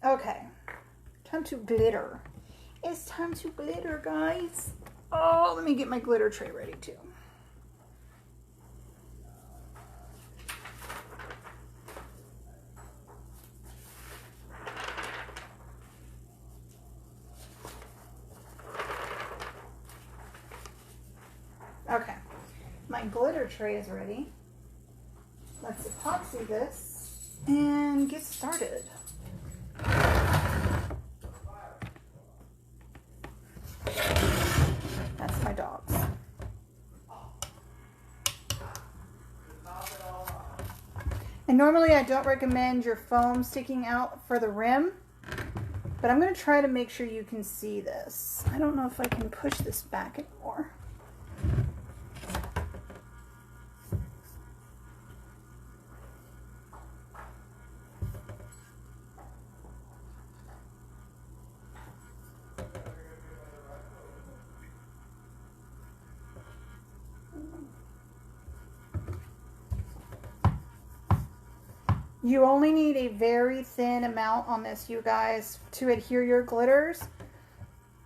Okay, time to glitter. It's time to glitter, guys. Oh, let me get my glitter tray ready too. Okay, my glitter tray is ready. Let's epoxy this and get started. That's my dogs. And normally I don't recommend your foam sticking out for the rim, but I'm going to try to make sure you can see this. I don't know if I can push this back anymore. You only need a very thin amount on this, you guys, to adhere your glitters.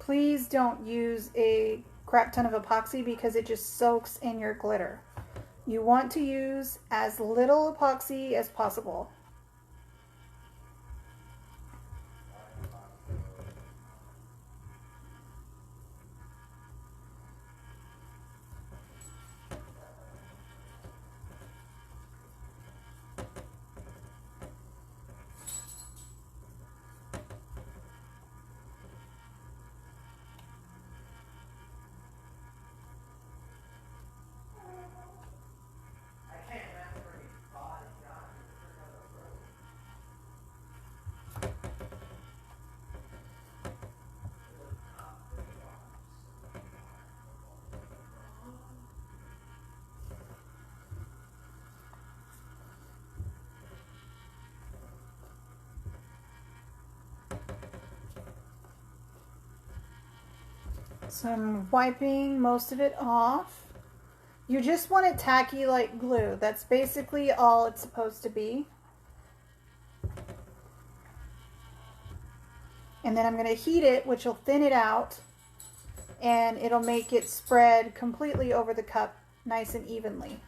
please don't use a crap ton of epoxy because it just soaks in your glitter. You want to use as little epoxy as possible. So I'm wiping most of it off. You just want it tacky like glue. That's basically all it's supposed to be. And then I'm going to heat it, which will thin it out, and it'll make it spread completely over the cup nice and evenly.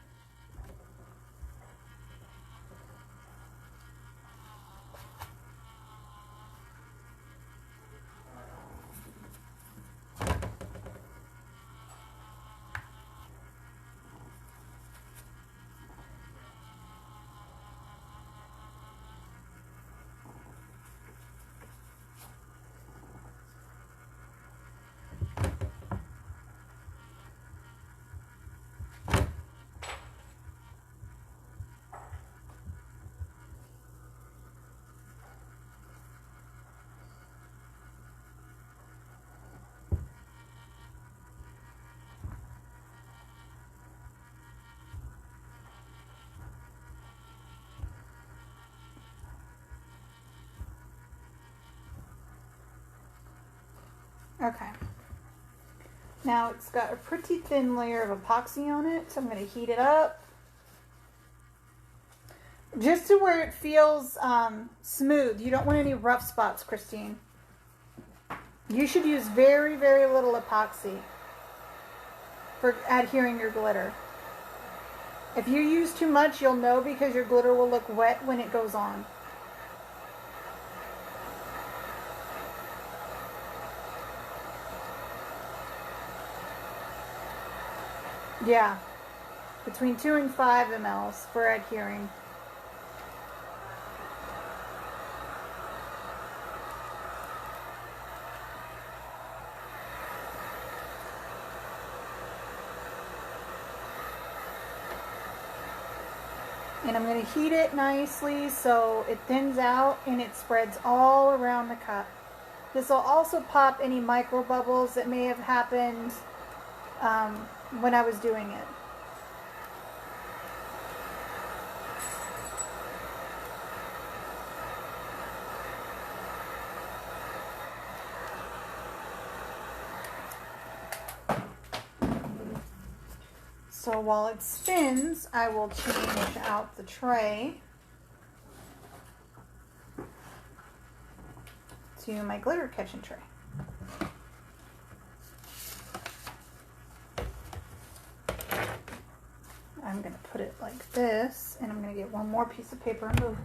Okay. Now it's got a pretty thin layer of epoxy on it, so I'm going to heat it up. Just to where it feels smooth. You don't want any rough spots, Christine. You should use very, very little epoxy for adhering your glitter. If you use too much, you'll know because your glitter will look wet when it goes on. Yeah, between 2 and 5 mLs for adhering. And I'm going to heat it nicely so it thins out and it spreads all around the cup. This will also pop any micro bubbles that may have happened when I was doing it. So while it spins, I will change out the tray to my glitter catching tray. I'm going to put it like this, and I'm going to get one more piece of paper and move.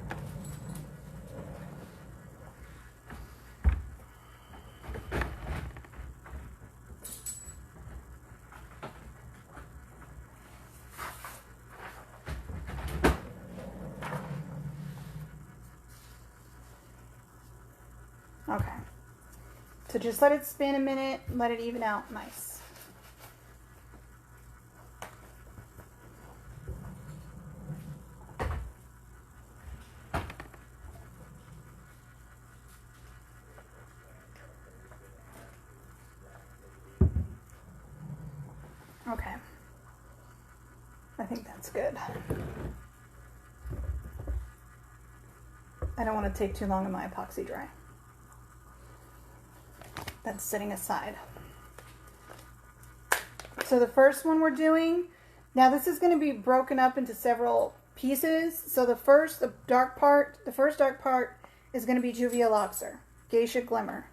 Okay, so just let it spin a minute, let it even out nice. Okay, I think that's good. I don't want to take too long on my epoxy dry. That's sitting aside. So the first one we're doing, now this is going to be broken up into several pieces. So the first dark part is going to be Juvial Oxer, Geisha Glimmer.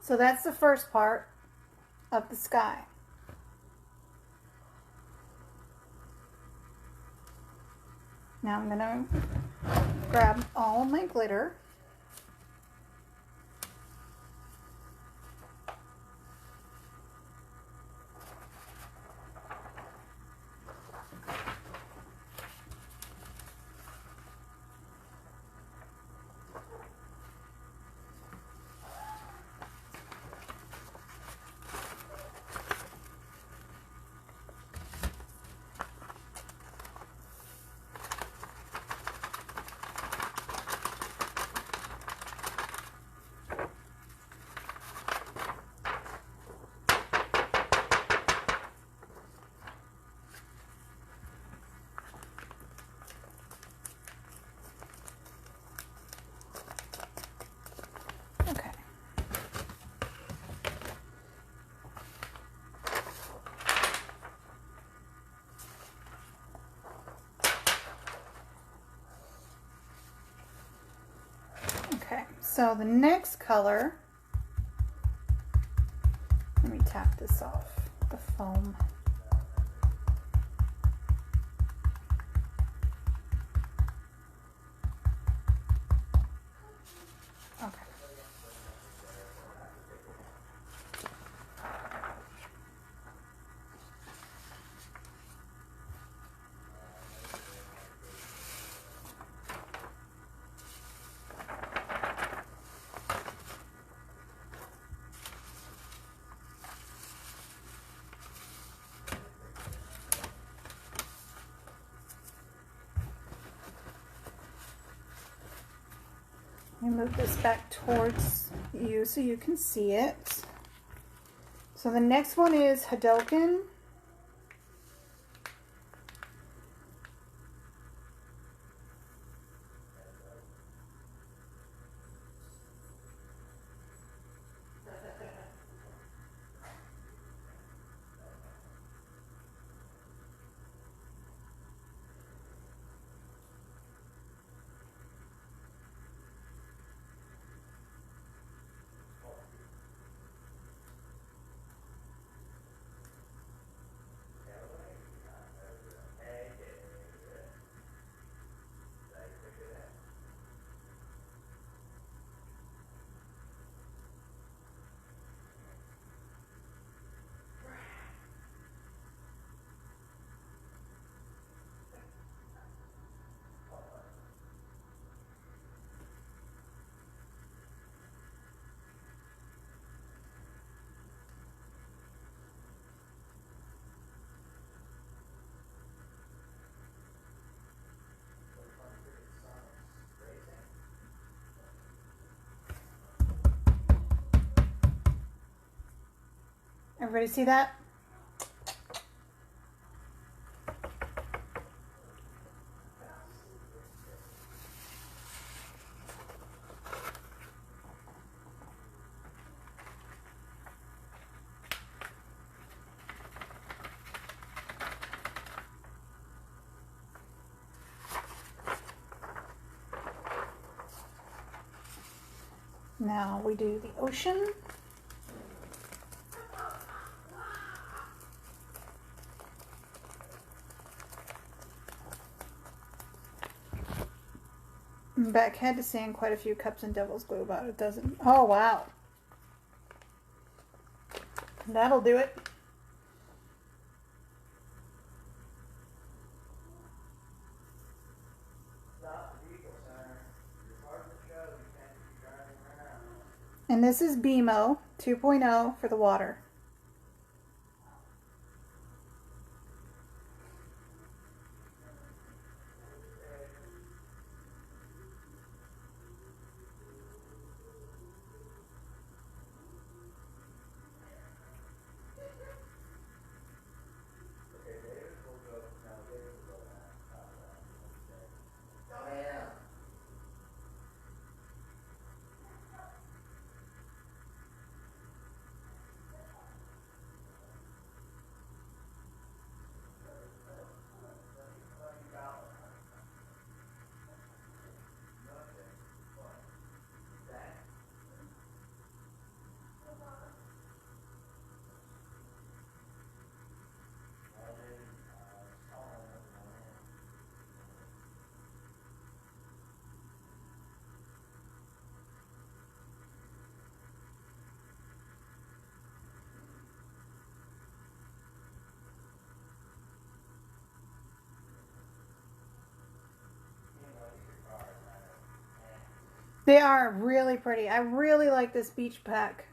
So that's the first part of the sky. Now I'm going to grab all of my glitter. Okay. Okay, so the next color, let me tap this off, the foam. Okay. Let me move this back towards you so you can see it. So the next one is Hadoken. Everybody see that? Now we do the ocean. Beck had to sand quite a few cups and devil's glue, but it doesn't. Oh, wow. That'll do it. And this is BMO 2.0 for the water. They are really pretty. I really like this beach pack.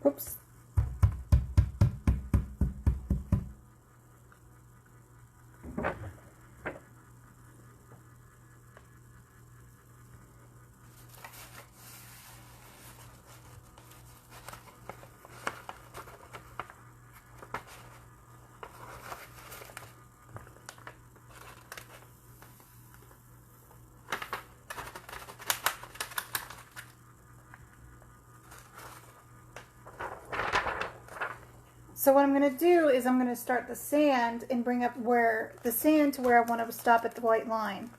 Oops. So what I'm going to do is I'm going to start the sand and bring up the sand to where I want to stop at the white line.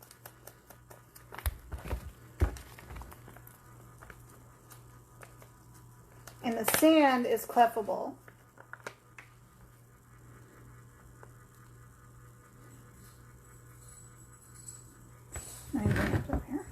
And the sand is clefable. Let me bring it up here.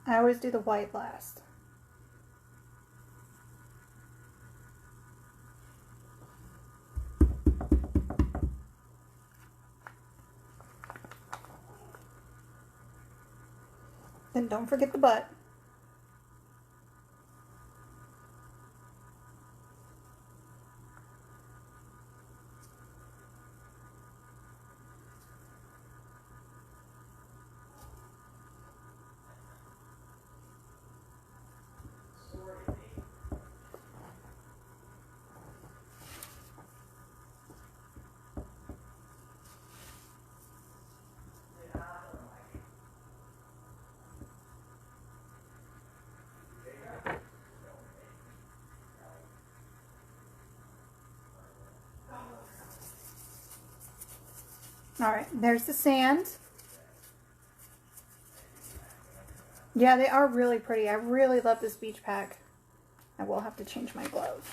I always do the white last. Then don't forget the butt. All right, there's the sand. Yeah, they are really pretty. I really love this beach pack. I will have to change my gloves.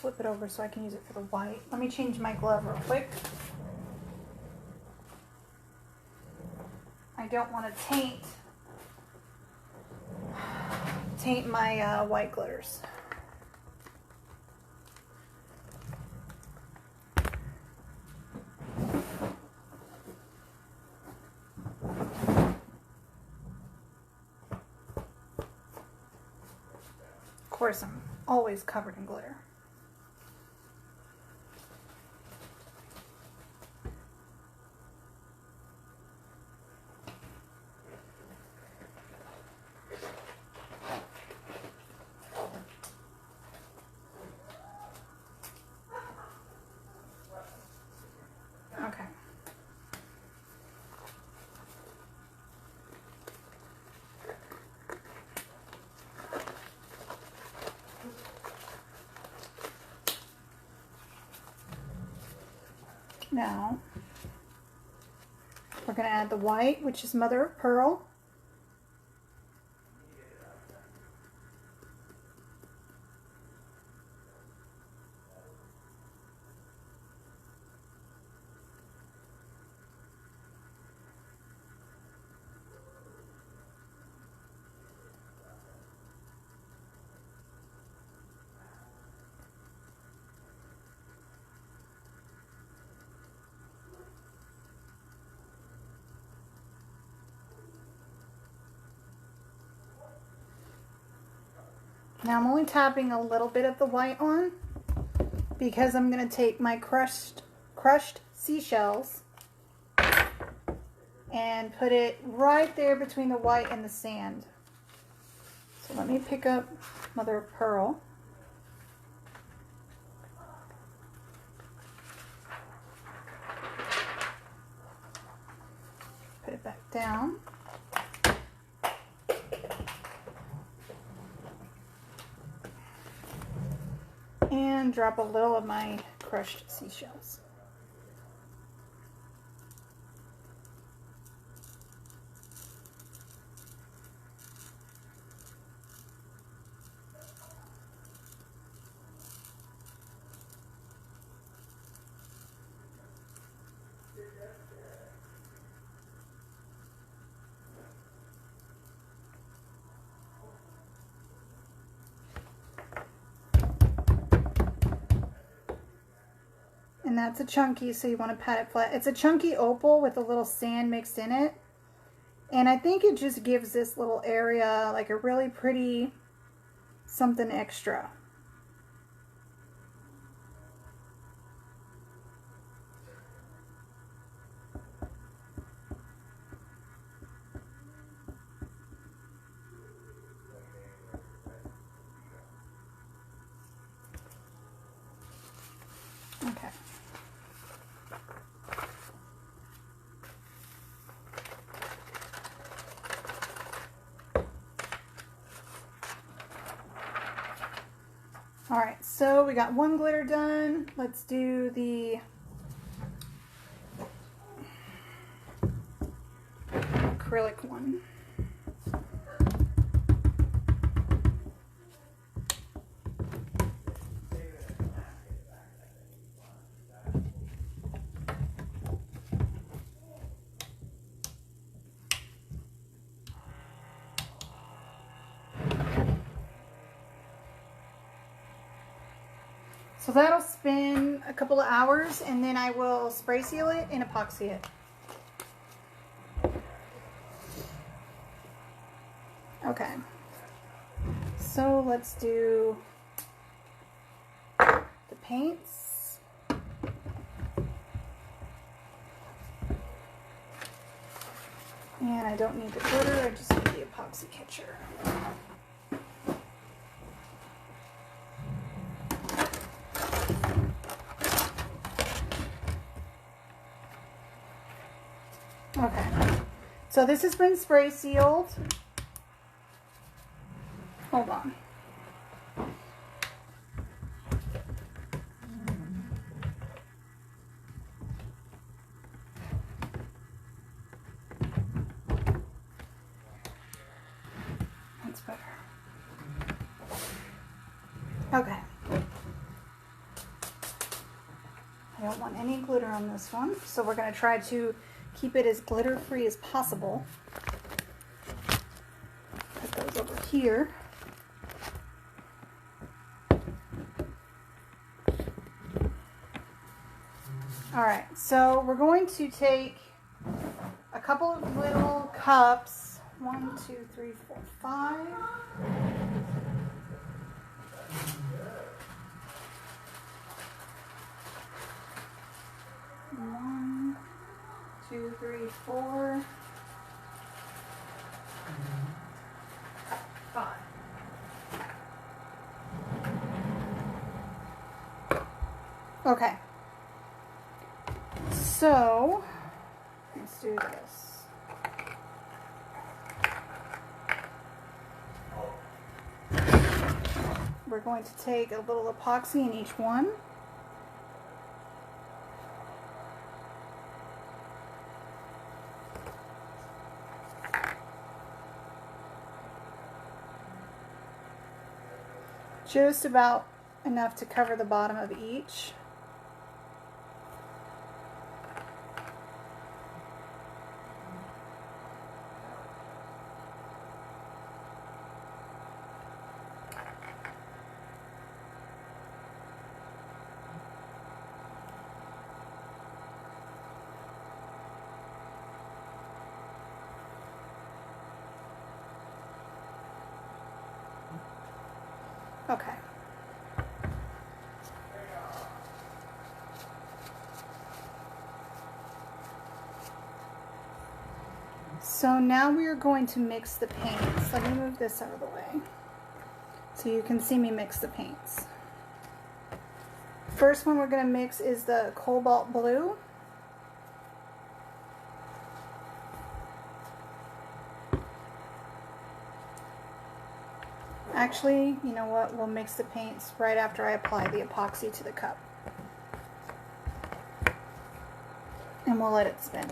Flip it over so I can use it for the white. Let me change my glove real quick. I don't want to taint my white glitters. Of course, I'm always covered in glitter. Okay. Now, we're going to add the white, which is mother of pearl. Now I'm only tapping a little bit of the white on. because I'm going to take my crushed seashells and put it right there between the white and the sand. So let me pick up mother of pearl. Put it back down. And drop a little of my crushed seashells. And that's a chunky, so you want to pat it flat. It's a chunky opal with a little sand mixed in it. And I think it just gives this little area like a really pretty something extra. Okay. All right, so we got one glitter done. Let's do the acrylic one. So that'll spin a couple of hours, and then I will spray seal it and epoxy it. Okay, so let's do the paints. And I don't need the glitter, I just need the epoxy catcher. Okay, so this has been spray sealed. Hold on. That's better. Okay. I don't want any glitter on this one, so we're going to try to keep it as glitter free as possible. Put those over here. All right, so we're going to take a couple of little cups. 1, 2, 3, 4, 5. One, 2, 3, 4, 5. Okay. So let's do this. We're going to take a little epoxy in each one. Just about enough to cover the bottom of each. Okay. So now we are going to mix the paints. Let me move this out of the way so you can see me mix the paints. First one we're going to mix is the cobalt blue. Actually, you know what? We'll mix the paints right after I apply the epoxy to the cup. And we'll let it spin.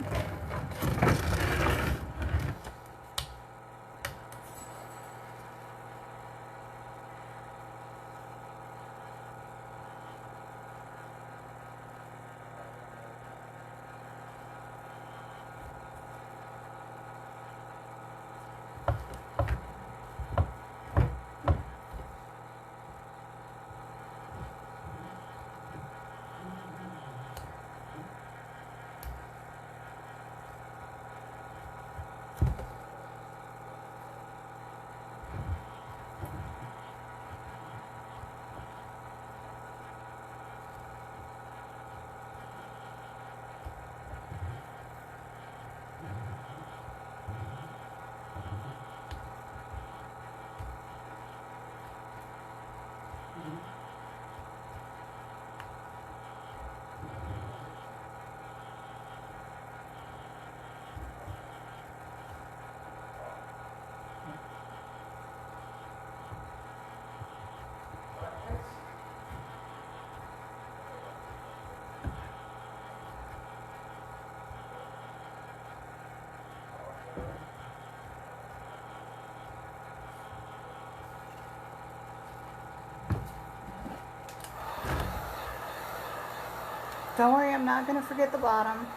Don't worry, I'm not going to forget the bottom.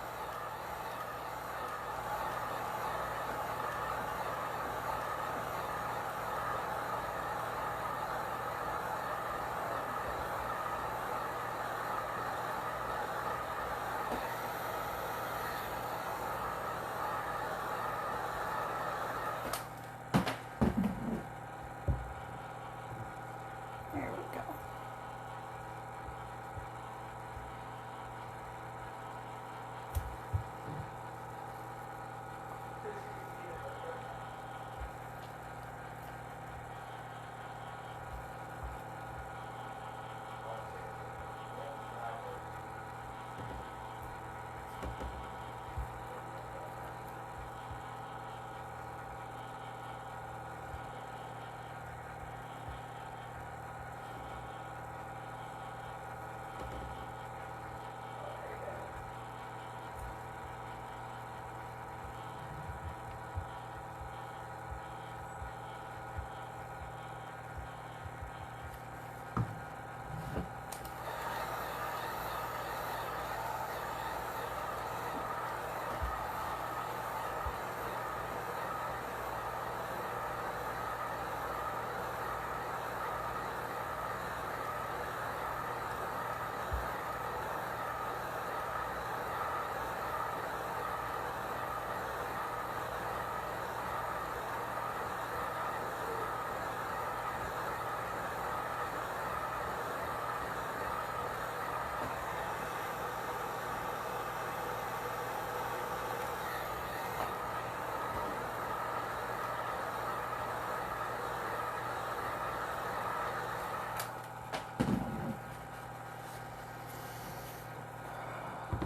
There we go.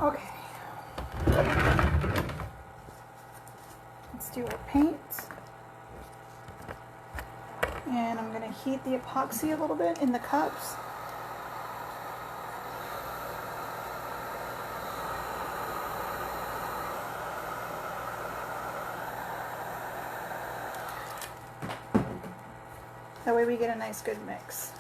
Okay. Let's do our paint. And I'm going to heat the epoxy a little bit in the cups. That way we get a nice good mix.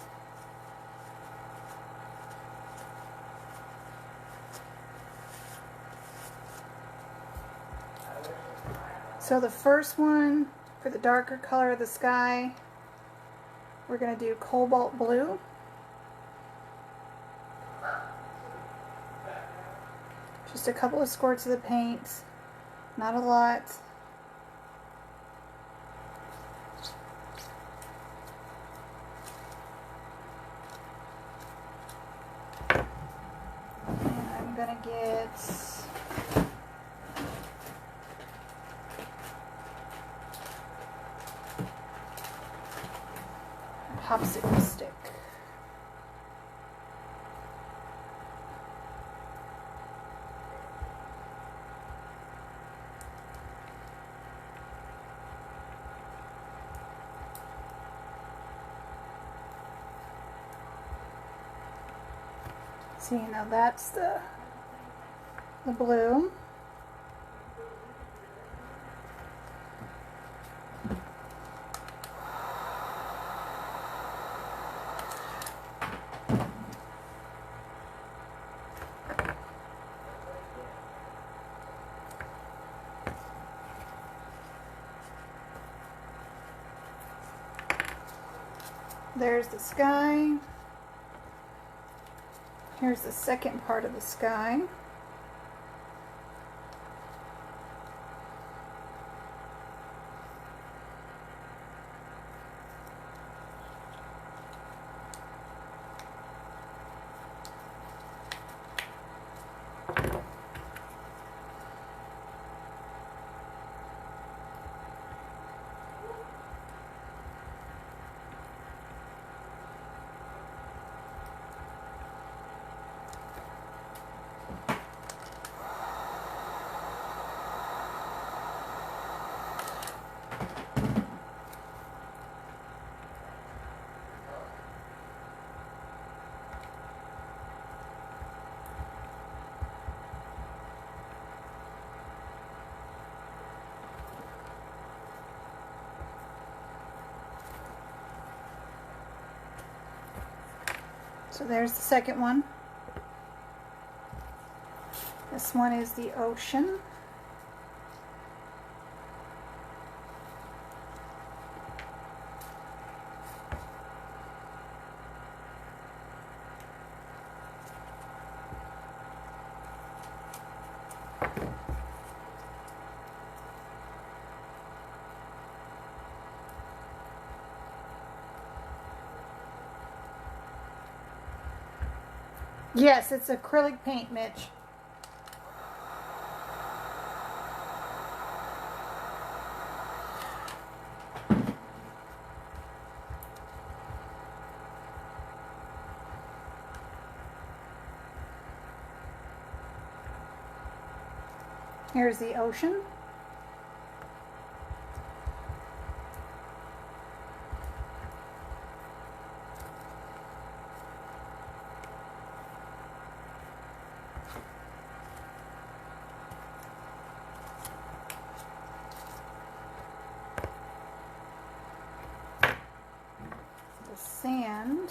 So the first one, for the darker color of the sky, we're going to do cobalt blue. Just a couple of squirts of the paint, not a lot. And I'm going to get popsicle stick. See, now that's the blue. There's the sky. Here's the second part of the sky. So there's the second one. This one is the ocean. Yes, it's acrylic paint, Mitch. Here's the ocean. The sand.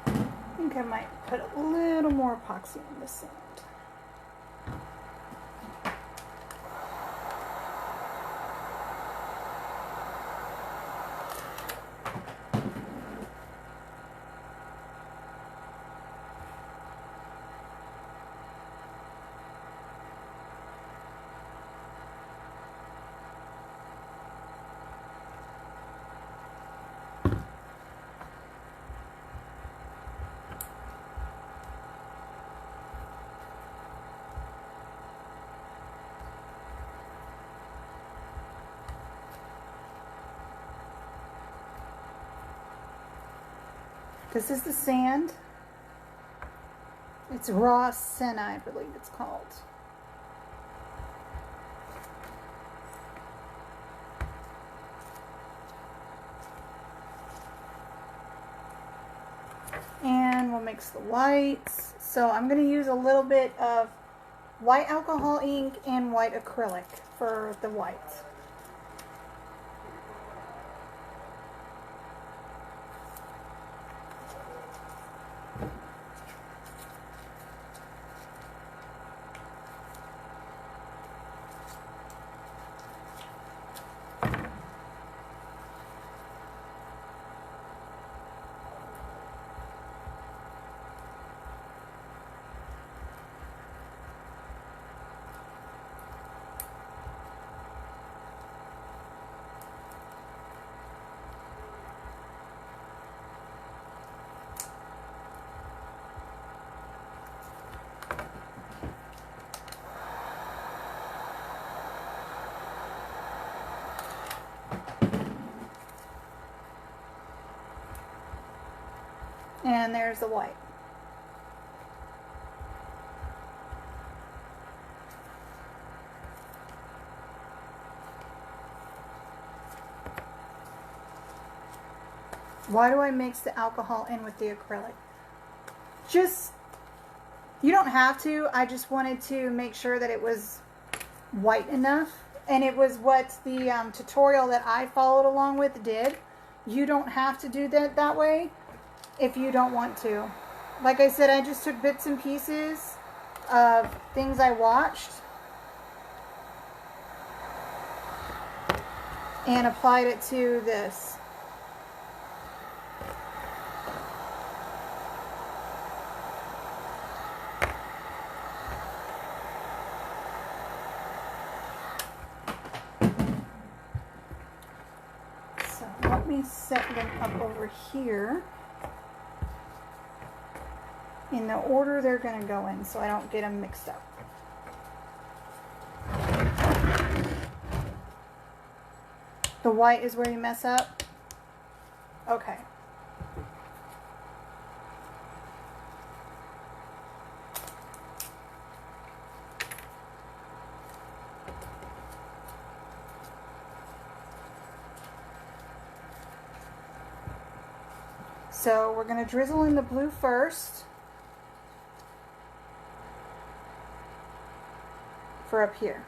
I think I might put a little more epoxy on this sand. This is the sand. It's raw senna, I believe it's called. And we'll mix the whites. So I'm going to use a little bit of white alcohol ink and white acrylic for the whites. And there's the white. Why do I mix the alcohol in with the acrylic? Just, you don't have to. I just wanted to make sure that it was white enough. And it was what the tutorial that I followed along with did. You don't have to do that way if you don't want to. Like I said, I just took bits and pieces of things I watched and applied it to this. So let me set them up over here in the order they're going to go in so I don't get them mixed up. The white is where you mess up? Okay. So we're going to drizzle in the blue first for up here.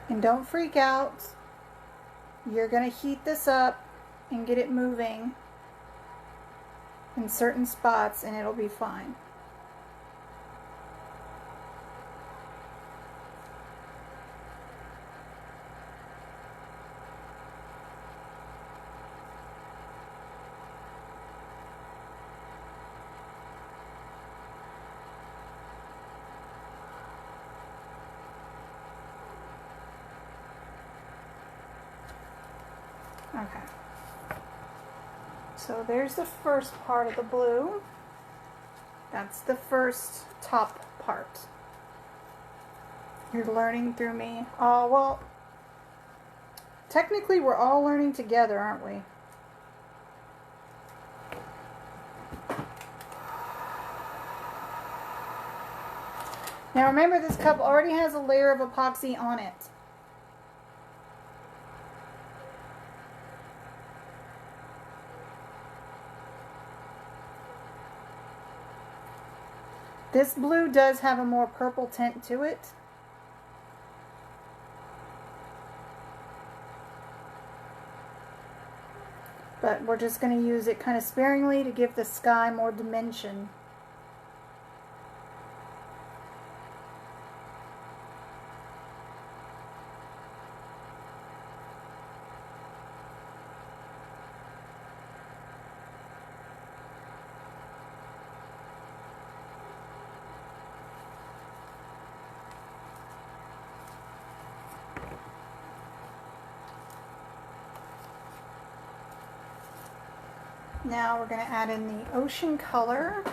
And don't freak out. You're going to heat this up and get it moving in certain spots and it'll be fine. Okay. So there's the first part of the blue. That's the first top part. You're learning through me. Oh, well, technically we're all learning together, aren't we? Now remember, this cup already has a layer of epoxy on it. This blue does have a more purple tint to it. But we're just going to use it kind of sparingly to give the sky more dimension. Now we're going to add in the ocean color.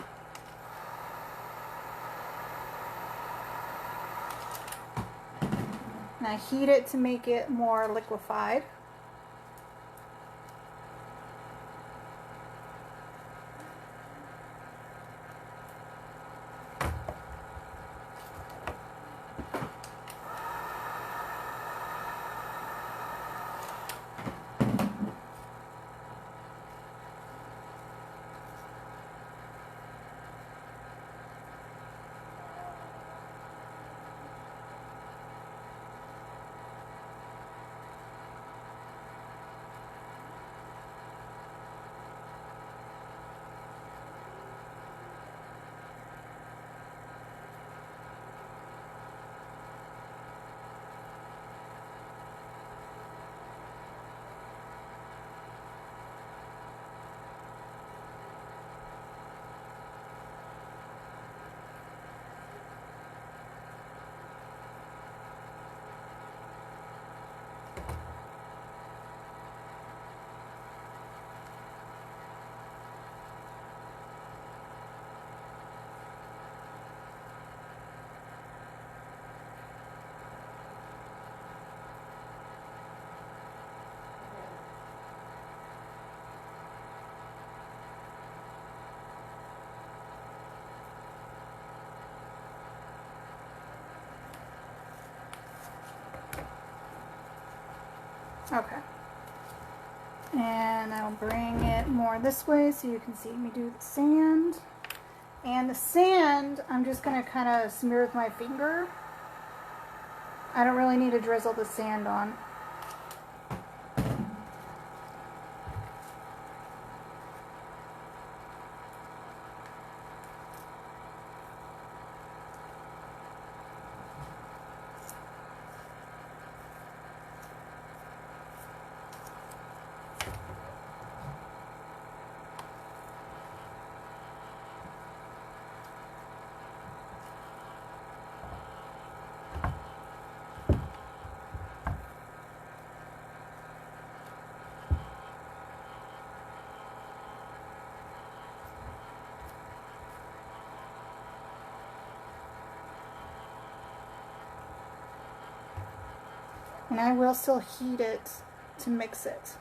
And I heat it to make it more liquefied. Okay. And I'll bring it more this way so you can see me do the sand. And the sand, I'm just going to kind of smear with my finger. I don't really need to drizzle the sand on. And I will still heat it to mix it.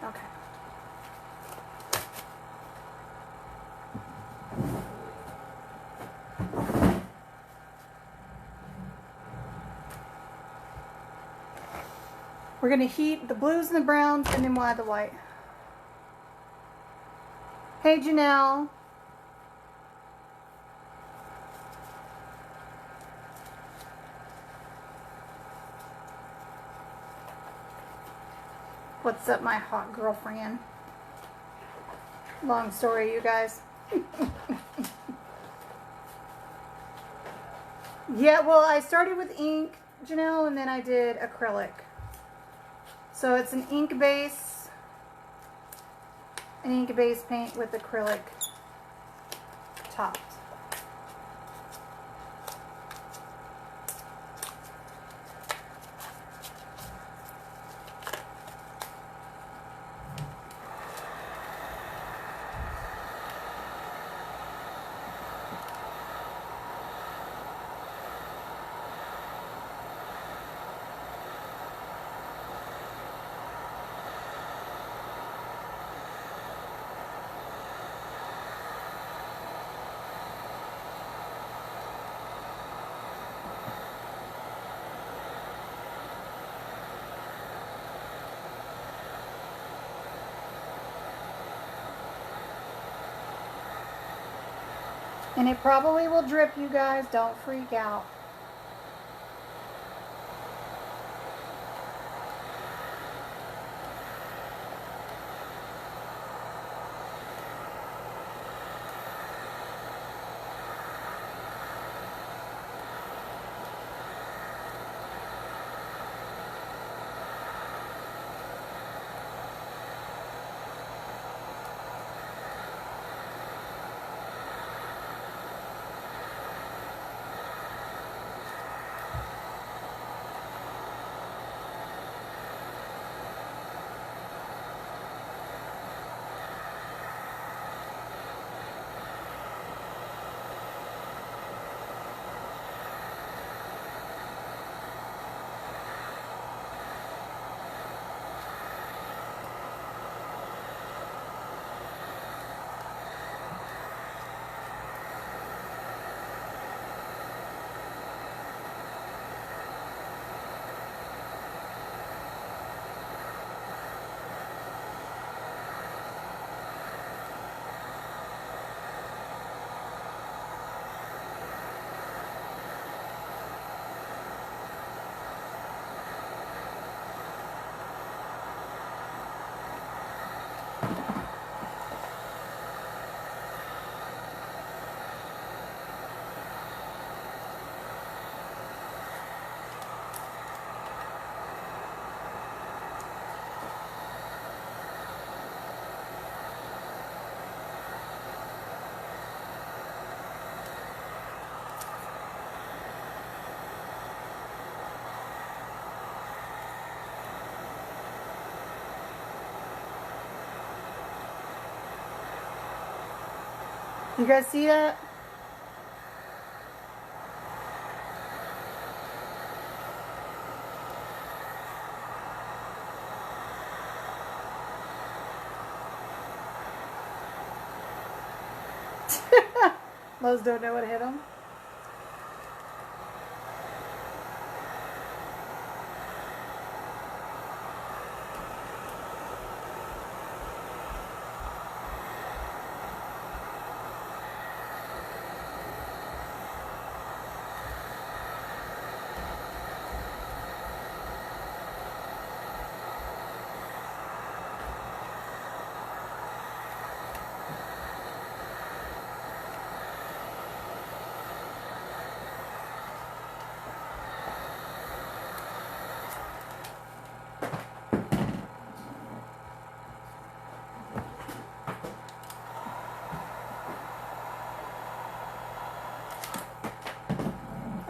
Okay. We're going to heat the blues and the browns, and then we'll add the white. Hey, Janelle. What's up, my hot girlfriend? Long story, you guys. Yeah, well, I started with ink, Janelle, and then I did acrylic. So it's an ink base paint with acrylic topped. And it probably will drip, you guys. Don't freak out. You guys see that? Lowe's don't know what hit him.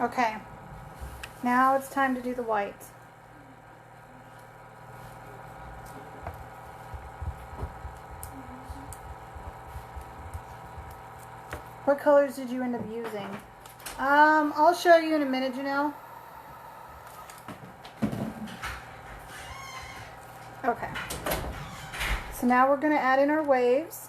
Okay, now it's time to do the white. What colors did you end up using? I'll show you in a minute, Janelle. Okay. So now we're going to add in our waves.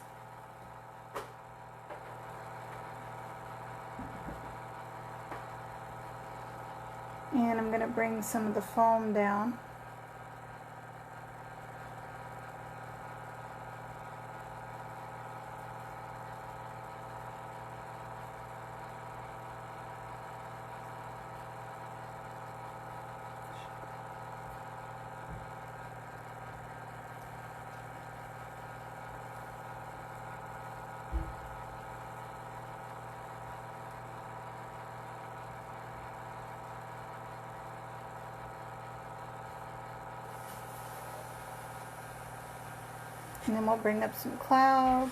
And I'm going to bring some of the foam down. And then we'll bring up some clouds.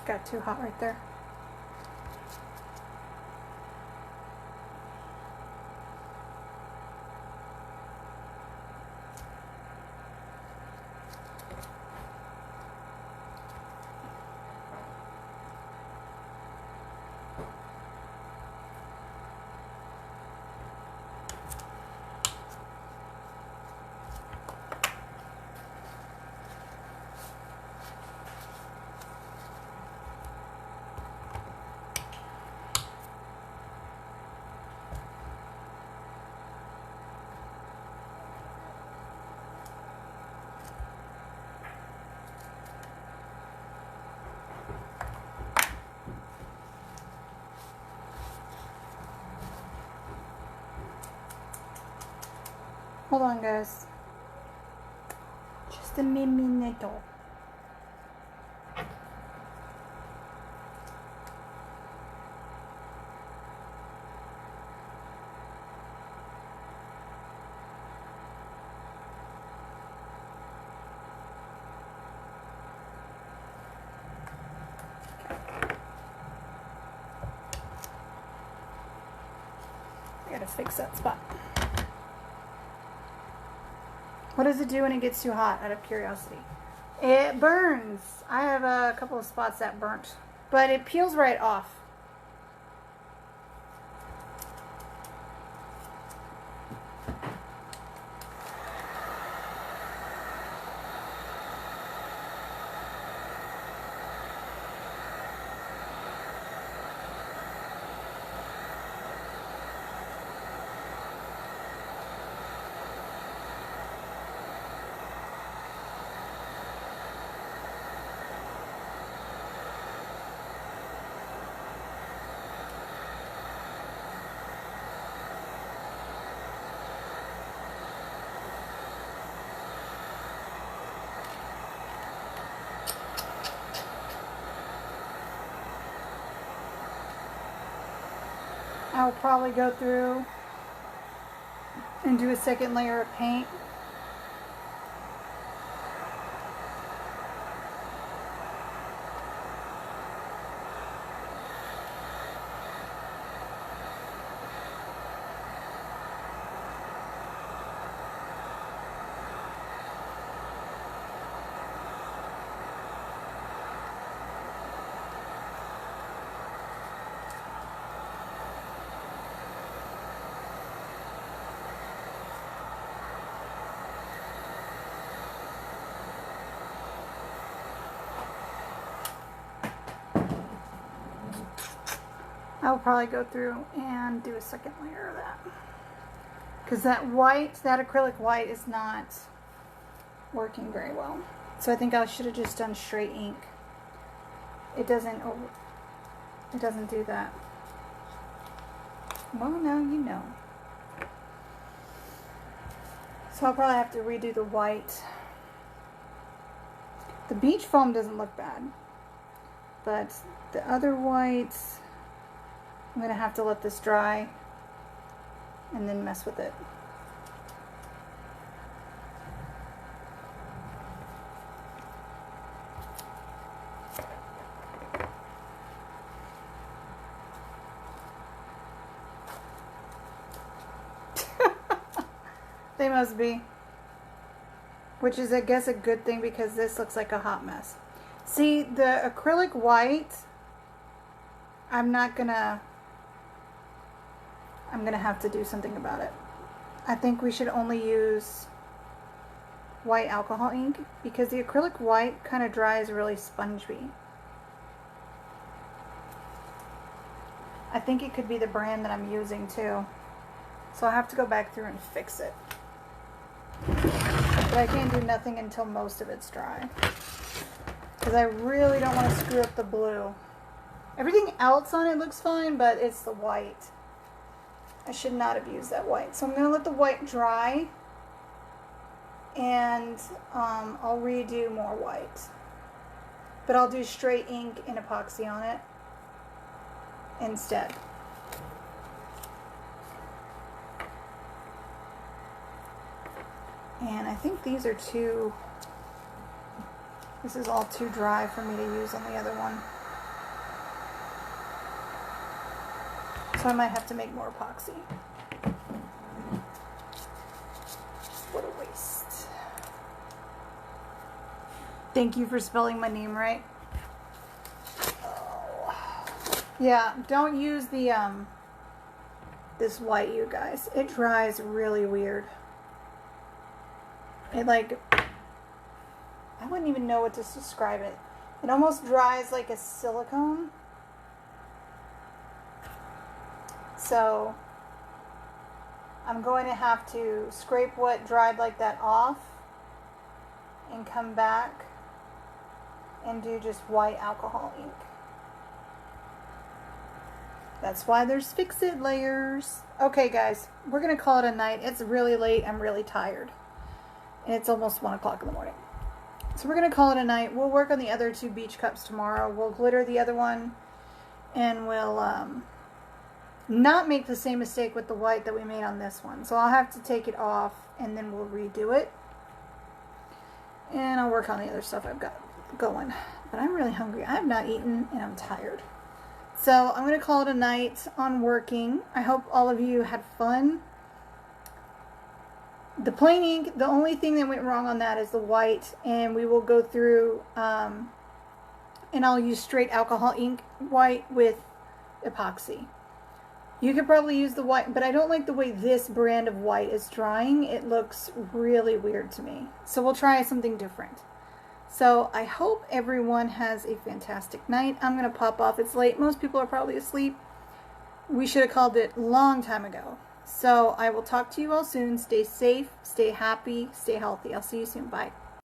Got too hot right there. Hold on, guys. Just a minute. I gotta fix that spot. What does it do when it gets too hot, out of curiosity? It burns. I have a couple of spots that burnt, but it peels right off. I'll probably go through and do a second layer of paint. I'll probably go through and do a second layer of that. Because that white, that acrylic white is not working very well. So I think I should have just done straight ink. It doesn't do that. Well, now you know. So I'll probably have to redo the white. The beach foam doesn't look bad. But the other whites, I'm going to have to let this dry and then mess with it. They must be. Which is, I guess, a good thing because this looks like a hot mess. See, the acrylic white, I'm gonna have to do something about it. I think we should only use white alcohol ink because the acrylic white kind of dries really spongy. I think it could be the brand that I'm using too. So I'll have to go back through and fix it. But I can't do nothing until most of it's dry. Because I really don't want to screw up the blue. Everything else on it looks fine, but it's the white. I should not have used that white. So I'm going to let the white dry. And I'll redo more white. But I'll do straight ink and epoxy on it instead. And I think these are too This is all too dry for me to use on the other one. So I might have to make more epoxy. What a waste. Thank you for spelling my name right. Oh. Yeah, don't use the this white, you guys. It dries really weird. It like, I wouldn't even know what to describe it. It almost dries like a silicone. So I'm going to have to scrape what dried like that off and come back and do just white alcohol ink. That's why there's fix-it layers. Okay, guys, we're going to call it a night. It's really late. I'm really tired. And it's almost 1 o'clock in the morning. So we're going to call it a night. We'll work on the other 2 beach cups tomorrow. We'll glitter the other one. And we'll not make the same mistake with the white that we made on this one. So I'll have to take it off and then we'll redo it. And I'll work on the other stuff I've got going. But I'm really hungry. I have not eaten and I'm tired. So I'm going to call it a night on working. I hope all of you had fun. The plain ink, the only thing that went wrong on that is the white. And we will go through and I'll use straight alcohol ink white with epoxy. You could probably use the white, but I don't like the way this brand of white is drying. It looks really weird to me. So we'll try something different. So I hope everyone has a fantastic night. I'm going to pop off. It's late. Most people are probably asleep. We should have called it a long time ago. So I will talk to you all soon. Stay safe, stay happy, stay healthy. I'll see you soon. Bye.